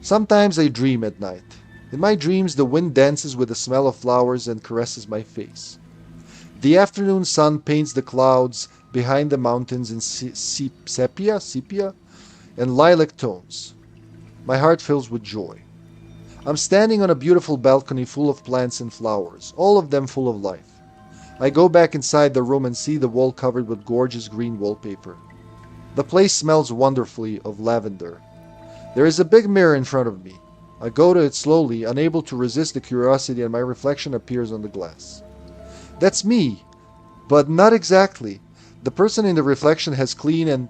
Sometimes I dream at night. In my dreams, the wind dances with the smell of flowers and caresses my face. The afternoon sun paints the clouds behind the mountains in sepia, and lilac tones. My heart fills with joy. I'm standing on a beautiful balcony full of plants and flowers, all of them full of life. I go back inside the room and see the wall covered with gorgeous green wallpaper. The place smells wonderfully of lavender. There is a big mirror in front of me. I go to it slowly, unable to resist the curiosity, and my reflection appears on the glass. That's me, but not exactly. The person in the reflection has clean and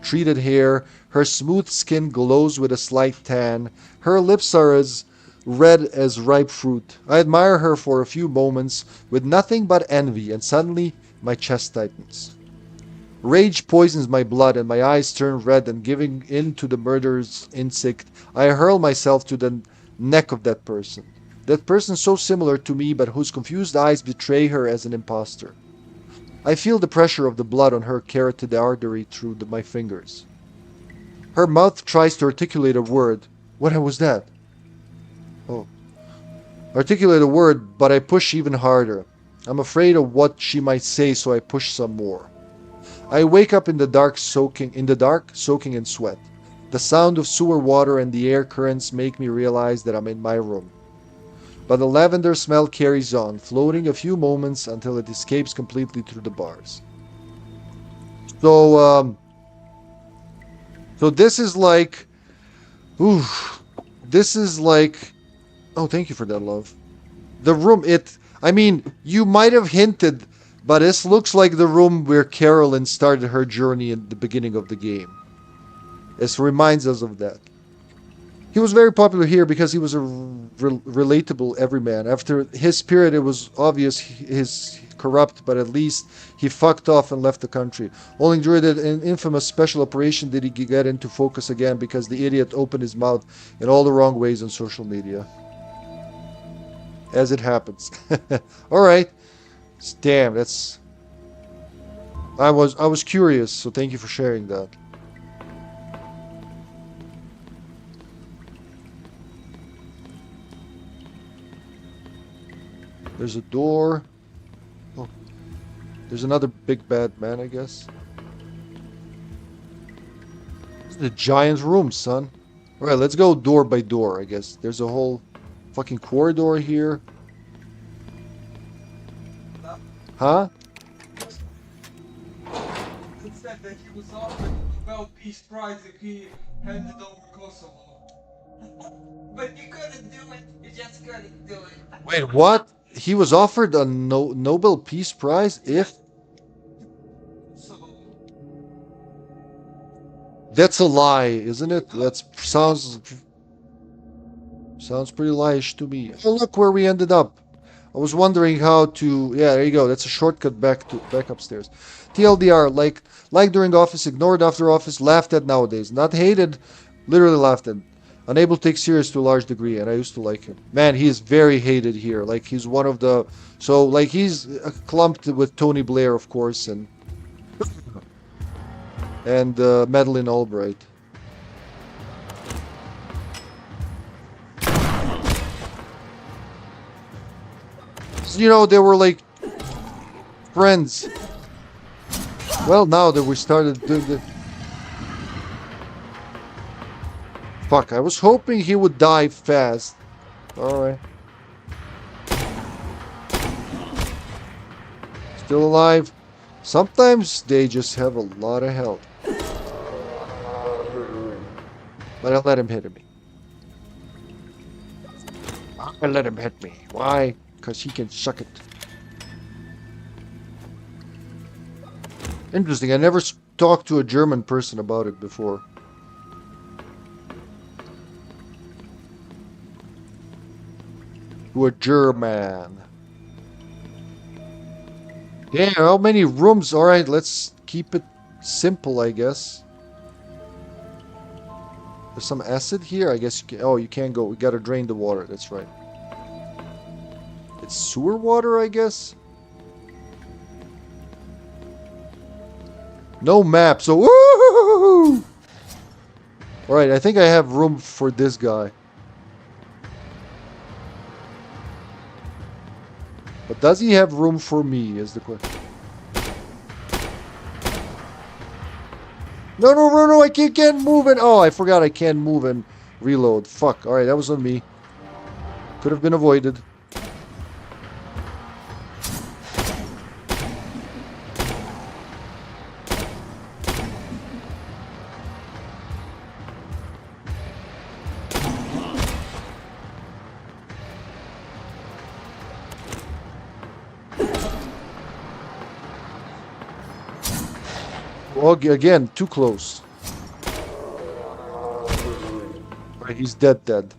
treated hair, her smooth skin glows with a slight tan, her lips are as red as ripe fruit. I admire her for a few moments with nothing but envy, and suddenly my chest tightens. Rage poisons my blood and my eyes turn red, and giving in to the murderous instinct, I hurl myself to the neck of that person. That person so similar to me, but whose confused eyes betray her as an impostor. I feel the pressure of the blood on her carotid artery through my fingers. Her mouth tries to articulate a word. What was that? Oh. Articulate a word, but I push even harder. I'm afraid of what she might say, so I push some more. I wake up in the dark, soaking in sweat. The sound of sewer water and the air currents make me realize that I'm in my room. But the lavender smell carries on, floating a few moments until it escapes completely through the bars. So this is like, this is like, oh, thank you for that, love. The room, I mean, you might have hinted, but this looks like the room where Carolyn started her journey in the beginning of the game. This reminds us of that. He was very popular here because he was a relatable everyman. After his period, it was obvious he's corrupt, but at least he fucked off and left the country. Only during that infamous special operation did he get into focus again, because the idiot opened his mouth in all the wrong ways on social media. As it happens. Alright. Damn, that's... I was curious, so thank you for sharing that. There's a door. Oh. There's another big bad man, I guess. This is the giant's room, son. Alright, let's go door by door, I guess. There's a whole fucking corridor here. Huh? It said that he was offered a Nobel Peace Prize if he handed over Kosovo. But you couldn't do it. You just couldn't do it. Wait, what? he was offered a Nobel Peace Prize if... That's a lie, isn't it? That sounds pretty lieish to me. Oh, look where we ended up. I was wondering how to... Yeah, there you go. That's a shortcut back upstairs. TLDR, like during office, ignored after office, laughed at nowadays. Not hated, literally laughed at. Unable to take serious to a large degree, and I used to like him. Man, he is very hated here. Like, he's one of the... So, like, he's clumped with Tony Blair, of course, and Madeleine Albright. You know, they were like friends. Well, now that we started doing the... Fuck, I was hoping he would die fast. Alright. Still alive. Sometimes they just have a lot of health. But I'll let him hit me. I'll let him hit me. Why? Because he can suck it. Interesting. I never talked to a German person about it before. To a German. Damn, how many rooms? Alright, let's keep it simple, I guess. There's some acid here? I guess you can... Oh, you can't go. We gotta drain the water. That's right. It's sewer water, I guess? No map, so woohoo! Alright, I think I have room for this guy. But does he have room for me, is the question. No, I can't move it. Oh, I forgot I can't move and reload. Fuck, alright, that was on me. Could have been avoided. Again, too close. Right, he's dead.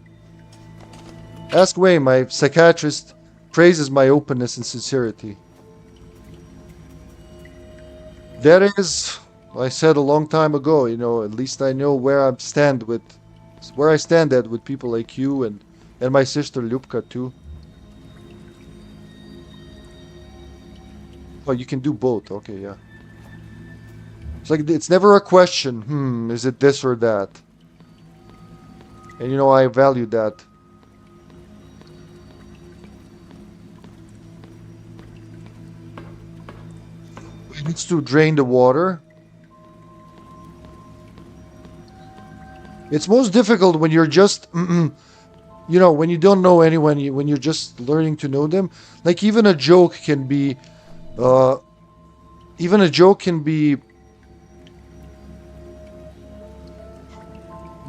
Ask Wayne, my psychiatrist praises my openness and sincerity. That is, I said a long time ago, you know, at least I know where I stand at with people like you and my sister Lyubka too. Oh, you can do both. Okay, yeah. It's like, it's never a question, is it this or that? And you know, I value that. It needs to drain the water. It's most difficult when you're just, you know, when you don't know anyone, when you're just learning to know them. Like, even a joke can be,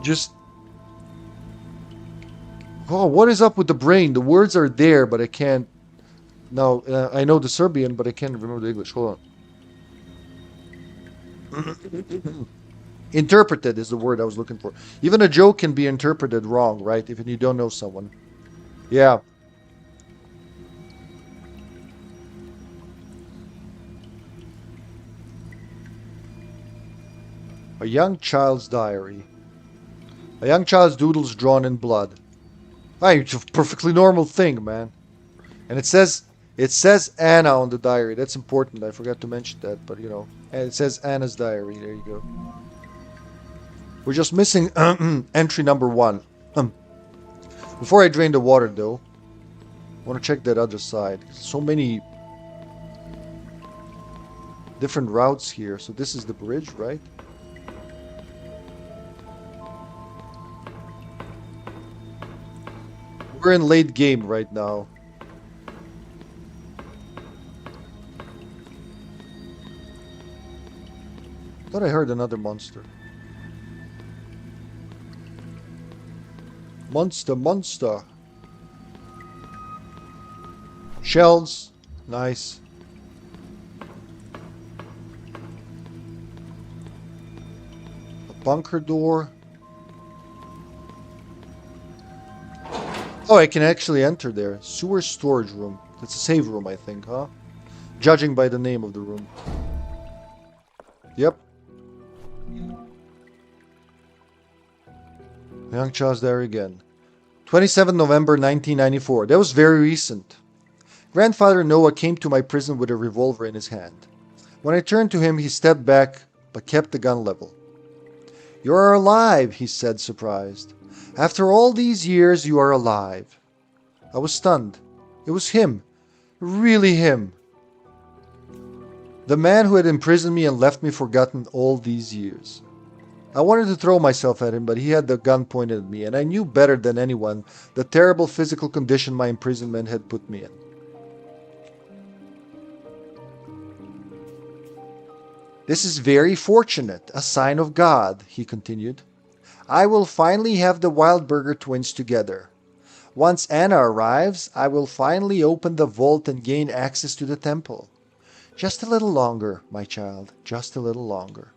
just... Oh, what is up with the brain? The words are there, but I can't... Now, I know the Serbian, but I can't remember the English. Hold on. Interpreted is the word I was looking for. Even a joke can be interpreted wrong, right? If you don't know someone. Yeah. A young child's diary. A young child's doodles drawn in blood. Hey, it's a perfectly normal thing, man. And it says Anna on the diary. That's important. I forgot to mention that, but you know. And it says Anna's diary. There you go. We're just missing entry number 1. Before I drain the water, though, I want to check that other side. So many different routes here. So this is the bridge, right? We're in late game right now. Thought I heard another monster. Monster. shells. Nice. A bunker door. Oh, I can actually enter there. Sewer storage room. That's a save room, I think, huh? Judging by the name of the room. Yep. Young Charles there again. 27 November 1994. That was very recent. Grandfather Noah came to my prison with a revolver in his hand. When I turned to him, he stepped back, but kept the gun level. "You are alive," he said, surprised. "After all these years, you are alive." I was stunned. It was him. Really him. The man who had imprisoned me and left me forgotten all these years. I wanted to throw myself at him, but he had the gun pointed at me, and I knew better than anyone the terrible physical condition my imprisonment had put me in. "This is very fortunate, a sign of God," he continued. "I will finally have the Wildberger twins together. Once Anna arrives, I will finally open the vault and gain access to the temple. Just a little longer, my child, just a little longer."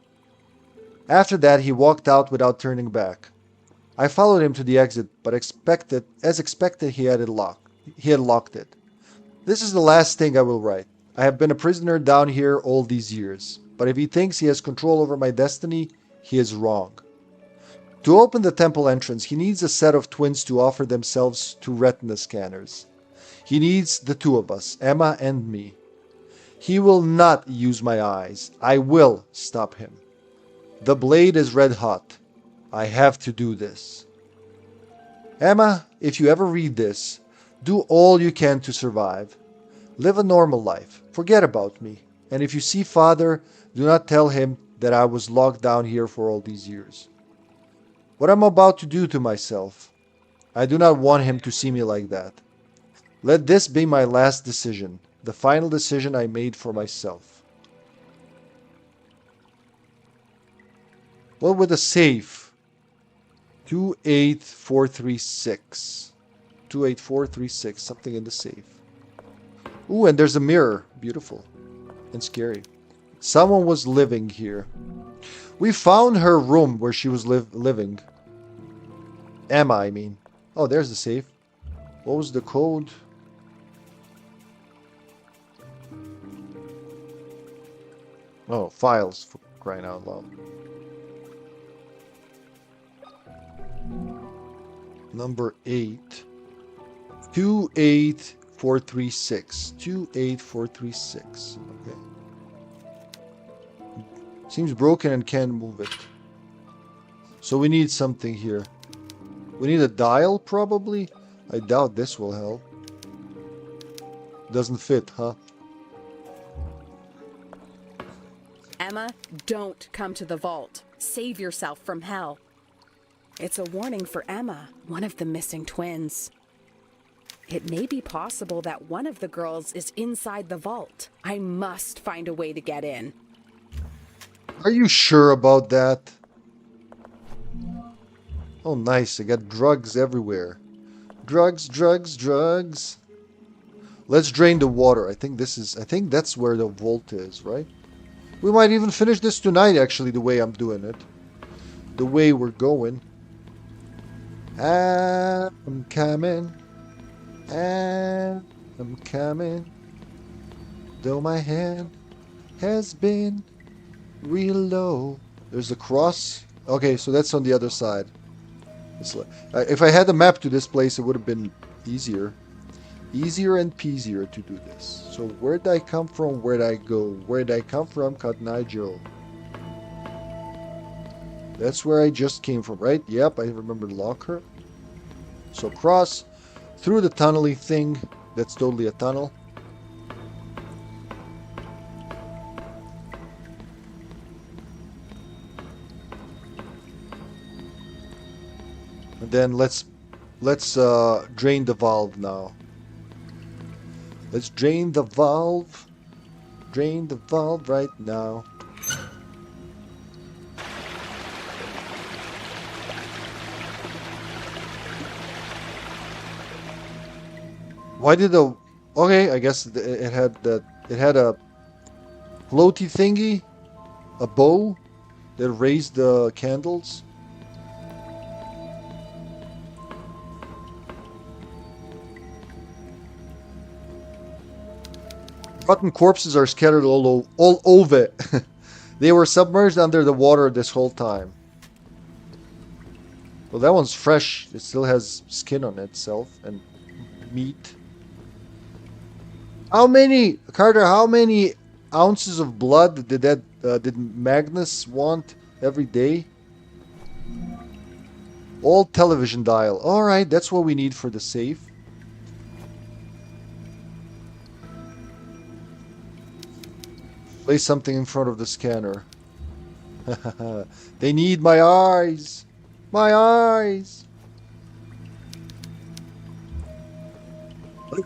After that, he walked out without turning back. I followed him to the exit, but as expected, he had locked it. This is the last thing I will write. I have been a prisoner down here all these years, but if he thinks he has control over my destiny, he is wrong. To open the temple entrance, he needs a set of twins to offer themselves to retina scanners. He needs the two of us, Emma and me. He will not use my eyes. I will stop him. The blade is red hot. I have to do this. Emma, if you ever read this, do all you can to survive. Live a normal life. Forget about me. And if you see Father, do not tell him that I was locked down here for all these years. What I'm about to do to myself, I do not want him to see me like that. Let this be my last decision, the final decision I made for myself. Well, with a safe. 28436. 28436. Something in the safe. Ooh, and there's a mirror. Beautiful. And scary. Someone was living here. We found her room where she was living. Emma, I mean. Oh, there's the safe. What was the code? Oh, files, for crying out loud. Number 8. 28436. 28436. Okay. Seems broken and can't move it. So we need something here. We need a dial, probably? I doubt this will help. Doesn't fit, huh? Emma, don't come to the vault. Save yourself from hell. It's a warning for Emma, one of the missing twins. It may be possible that one of the girls is inside the vault. I must find a way to get in. Are you sure about that? Oh, nice. I got drugs everywhere. Drugs, drugs, drugs. Let's drain the water. I think that's where the vault is, right? We might even finish this tonight, actually, the way I'm doing it. The way we're going. I'm coming. I'm coming. Though my hand has been real low. There's a cross. Okay, so that's on the other side. It's like, if I had a map to this place, it would have been easier. Easier and peasier to do this. So where'd I come from? Where'd I go? Where'd I come from? Cotton Eye Joe. That's where I just came from, right? Yep, I remember the locker. So cross through the tunnely thing. That's totally a tunnel. And then let's drain the valve now. Let's drain the valve. Drain the valve right now. Why did the Okay, I guess it had that. It had a floaty thingy, a bow that raised the candles. Rotten corpses are scattered all over. They were submerged under the water this whole time. Well, that one's fresh. It still has skin on itself and meat. How many, Carter? How many ounces of blood did Magnus want every day? Old television dial. All right, that's what we need for the safe. Place something in front of the scanner. They need my eyes. My eyes.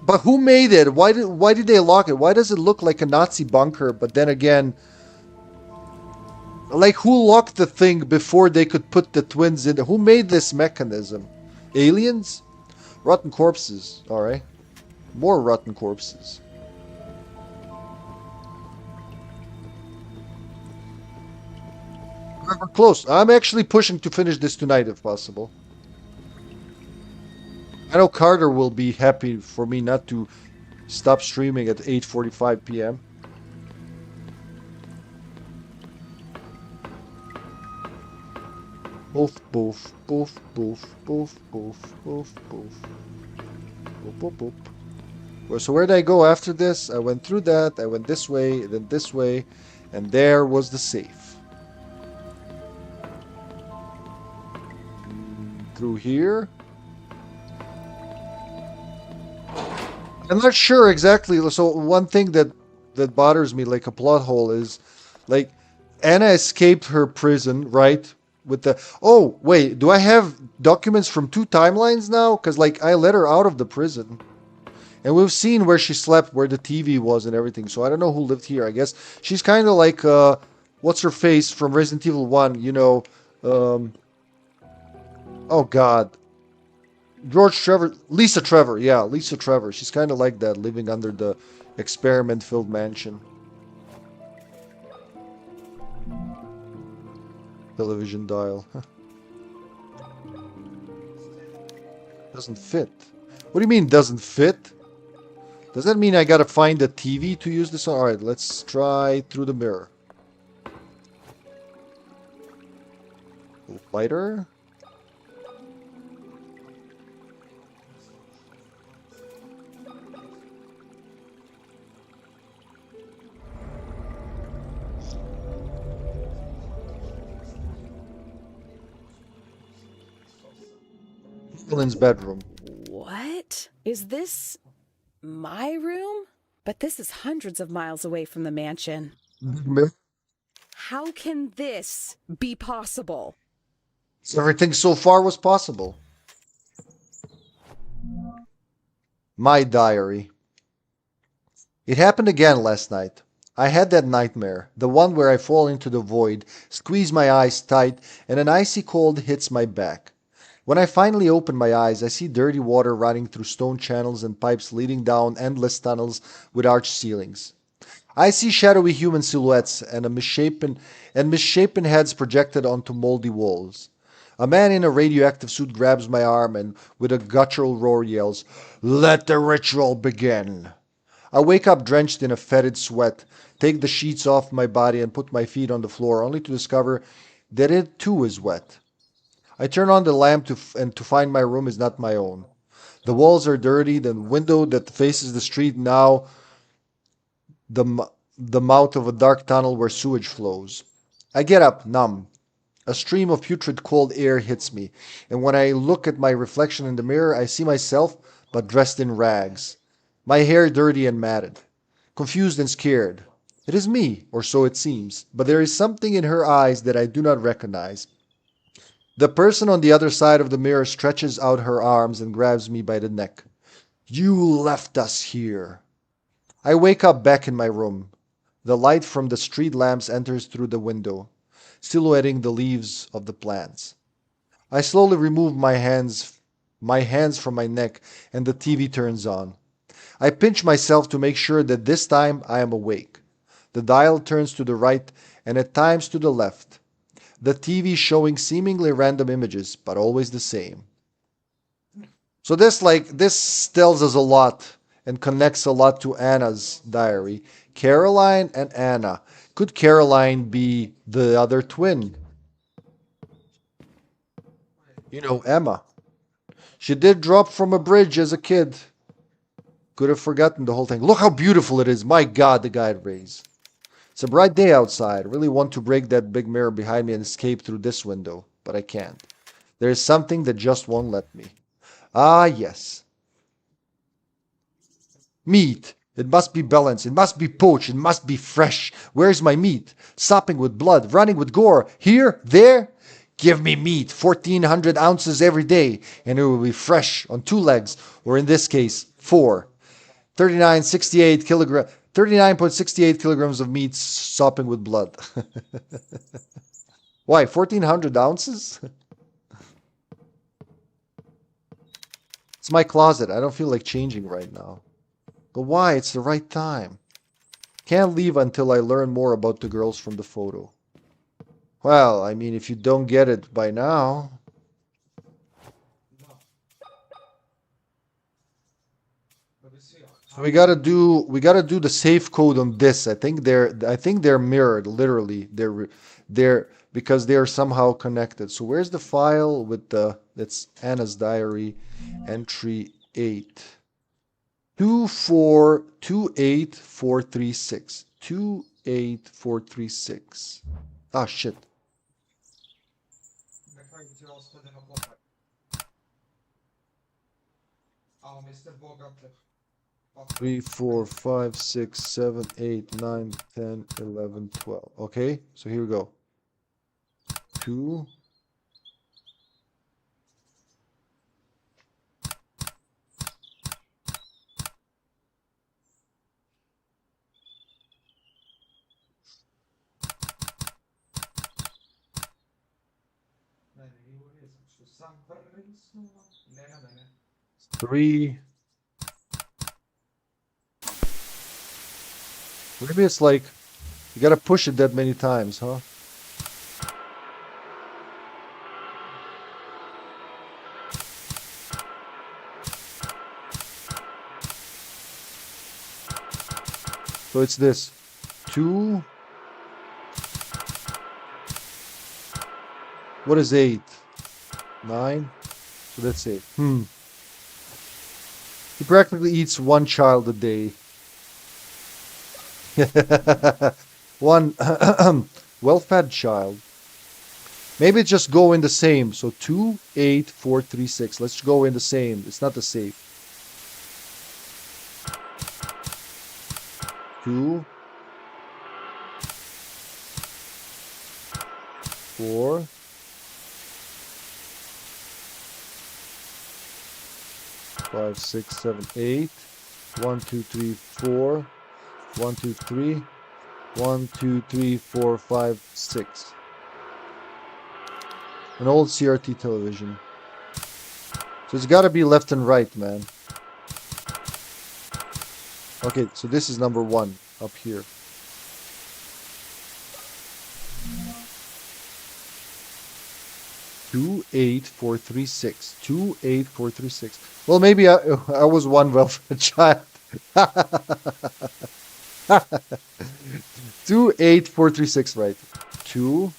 But who made it? Why did they lock it? Why does it look like a Nazi bunker? But then again, like who locked the thing before they could put the twins in? Who made this mechanism? Aliens? Rotten corpses. All right. More rotten corpses. We're close. I'm actually pushing to finish this tonight if possible. I know Carter will be happy for me not to stop streaming at 8:45 p.m. Boof, boof, boof, boof, boof, boof, boof, boof. Boop, boop, boop. Well, so where did I go after this? I went through that, I went this way, then this way, and there was the safe. Through here. I'm not sure exactly. So one thing that bothers me, like a plot hole, is like Anna escaped her prison, right? With the oh wait, do I have documents from 2 timelines now? Because like I let her out of the prison, and we've seen where she slept, where the TV was, and everything. So I don't know who lived here. I guess she's kind of like what's her face from Resident Evil 1? You know, oh God. Lisa Trevor, yeah, Lisa Trevor. She's kind of like that, living under the experiment-filled mansion. Television dial. Doesn't fit. What do you mean, doesn't fit? Does that mean I gotta find a TV to use this on? Alright, let's try through the mirror. Lighter. Evelyn's bedroom. What? Is this my room? But this is hundreds of miles away from the mansion. How can this be possible? So everything so far was possible. My diary. It happened again last night. I had that nightmare, the one where I fall into the void, squeeze my eyes tight, and an icy cold hits my back. When I finally open my eyes, I see dirty water running through stone channels and pipes leading down endless tunnels with arched ceilings. I see shadowy human silhouettes and misshapen heads projected onto moldy walls. A man in a radioactive suit grabs my arm and, with a guttural roar, yells, "Let the ritual begin!" I wake up drenched in a fetid sweat, take the sheets off my body and put my feet on the floor, only to discover that it too is wet. I turn on the lamp to find my room is not my own. The walls are dirty, the window that faces the street now the mouth of a dark tunnel where sewage flows. I get up, numb. A stream of putrid cold air hits me, and when I look at my reflection in the mirror, I see myself, but dressed in rags. My hair dirty and matted. Confused and scared. It is me, or so it seems, but there is something in her eyes that I do not recognize. The person on the other side of the mirror stretches out her arms and grabs me by the neck. "You left us here." I wake up back in my room. The light from the street lamps enters through the window, silhouetting the leaves of the plants. I slowly remove my hands from my neck and the TV turns on. I pinch myself to make sure that this time I am awake. The dial turns to the right and at times to the left. The TV showing seemingly random images, but always the same. So this tells us a lot and connects a lot to Anna's diary. Caroline and Anna. Could Caroline be the other twin? You know, Emma. She did drop from a bridge as a kid. Could have forgotten the whole thing. Look how beautiful it is. My God, the guide rays. It's a bright day outside. I really want to break that big mirror behind me and escape through this window, but I can't. There is something that just won't let me. Ah, yes. Meat. It must be balanced. It must be poached. It must be fresh. Where's my meat? Sopping with blood, running with gore. Here? There? Give me meat. 1,400 ounces every day, and it will be fresh on 2 legs, or in this case, 4. 39.68 kilograms of meat sopping with blood. Why? 1,400 ounces? It's my closet. I don't feel like changing right now. But why? It's the right time. Can't leave until I learn more about the girls from the photo. Well, I mean, if you don't get it by now... So we gotta do the safe code on this. I think they're mirrored, literally. They're because they're somehow connected. So where's the file with that's Anna's diary, entry 8. 2828436. 28436. Ah, shit. 3, 4, 5, 6, 7, 8, 9, 10, 11, 12. Okay, so here we go. 2. Three. Maybe it's like you gotta push it that many times, huh? So it's this 2. What is 8? 9. So that's it. He practically eats 1 child a day. One well-fed child. Maybe just go in the same. So 28436. Let's go in the same. It's not the safe. 2 4 5 6 7 8 1 2 3 4 1 2 3 1 2 3 4 5 6. An old CRT television. So it's got to be left and right, man. Okay, so this is number 1 up here. Two 28436. 28436. Well, maybe I was one well-fed child. 28436, right? 2.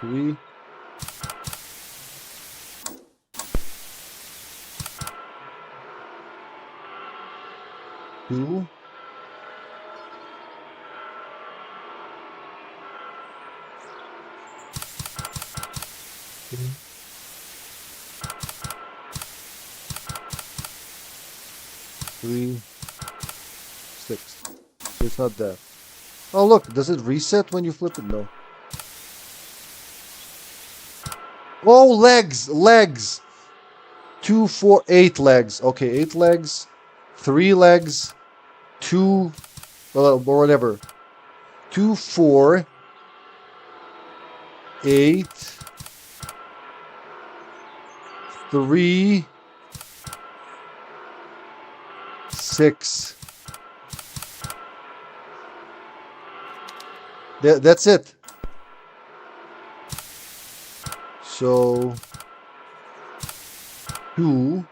Three. 2. 3 6. So it's not that. Oh look, does it reset when you flip it? No. Oh, legs. 2 4 8 legs. Okay, 8 legs. 3 legs. 2 or whatever. 2, 4, 8, 3, 6. That's it. So 2,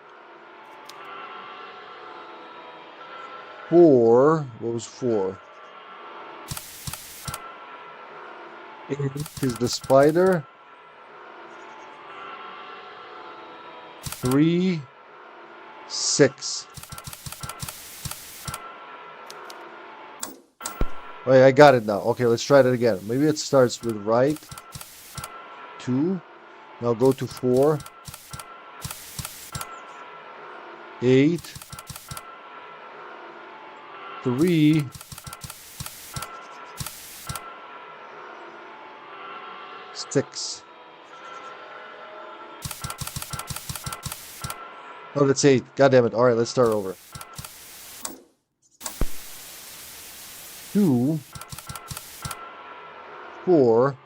4. What was 4? 8 is the spider. 3, 6. Wait, I got it now. Okay, let's try that again. Maybe it starts with right. 2. Now go to 4. 8. 3. 6. Oh, that's 8. God damn it. All right, let's start over. 2, 4.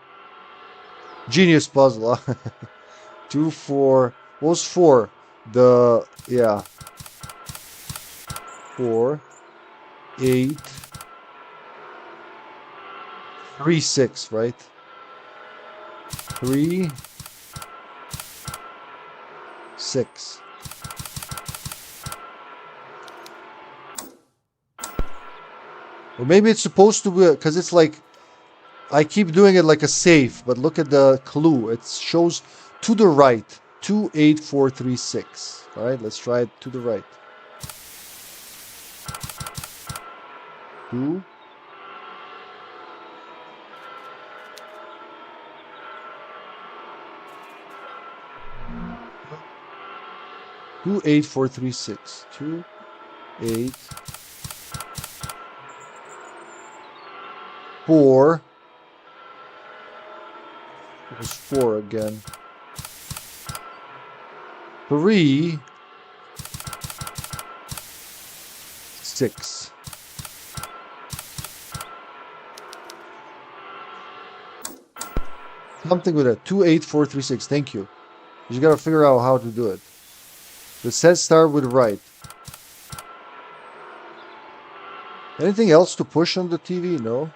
Genius puzzle. 2, 4. What was 4? Yeah. 4, 8, 3, 6, right? 3, 6. Or maybe it's supposed to be, because it's like, I keep doing it like a safe, but look at the clue. It shows to the right. 2, 8, 4, 3, 6. All right, let's try it to the right. 2. 2, 8, 4, 3, 6. 2, 8, 4. It was 4 again. 3, 6. Something with that. 2, 8, 4, 3, 6. Thank you. You just gotta figure out how to do it. It says start with right. Anything else to push on the TV? No.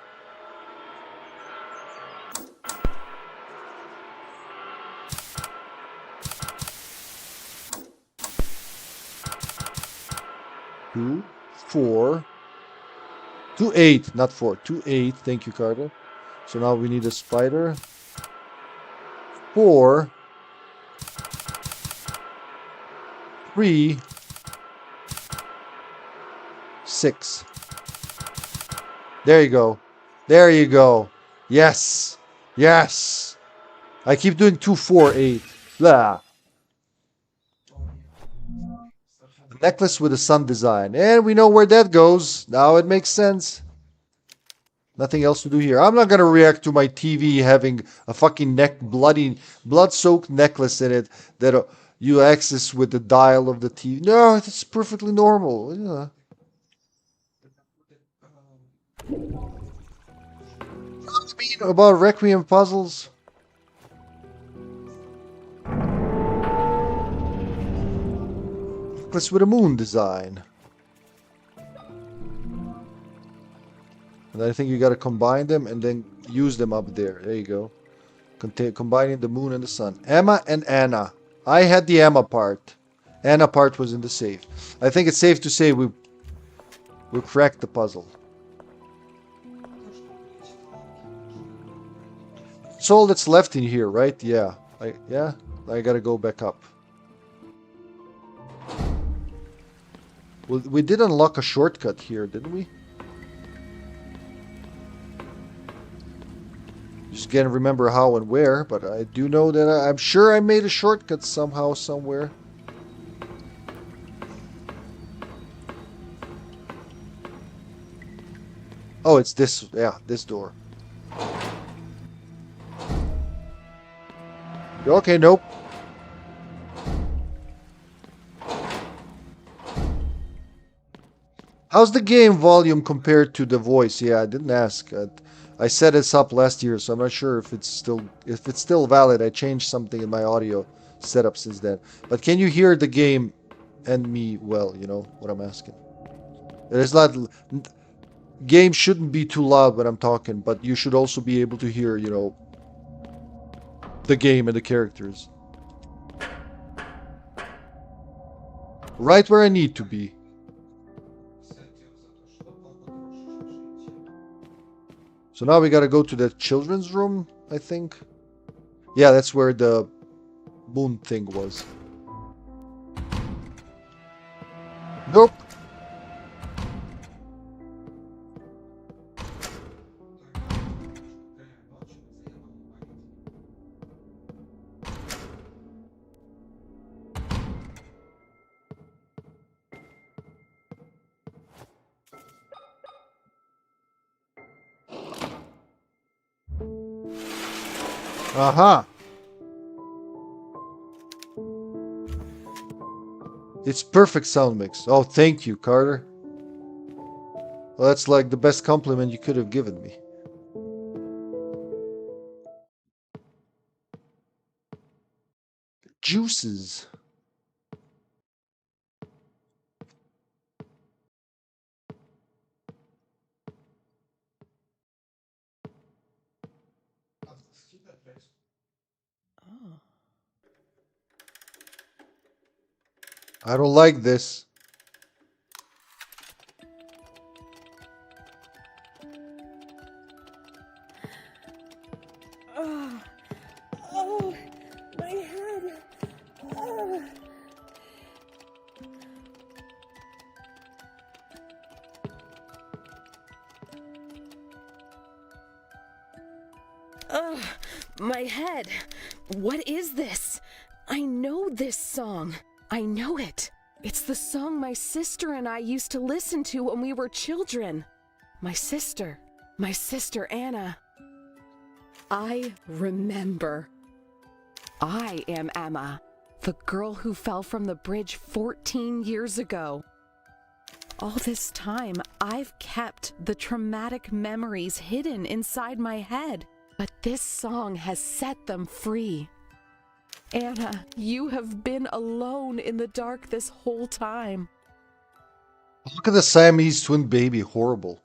Two, 4, 2, 8, not 4. 2, 8. Thank you, Carter. So now we need a spider. 4, 3, 6. There you go. There you go. Yes. Yes. I keep doing 2, 4, 8. Blah. A necklace with a sun design. And we know where that goes. Now it makes sense. Nothing else to do here. I'm not going to react to my TV having a fucking blood-soaked necklace in it that you access with the dial of the TV. No, it's perfectly normal. Yeah. What do you mean about Requiem puzzles? Necklace with a moon design. And I think you got to combine them and then use them up there. There you go. Combining the moon and the sun. Emma and Anna. I had the Emma part. Anna part was in the safe. I think it's safe to say we cracked the puzzle. That's all that's left in here, right? Yeah. I gotta go back up. Well, we did unlock a shortcut here, didn't we? Just can't remember how and where, but I do know that I'm sure I made a shortcut somehow, somewhere. Oh, it's this, yeah, this door. Okay, nope. How's the game volume compared to the voice? Yeah, I didn't ask. I set this up last year, so I'm not sure if it's still valid. I changed something in my audio setup since then. But can you hear the game and me well? You know what I'm asking. It is not. Game shouldn't be too loud when I'm talking, but you should also be able to hear, you know, the game and the characters. Right where I need to be. So now we gotta go to the children's room, I think. Yeah, that's where the moon thing was. Nope. Aha! It's perfect sound mix. Oh, thank you, Carter. Well, that's like the best compliment you could have given me. Juices. I don't like this. Oh, my head. My head. What is this? I know this song. I know it. It's the song my sister and I used to listen to when we were children. My sister Anna. I remember. I am Emma, the girl who fell from the bridge 14 years ago. All this time, I've kept the traumatic memories hidden inside my head, but this song has set them free. Anna, you have been alone in the dark this whole time. Look at the Siamese twin baby. Horrible.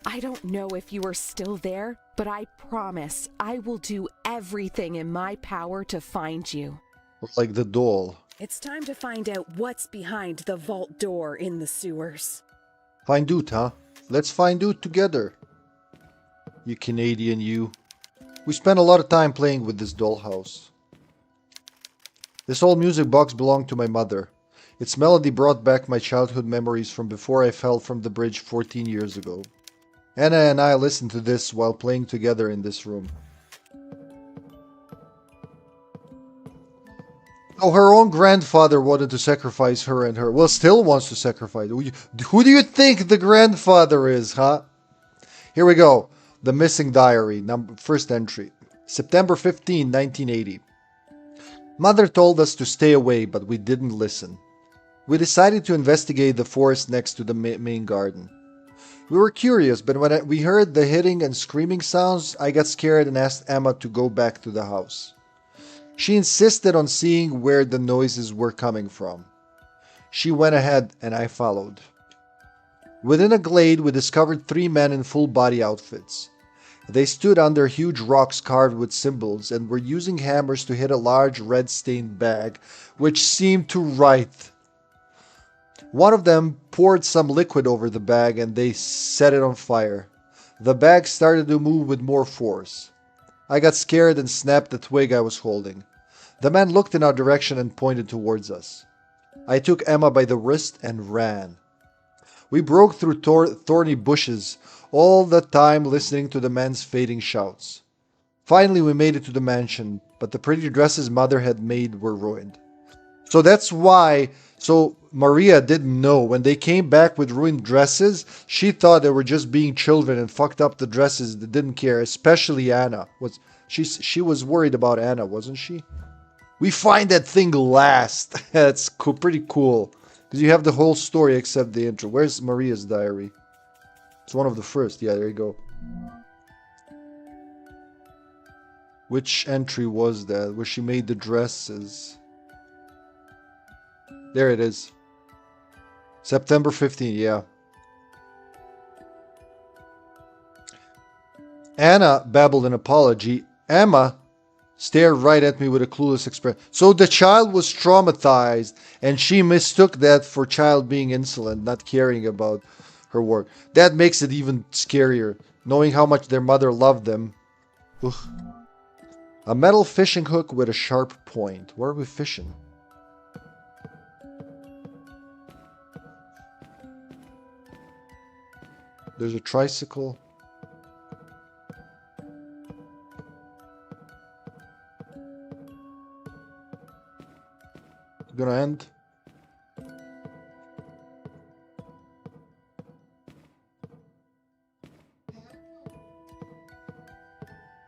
I don't know if you are still there, but I promise I will do everything in my power to find you. Like the doll. It's time to find out what's behind the vault door in the sewers. Find out, huh? Let's find out together. You Canadian, you. We spent a lot of time playing with this dollhouse. This old music box belonged to my mother. Its melody brought back my childhood memories from before I fell from the bridge 14 years ago. Anna and I listened to this while playing together in this room. Oh, her own grandfather wanted to sacrifice her and her. Well, still wants to sacrifice. Who do you think the grandfather is, huh? Here we go. The Missing Diary, first entry. September 15, 1980. Mother told us to stay away, but we didn't listen. We decided to investigate the forest next to the main garden. We were curious, but when we heard the hitting and screaming sounds, I got scared and asked Emma to go back to the house. She insisted on seeing where the noises were coming from. She went ahead and I followed. Within a glade, we discovered 3 men in full body outfits. They stood under huge rocks carved with symbols and were using hammers to hit a large red-stained bag, which seemed to write. One of them poured some liquid over the bag and they set it on fire. The bag started to move with more force. I got scared and snapped the twig I was holding. The man looked in our direction and pointed towards us. I took Emma by the wrist and ran. We broke through thorny bushes, all the time listening to the man's fading shouts. Finally, we made it to the mansion, but the pretty dresses Mother had made were ruined. So that's why... So Maria didn't know. When they came back with ruined dresses, she thought they were just being children and fucked up the dresses that didn't care, especially Anna. She was worried about Anna, wasn't she? We find that thing last. That's pretty cool. Because you have the whole story except the intro. Where's Maria's diary? It's one of the first. Yeah, there you go. Which entry was that? Where she made the dresses. There it is. September 15th, yeah. Anna babbled an apology. Emma stared right at me with a clueless expression. So the child was traumatized, and she mistook that for child being insolent, not caring about her work. That makes it even scarier, knowing how much their mother loved them. Ugh. A metal fishing hook with a sharp point. Where are we fishing? There's a tricycle. Gonna end.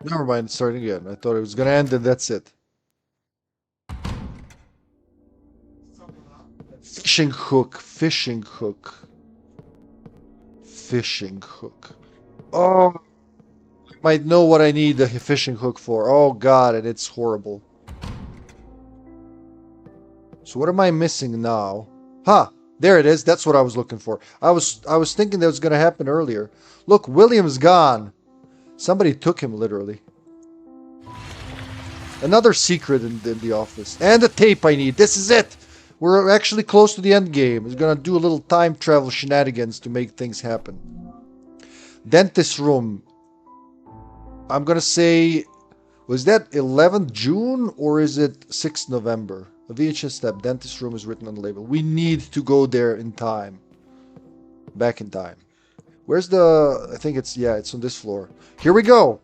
Never mind, starting again. I thought it was gonna end and that's it. Fishing hook, fishing hook. Fishing hook. Oh, I might know what I need the fishing hook for. Oh god, and it's horrible. So what am I missing now? Ha! There it is. That's what I was looking for. I was thinking that was going to happen earlier. Look, William's gone. Somebody took him, literally. Another secret in the office. And the tape I need. This is it! We're actually close to the end game. It's going to do a little time travel shenanigans to make things happen. Dentist room. I'm going to say... Was that 11th June or is it 6th November? A VHS step. Dentist room is written on the label. We need to go there in time. Back in time. Where's the... I think it's... Yeah, it's on this floor. Here we go.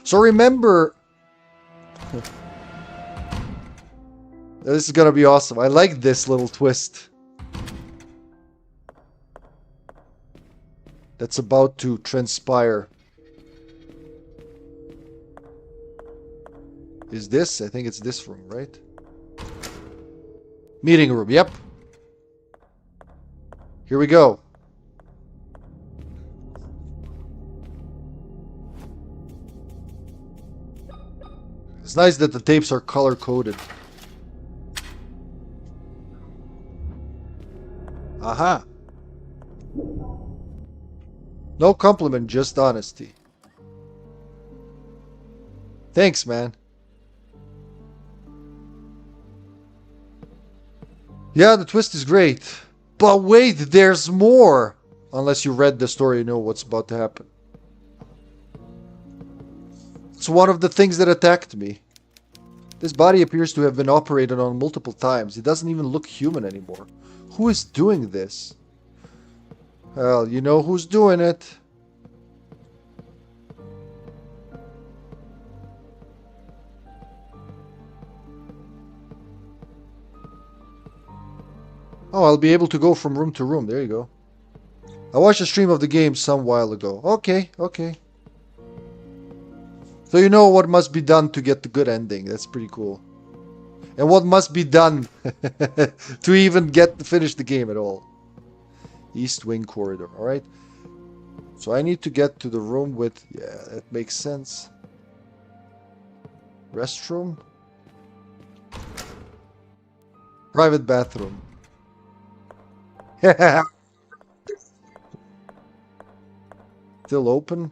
So remember... This is gonna be awesome. I like this little twist. That's about to transpire. Is this? I think it's this room, right? Meeting room, yep. Here we go. It's nice that the tapes are color-coded. Aha. No compliment, just honesty. Thanks, man. Yeah, the twist is great. But wait, there's more! Unless you read the story, you know what's about to happen. It's one of the things that attacked me. This body appears to have been operated on multiple times. It doesn't even look human anymore. Who is doing this? Well, you know who's doing it. Oh, I'll be able to go from room to room. There you go. I watched a stream of the game some while ago. Okay, okay. So you know what must be done to get the good ending. That's pretty cool. And what must be done to even finish the game at all. East Wing Corridor. Alright. So I need to get to the room with... Yeah, that makes sense. Restroom. Private bathroom. Still open?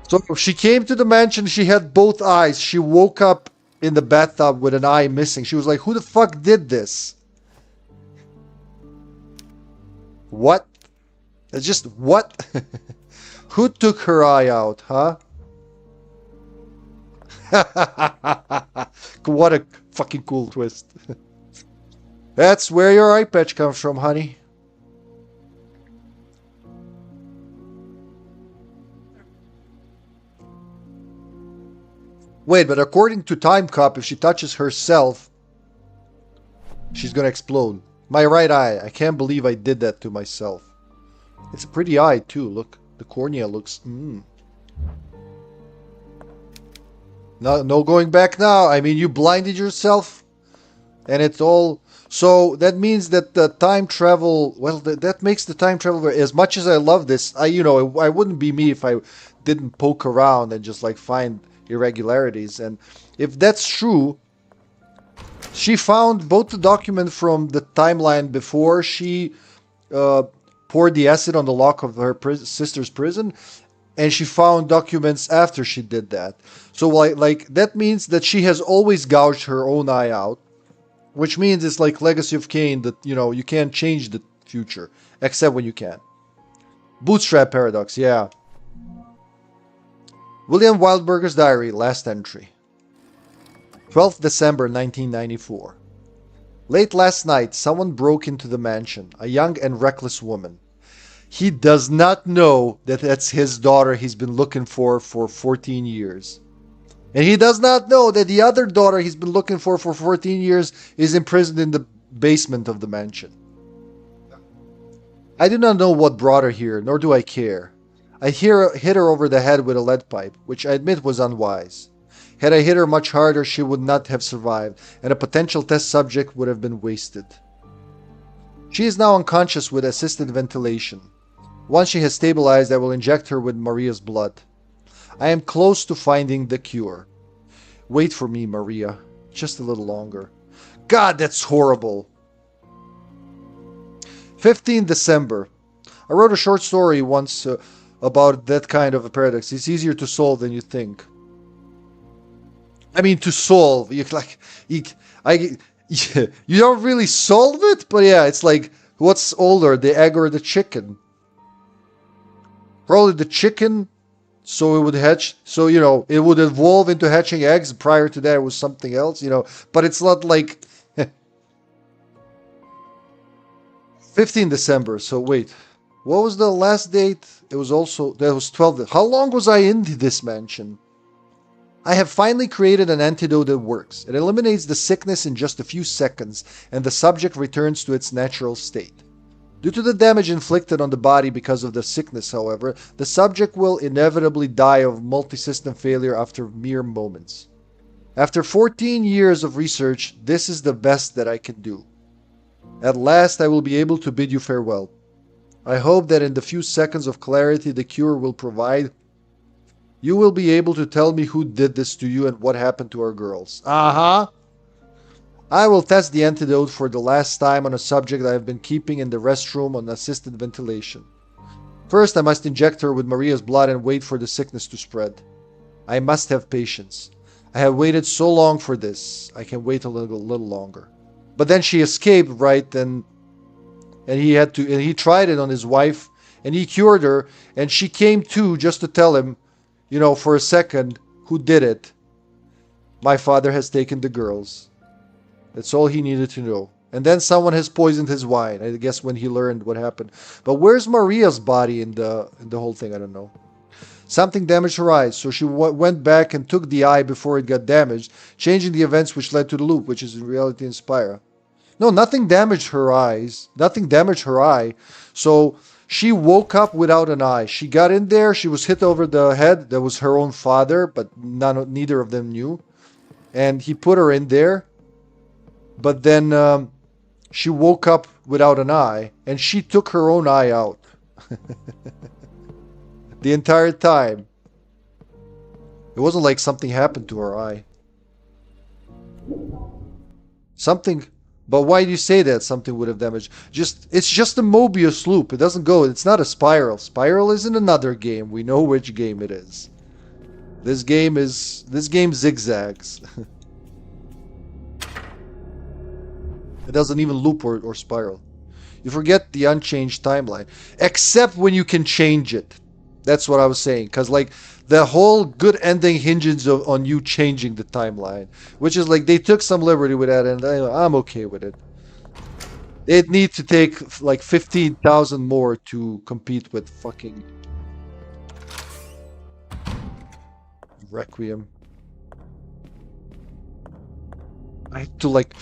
So she came to the mansion, she had both eyes. She woke up in the bathtub with an eye missing. She was like, who the fuck did this? What? It's just, what? Who took her eye out, huh? What a fucking cool twist. That's where your eye patch comes from, honey. Wait, but according to Time Cop, if she touches herself, she's gonna explode. My right eye. I can't believe I did that to myself. It's a pretty eye, too. Look. The cornea looks... No going back now. I mean, you blinded yourself. And it's all... So that means that the time travel... Well, that makes the time travel... As much as I love this, I wouldn't be me if I didn't poke around and just like find irregularities. And if that's true, she found both the document from the timeline before she poured the acid on the lock of her sister's prison, and she found documents after she did that. So like that means that she has always gouged her own eye out, which means it's like Legacy of Kain, that you can't change the future except when you can. Bootstrap paradox, yeah. William Wildberger's diary, last entry. 12th December 1994. Late last night, someone broke into the mansion, a young and reckless woman. He does not know that that's his daughter he's been looking for 14 years. And he does not know that the other daughter he's been looking for 14 years is imprisoned in the basement of the mansion. I do not know what brought her here, nor do I care. I hit her over the head with a lead pipe, which I admit was unwise. Had I hit her much harder, she would not have survived, and a potential test subject would have been wasted. She is now unconscious with assisted ventilation. Once she has stabilized, I will inject her with Maria's blood. I am close to finding the cure. Wait for me, Maria. Just a little longer. God, that's horrible. 15th December. I wrote a short story once about that kind of a paradox. It's easier to solve than you think. I mean, to solve. You don't really solve it, but yeah, it's like, what's older, the egg or the chicken? Probably the chicken, so it would hatch. So, it would evolve into hatching eggs. Prior to that, it was something else, But it's not like... 15 December, so wait. What was the last date? It was also... That was 12. How long was I in this mansion? I have finally created an antidote that works. It eliminates the sickness in just a few seconds, and the subject returns to its natural state. Due to the damage inflicted on the body because of the sickness, however, the subject will inevitably die of multi-system failure after mere moments. After 14 years of research, this is the best that I can do. At last I will be able to bid you farewell. I hope that in the few seconds of clarity the cure will provide, you will be able to tell me who did this to you and what happened to our girls. I will test the antidote for the last time on a subject I have been keeping in the restroom on assisted ventilation. First, I must inject her with Maria's blood and wait for the sickness to spread. I must have patience. I have waited so long for this. I can wait a little longer. But then she escaped, right? And he tried it on his wife, and he cured her, and she came to just to tell him, for a second, who did it. My father has taken the girls. That's all he needed to know. And then someone has poisoned his wine, I guess, when he learned what happened. But where's Maria's body in the whole thing? I don't know. Something damaged her eyes, so she went back and took the eye before it got damaged, changing the events which led to the loop, which is in reality Inspira. No, nothing damaged her eyes. Nothing damaged her eye. So she woke up without an eye. She got in there. She was hit over the head. That was her own father, but neither of them knew. And he put her in there. But then she woke up without an eye, and she took her own eye out. The entire time. It wasn't like something happened to her eye. Something... But why do you say that something would have damaged? It's just a Mobius loop. It doesn't go. It's not a spiral. Spiral is in another game. We know which game it is. This game zigzags. It doesn't even loop or spiral. You forget the unchanged timeline. Except when you can change it. That's what I was saying. Because, like, the whole good ending hinges on you changing the timeline. Which is, like, they took some liberty with that, and I'm okay with it. They'd need to take, like, 15,000 more to compete with fucking... Requiem. I have to, like...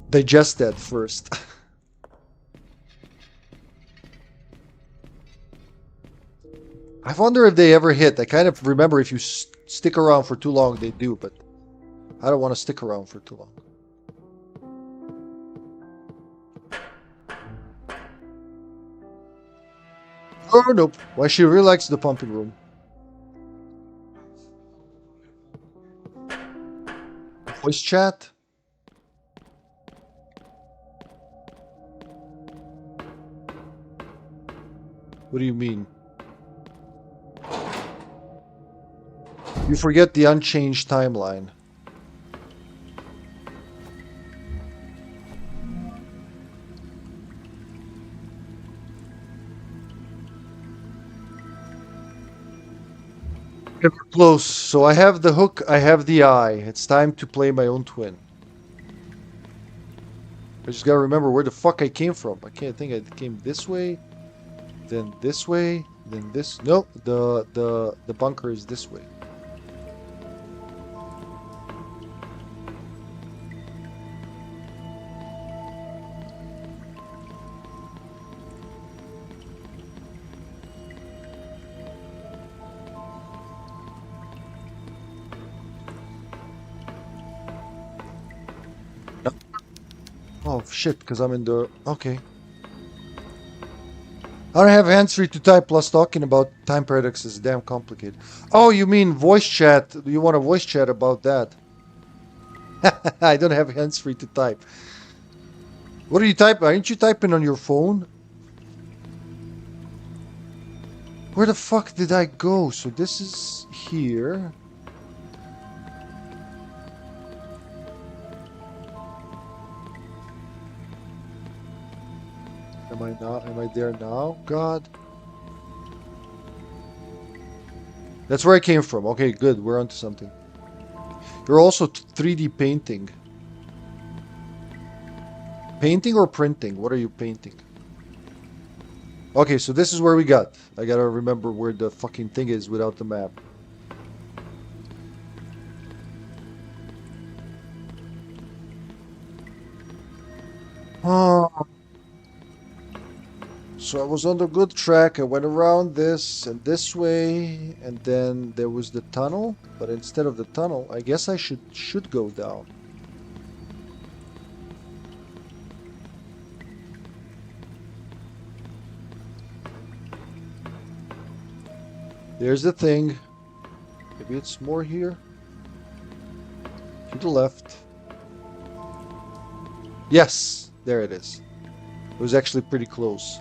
digest that first. I wonder if they ever hit. I kind of remember if you stick around for too long, they do, but I don't want to stick around for too long. Oh, nope. Why she really likes the pumping room. Voice chat? What do you mean? You forget the unchanged timeline. We're close. So I have the hook, I have the eye. It's time to play my own twin. I just gotta remember where the fuck I came from. I can't think I came this way, then this way, then this. Nope, the bunker is this way. Oh shit, because I'm in the... Okay. I don't have hands-free to type, plus talking about time paradox is damn complicated. Oh, you mean voice chat. You want a voice chat about that? I don't have hands-free to type. What are you typing? Aren't you typing on your phone? Where the fuck did I go? So this is here. Am I now? Am I there now? God. That's where I came from. Okay, good. We're onto something. You're also 3D painting. Painting or printing? What are you painting? Okay, so this is where we got. I gotta remember where the fucking thing is without the map. Oh. So I was on the good track. I went around this and this way, and then there was the tunnel. But instead of the tunnel, I guess I should go down. There's the thing. Maybe it's more here. To the left. Yes, there it is. It was actually pretty close.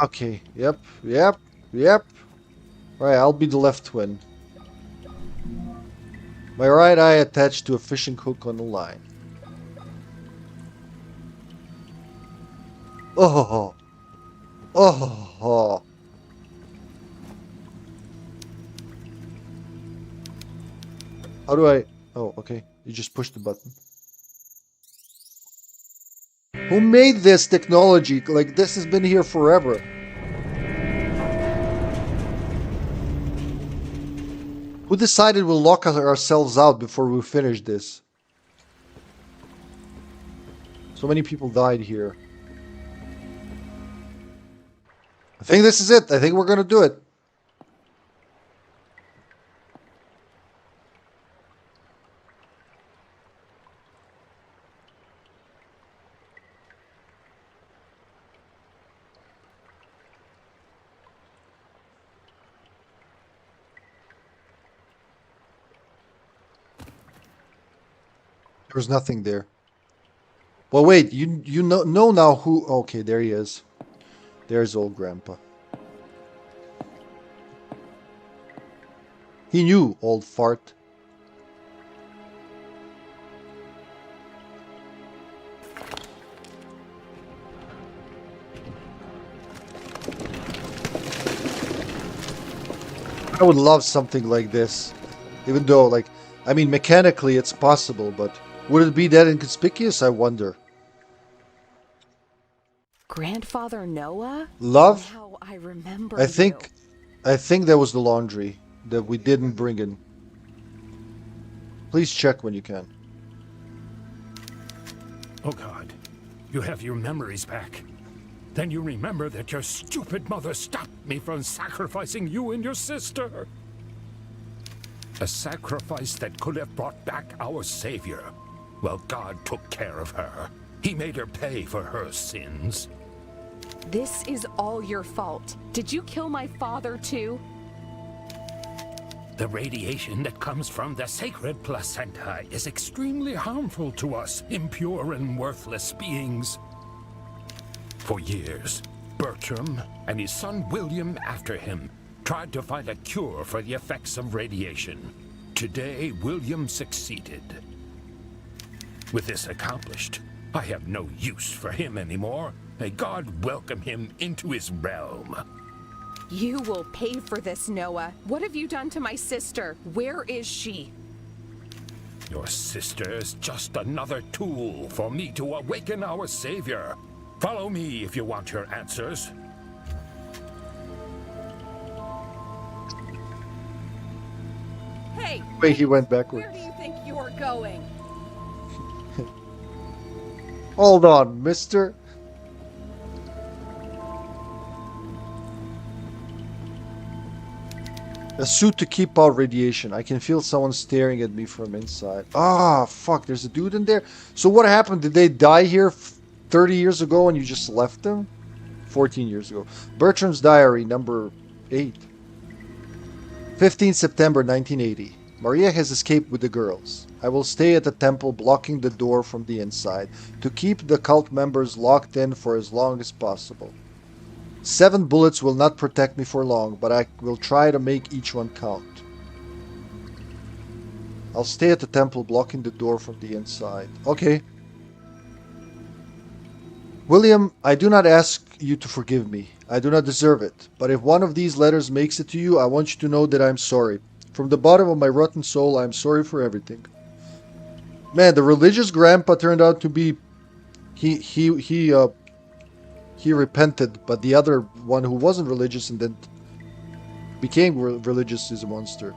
Okay. Yep. Right, I'll be the left twin. My right eye attached to a fishing hook on the line. Oh. Oh. How do I... Oh, okay. You just push the button. Who made this technology? Like, this has been here forever. Who decided we'll lock ourselves out before we finish this? So many people died here. I think this is it. I think we're gonna do it. There was nothing there. Well, wait. You know now who? Okay, there he is. There's old Grandpa. He knew, old fart. I would love something like this. Even though, like, I mean, mechanically it's possible, but would it be that inconspicuous, I wonder? Grandfather Noah? Love? How I remember I think that was the laundry that we didn't bring in. Please check when you can. Oh God, you have your memories back. then you remember that your stupid mother stopped me from sacrificing you and your sister. A sacrifice that could have brought back our Savior. Well, God took care of her. He made her pay for her sins. This is all your fault. Did you kill my father too? The radiation that comes from the sacred placenta is extremely harmful to us, impure and worthless beings. For years, Bertram and his son William after him tried to find a cure for the effects of radiation. Today, William succeeded. With this accomplished, I have no use for him anymore. May God welcome him into his realm. You will pay for this, Noah. What have you done to my sister? Where is she? Your sister is just another tool for me to awaken our Savior. Follow me if you want your answers. Hey! Wait, he went backwards. Where do you think you're going? Hold on, mister. A suit to keep out radiation. I can feel someone staring at me from inside. Ah, fuck, there's a dude in there. So what happened? Did they die here 30 years ago and you just left them? 14 years ago. Bertram's diary, number 8. 15 September 1980. Maria has escaped with the girls. I will stay at the temple, blocking the door from the inside, to keep the cult members locked in for as long as possible. 7 bullets will not protect me for long, but I will try to make each one count. I'll stay at the temple, blocking the door from the inside. Okay. William, I do not ask you to forgive me. I do not deserve it. But if one of these letters makes it to you, I want you to know that I'm sorry. From the bottom of my rotten soul, I'm sorry for everything. Man, the religious grandpa turned out to be... He repented, but the other one who wasn't religious and then became religious is a monster.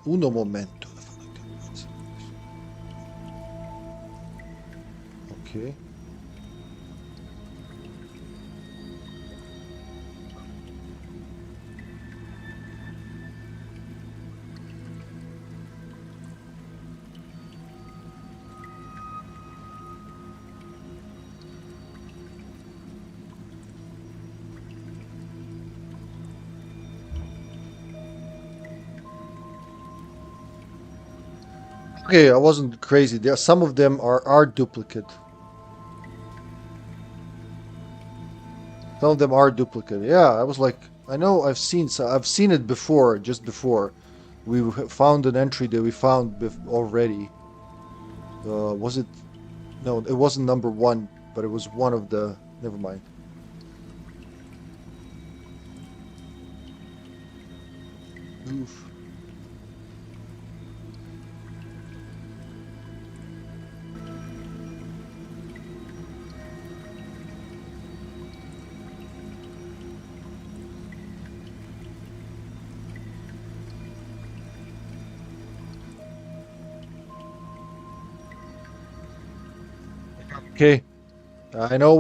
Uno momento. Okay. Okay, I wasn't crazy. There, some of them are duplicate. Some of them are duplicate. Yeah, I was like, I know I've seen it before, just before. We found an entry that we found already. Was it? No, it wasn't number 1, but it was one of the. Never mind. Oof. Okay, I know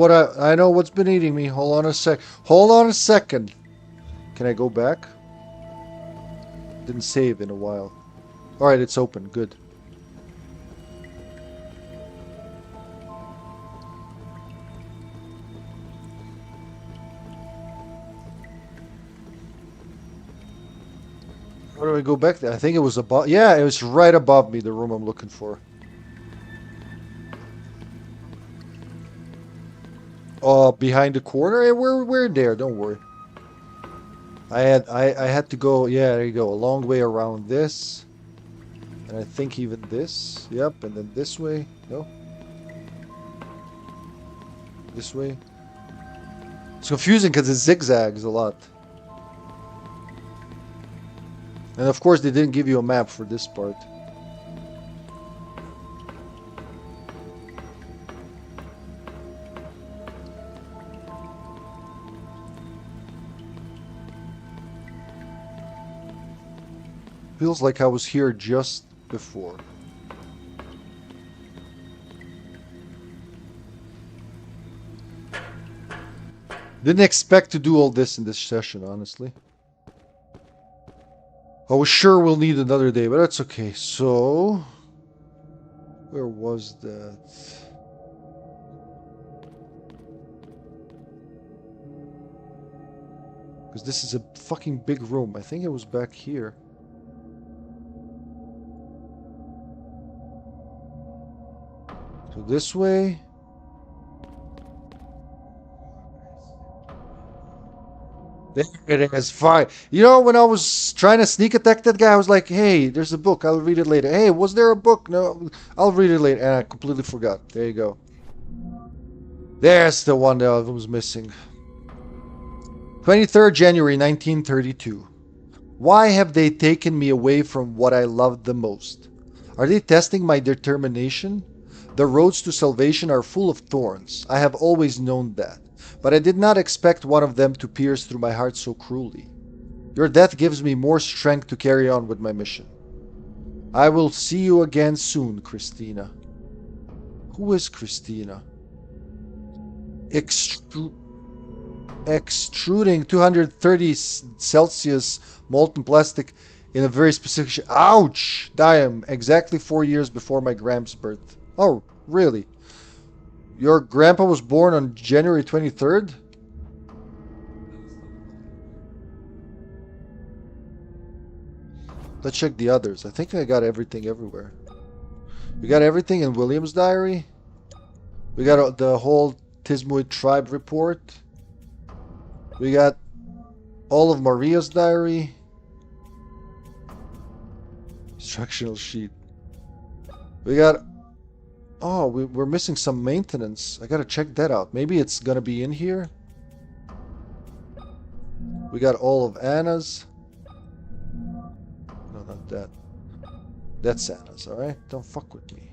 what's been eating me. Hold on a sec. Hold on a second. Can I go back? Didn't save in a while. All right, it's open. Good. Where do I go back there? I think it was above. Yeah, it was right above me. The room I'm looking for. Behind the corner? Yeah, we're there, don't worry. I had to go, yeah, there you go, a long way around this. And I think even this. Yep, and then this way. No? This way. It's confusing because it zigzags a lot. And of course they didn't give you a map for this part. Feels like I was here just before. Didn't expect to do all this in this session, honestly. I was sure we'll need another day, but that's okay. So, where was that? Because this is a fucking big room. I think it was back here. So this way. There it is. Fine. You know, when I was trying to sneak attack that guy, I was like, hey, there's a book. I'll read it later. Hey, was there a book? No, I'll read it later. And I completely forgot. There you go. There's the one that I was missing. 23rd January 1932. Why have they taken me away from what I loved the most? Are they testing my determination? The roads to salvation are full of thorns. I have always known that. But I did not expect one of them to pierce through my heart so cruelly. Your death gives me more strength to carry on with my mission. I will see you again soon, Christina. Who is Christina? Extruding 230 Celsius molten plastic in a very specific... Ouch! I am exactly 4 years before my Gramps' birth. Oh, really? Your grandpa was born on January 23rd? Let's check the others. I think I got everything everywhere. We got everything in William's diary. We got the whole Tismuid tribe report. We got all of Maria's diary. Instructional sheet. We got... Oh, we're missing some maintenance. I gotta check that out. Maybe it's gonna be in here. We got all of Anna's. No, not that. That's Anna's, alright? Don't fuck with me.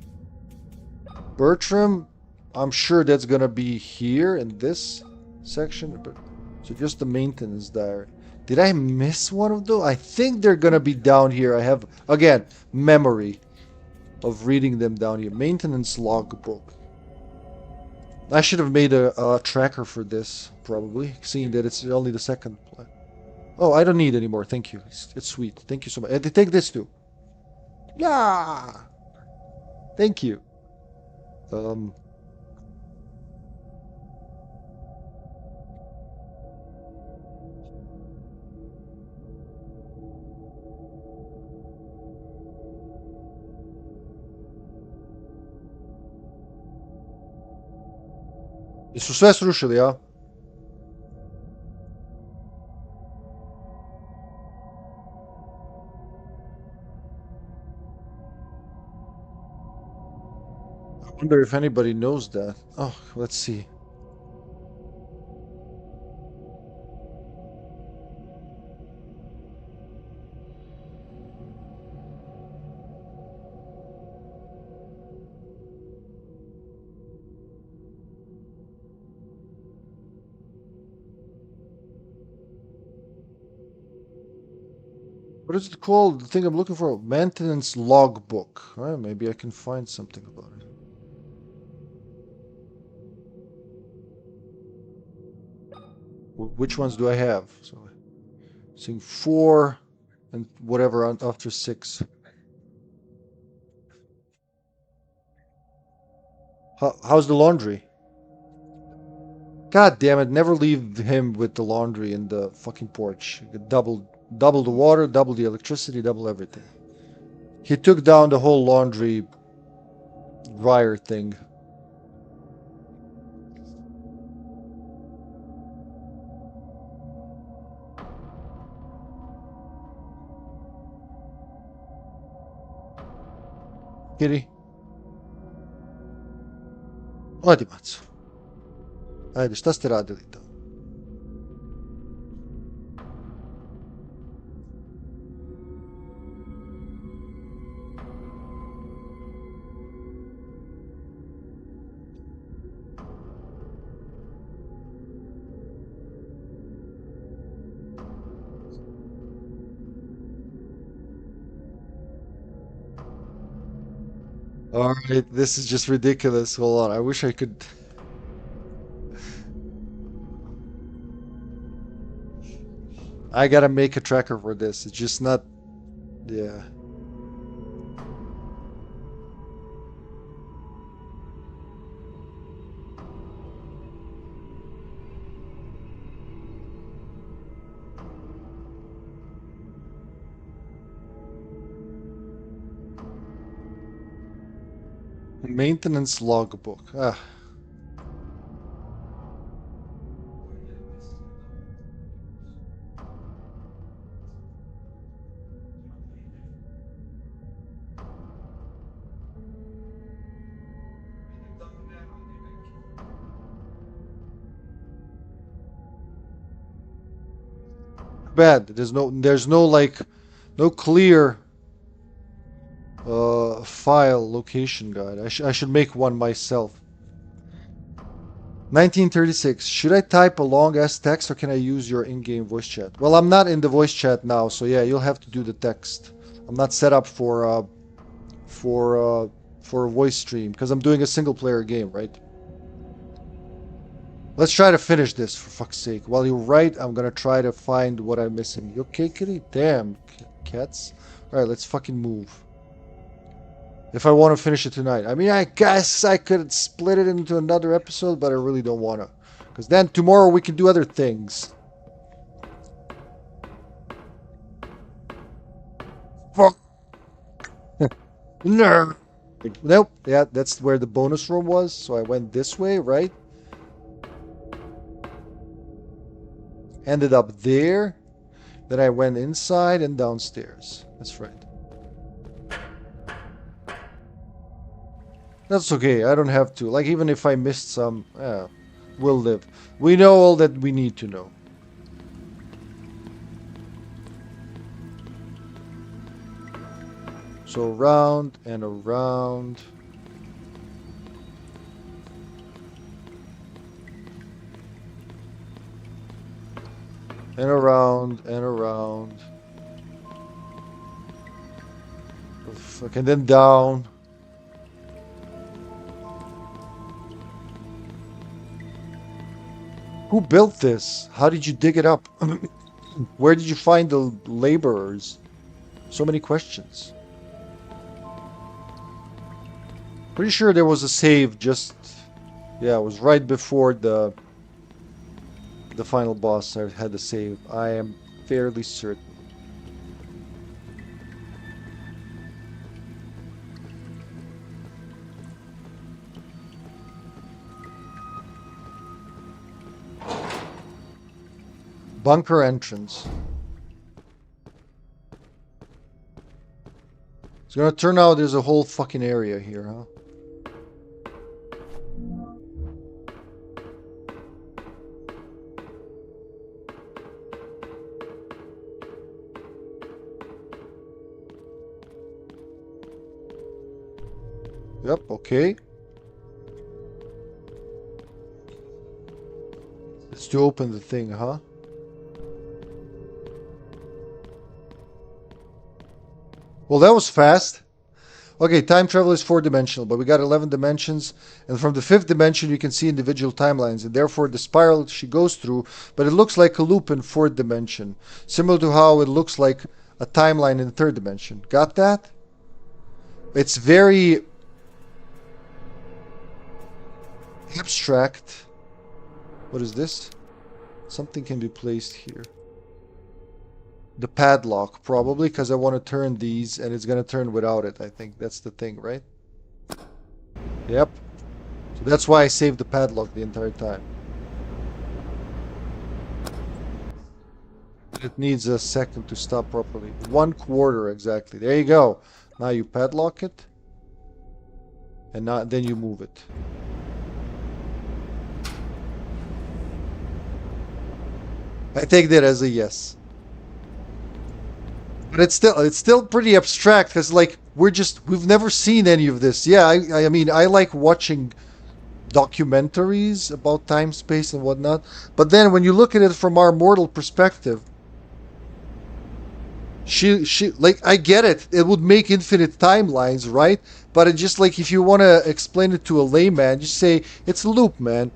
Bertram, I'm sure that's gonna be here in this section. But so just the maintenance diary. Did I miss one of those? I think they're gonna be down here. I have, again, memory of reading them down here. Maintenance logbook. I should have made a tracker for this, probably, seeing that it's only the second plan. Oh, I don't need any more. Thank you. It's sweet. Thank you so much. And take this too. Yeah. Thank you. Su sve srušili, ja? I wonder if anybody knows that. Oh, let's see. What is it called? The thing I'm looking for? Maintenance logbook. Well, maybe I can find something about it. Which ones do I have? So, seeing 4 and whatever after 6. How's the laundry? God damn it! Never leave him with the laundry in the fucking porch. Double the water, double the electricity, double everything. He took down the whole laundry dryer thing. Kitty. Odi maco. Ajde, šta ste radili tamo? Alright, this is just ridiculous. Hold on, I wish I could... I gotta make a tracker for this. It's just not... Yeah. Maintenance logbook. Ah. Bad. There's no like no clear file location guide. I should make one myself. 1936. Should I type a long ass text or can I use your in-game voice chat? Well, I'm not in the voice chat now, so yeah, you'll have to do the text. I'm not set up for a voice stream because I'm doing a single player game, right? Let's try to finish this, for fuck's sake. While you write, I'm gonna try to find what I'm missing. You okay, kitty? Damn, cats. Alright, let's fucking move. If I want to finish it tonight. I mean, I guess I could split it into another episode, but I really don't want to. Because then tomorrow we can do other things. Fuck. No. Nope. Yeah, that's where the bonus room was. So I went this way, right? Ended up there. Then I went inside and downstairs. That's right. That's okay. I don't have to. Like, even if I missed some, we'll live. We know all that we need to know. So round and around. And around and around. And then down. Who built this? How did you dig it up? Where did you find the laborers? So many questions. Pretty sure there was a save just... Yeah, it was right before the final boss. I had the save. I am fairly certain. Bunker entrance. It's gonna turn out there's a whole fucking area here, huh? Yep, okay. It's to open the thing, huh? Well, that was fast. Okay, time travel is 4-dimensional, but we got 11 dimensions, and from the 5th dimension you can see individual timelines, and therefore the spiral she goes through, but it looks like a loop in 4th dimension, similar to how it looks like a timeline in the 3rd dimension. Got that? It's very abstract. What is this? Something can be placed here. The padlock, probably, because I want to turn these, and it's going to turn without it, I think. That's the thing, right? Yep. So that's why I saved the padlock the entire time. It needs a second to stop properly. 1/4, exactly. There you go. Now you padlock it. And now, then you move it. I take that as a yes. But it's still pretty abstract because like we've never seen any of this. Yeah, I mean I like watching documentaries about time, space, and whatnot. But then when you look at it from our mortal perspective, she like I get it. It would make infinite timelines, right? But it just like if you want to explain it to a layman, just say it's a loop, man.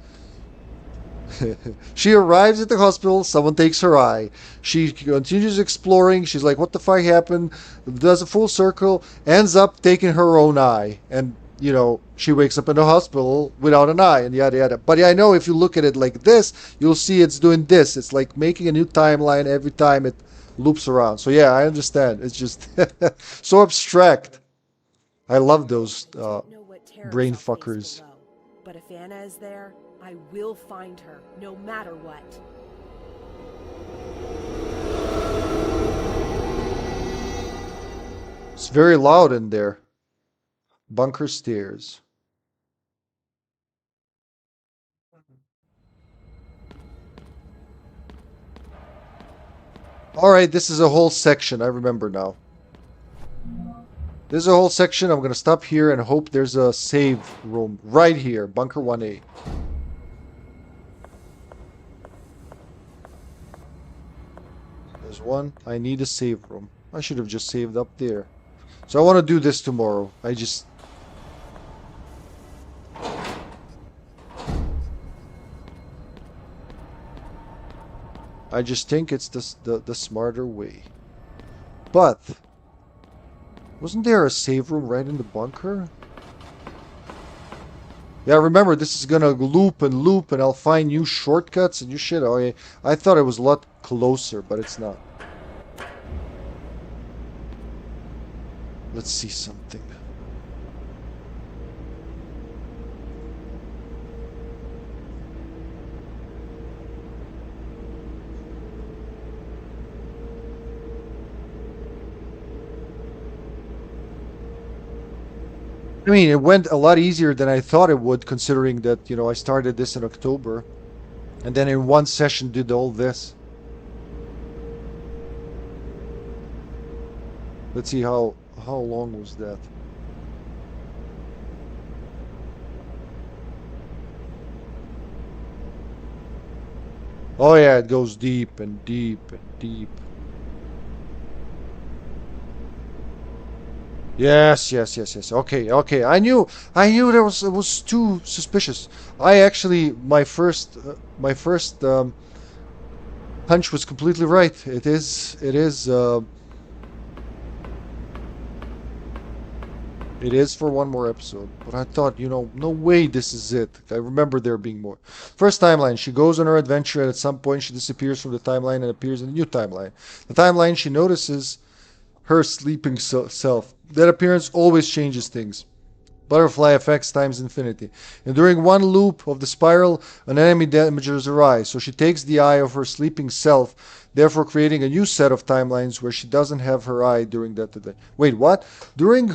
She arrives at the hospital, someone takes her eye. She continues exploring, she's like, what the fuck happened? Does a full circle, ends up taking her own eye. And, you know, she wakes up in the hospital without an eye, and yada yada. But yeah, I know if you look at it like this, you'll see it's doing this. It's like making a new timeline every time it loops around. So yeah, I understand. It's just so abstract. I love those brain fuckers. Below. But if Anna is there, I will find her, no matter what. It's very loud in there. Bunker stairs. Alright, this is a whole section. I remember now. This is a whole section. I'm going to stop here and hope there's a save room right here. Bunker 1A. There's one. I need a save room. I should have just saved up there. So I want to do this tomorrow. I just... think it's the smarter way. But... wasn't there a save room right in the bunker? Yeah, remember, this is gonna loop and I'll find new shortcuts and new shit. Oh, yeah. I thought it was a lot closer, but it's not. Let's see something. I mean, it went a lot easier than I thought it would, considering that, you know, I started this in October. And then in one session did all this. Let's see how long was that? Oh yeah, it goes deep and deep and deep. Yes. Okay. I knew there was, it was too suspicious. I actually, my first hunch was completely right. It is for one more episode. But I thought, you know, no way this is it. I remember there being more. First timeline, she goes on her adventure and at some point she disappears from the timeline and appears in a new timeline. The timeline, she notices her sleeping self. That appearance always changes things. Butterfly effects times infinity. And during one loop of the spiral, an enemy damages her eye. So she takes the eye of her sleeping self, therefore creating a new set of timelines where she doesn't have her eye during that event. Wait, what? During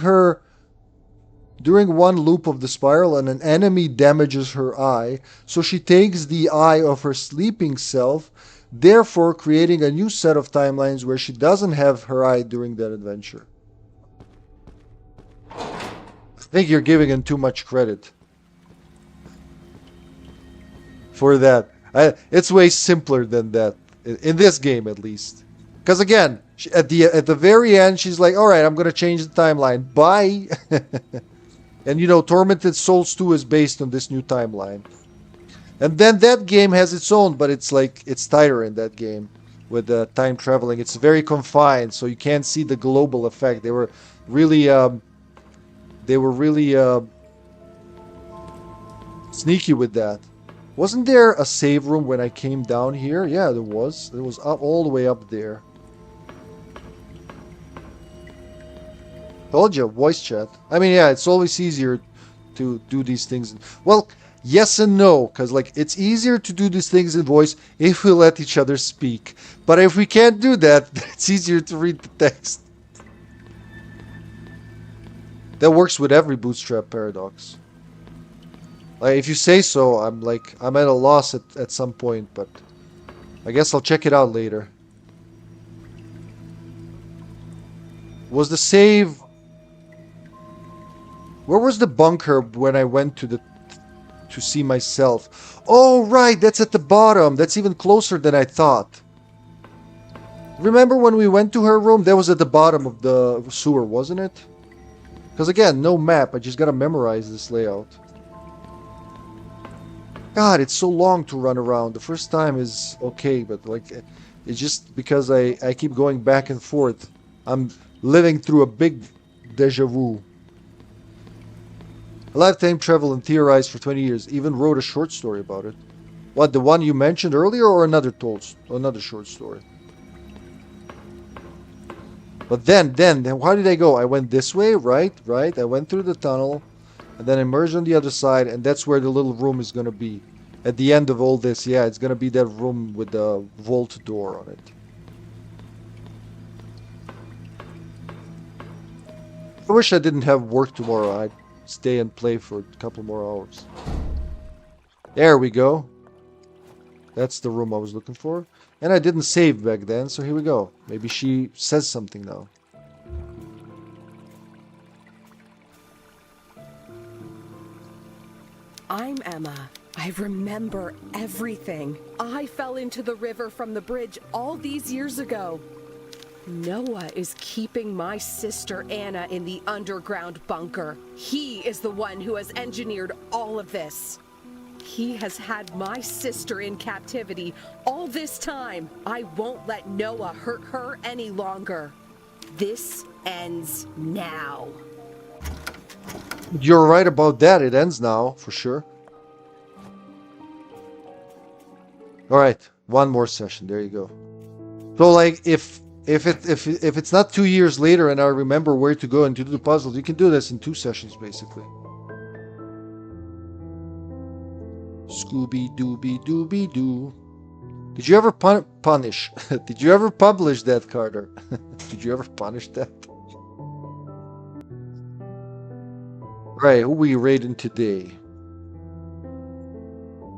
one loop of the spiral, and an enemy damages her eye. So she takes the eye of her sleeping self, therefore creating a new set of timelines where she doesn't have her eye during that adventure. I think you're giving him too much credit for that. It's way simpler than that, in this game at least. Because again, at the very end, she's like, alright, I'm going to change the timeline. Bye! And you know, Tormented Souls 2 is based on this new timeline. And then that game has its own, but it's like, it's tighter in that game with the time traveling. It's very confined, so you can't see the global effect. They were really sneaky with that. Wasn't there a save room when I came down here? Yeah, there was. It was up all the way up there. Told you, voice chat. I mean, yeah, it's always easier to do these things. Well, yes and no, because like it's easier to do these things in voice if we let each other speak. But if we can't do that, it's easier to read the text. That works with every bootstrap paradox. Like, if you say so, I'm at a loss at some point, but I guess I'll check it out later. Was the save... Where was the bunker when I went to see myself? Oh, right, that's at the bottom. That's even closer than I thought. Remember when we went to her room? That was at the bottom of the sewer, wasn't it? Because again, no map. I just gotta memorize this layout. God, it's so long to run around. The first time is okay, but like, it's just because I keep going back and forth. I'm living through a big deja vu. A lifetime travel and theorized for 20 years. Even wrote a short story about it. What, the one you mentioned earlier, or another short story? But then, how did I go? I went this way, right? I went through the tunnel, and then I merged on the other side, and that's where the little room is gonna be. At the end of all this, yeah, it's gonna be that room with the vault door on it. I wish I didn't have work tomorrow. I'd stay and play for a couple more hours. There we go. That's the room I was looking for. And I didn't save back then, so here we go. Maybe she says something now. I'm Emma. I remember everything. I fell into the river from the bridge all these years ago. Noah is keeping my sister Anna in the underground bunker. He is the one who has engineered all of this. He has had my sister in captivity all this time. I won't let Noah hurt her any longer. This ends now. You're right about that. It ends now, for sure. All right, one more session. There you go. So, like, if it's not 2 years later and I remember where to go and to do the puzzles, you can do this in 2 sessions, basically. Scooby Dooby Dooby Doo. Did you ever punish? Did you ever publish that, Carter? Did you ever punish that? Right, who we raiding today?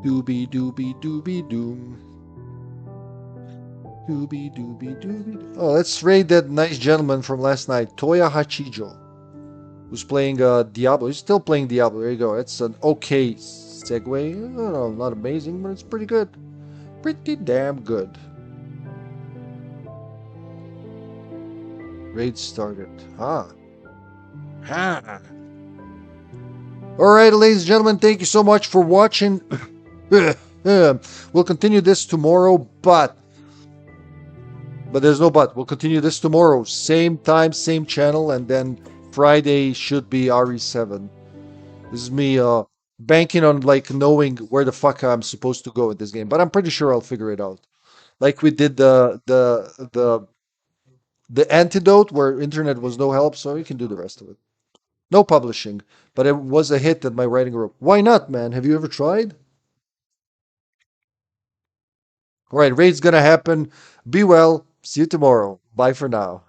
Dooby Dooby Dooby Doo. Dooby Dooby Dooby. Oh, let's raid that nice gentleman from last night, Toya Hachijo, who's playing Diablo. He's still playing Diablo. There you go. It's an okay segue. I don't know, not amazing, but it's pretty good. Pretty damn good. Raid started. Ah. Alright, ladies and gentlemen, thank you so much for watching. We'll continue this tomorrow, but there's no but. We'll continue this tomorrow. Same time, same channel, and then Friday should be RE7. This is me banking on like knowing where the fuck I'm supposed to go with this game, but I'm pretty sure I'll figure it out. Like we did the antidote where internet was no help, so we can do the rest of it. No publishing, but it was a hit at my writing group. Why not, man? Have you ever tried? All right, raid's gonna happen. Be well. See you tomorrow. Bye for now.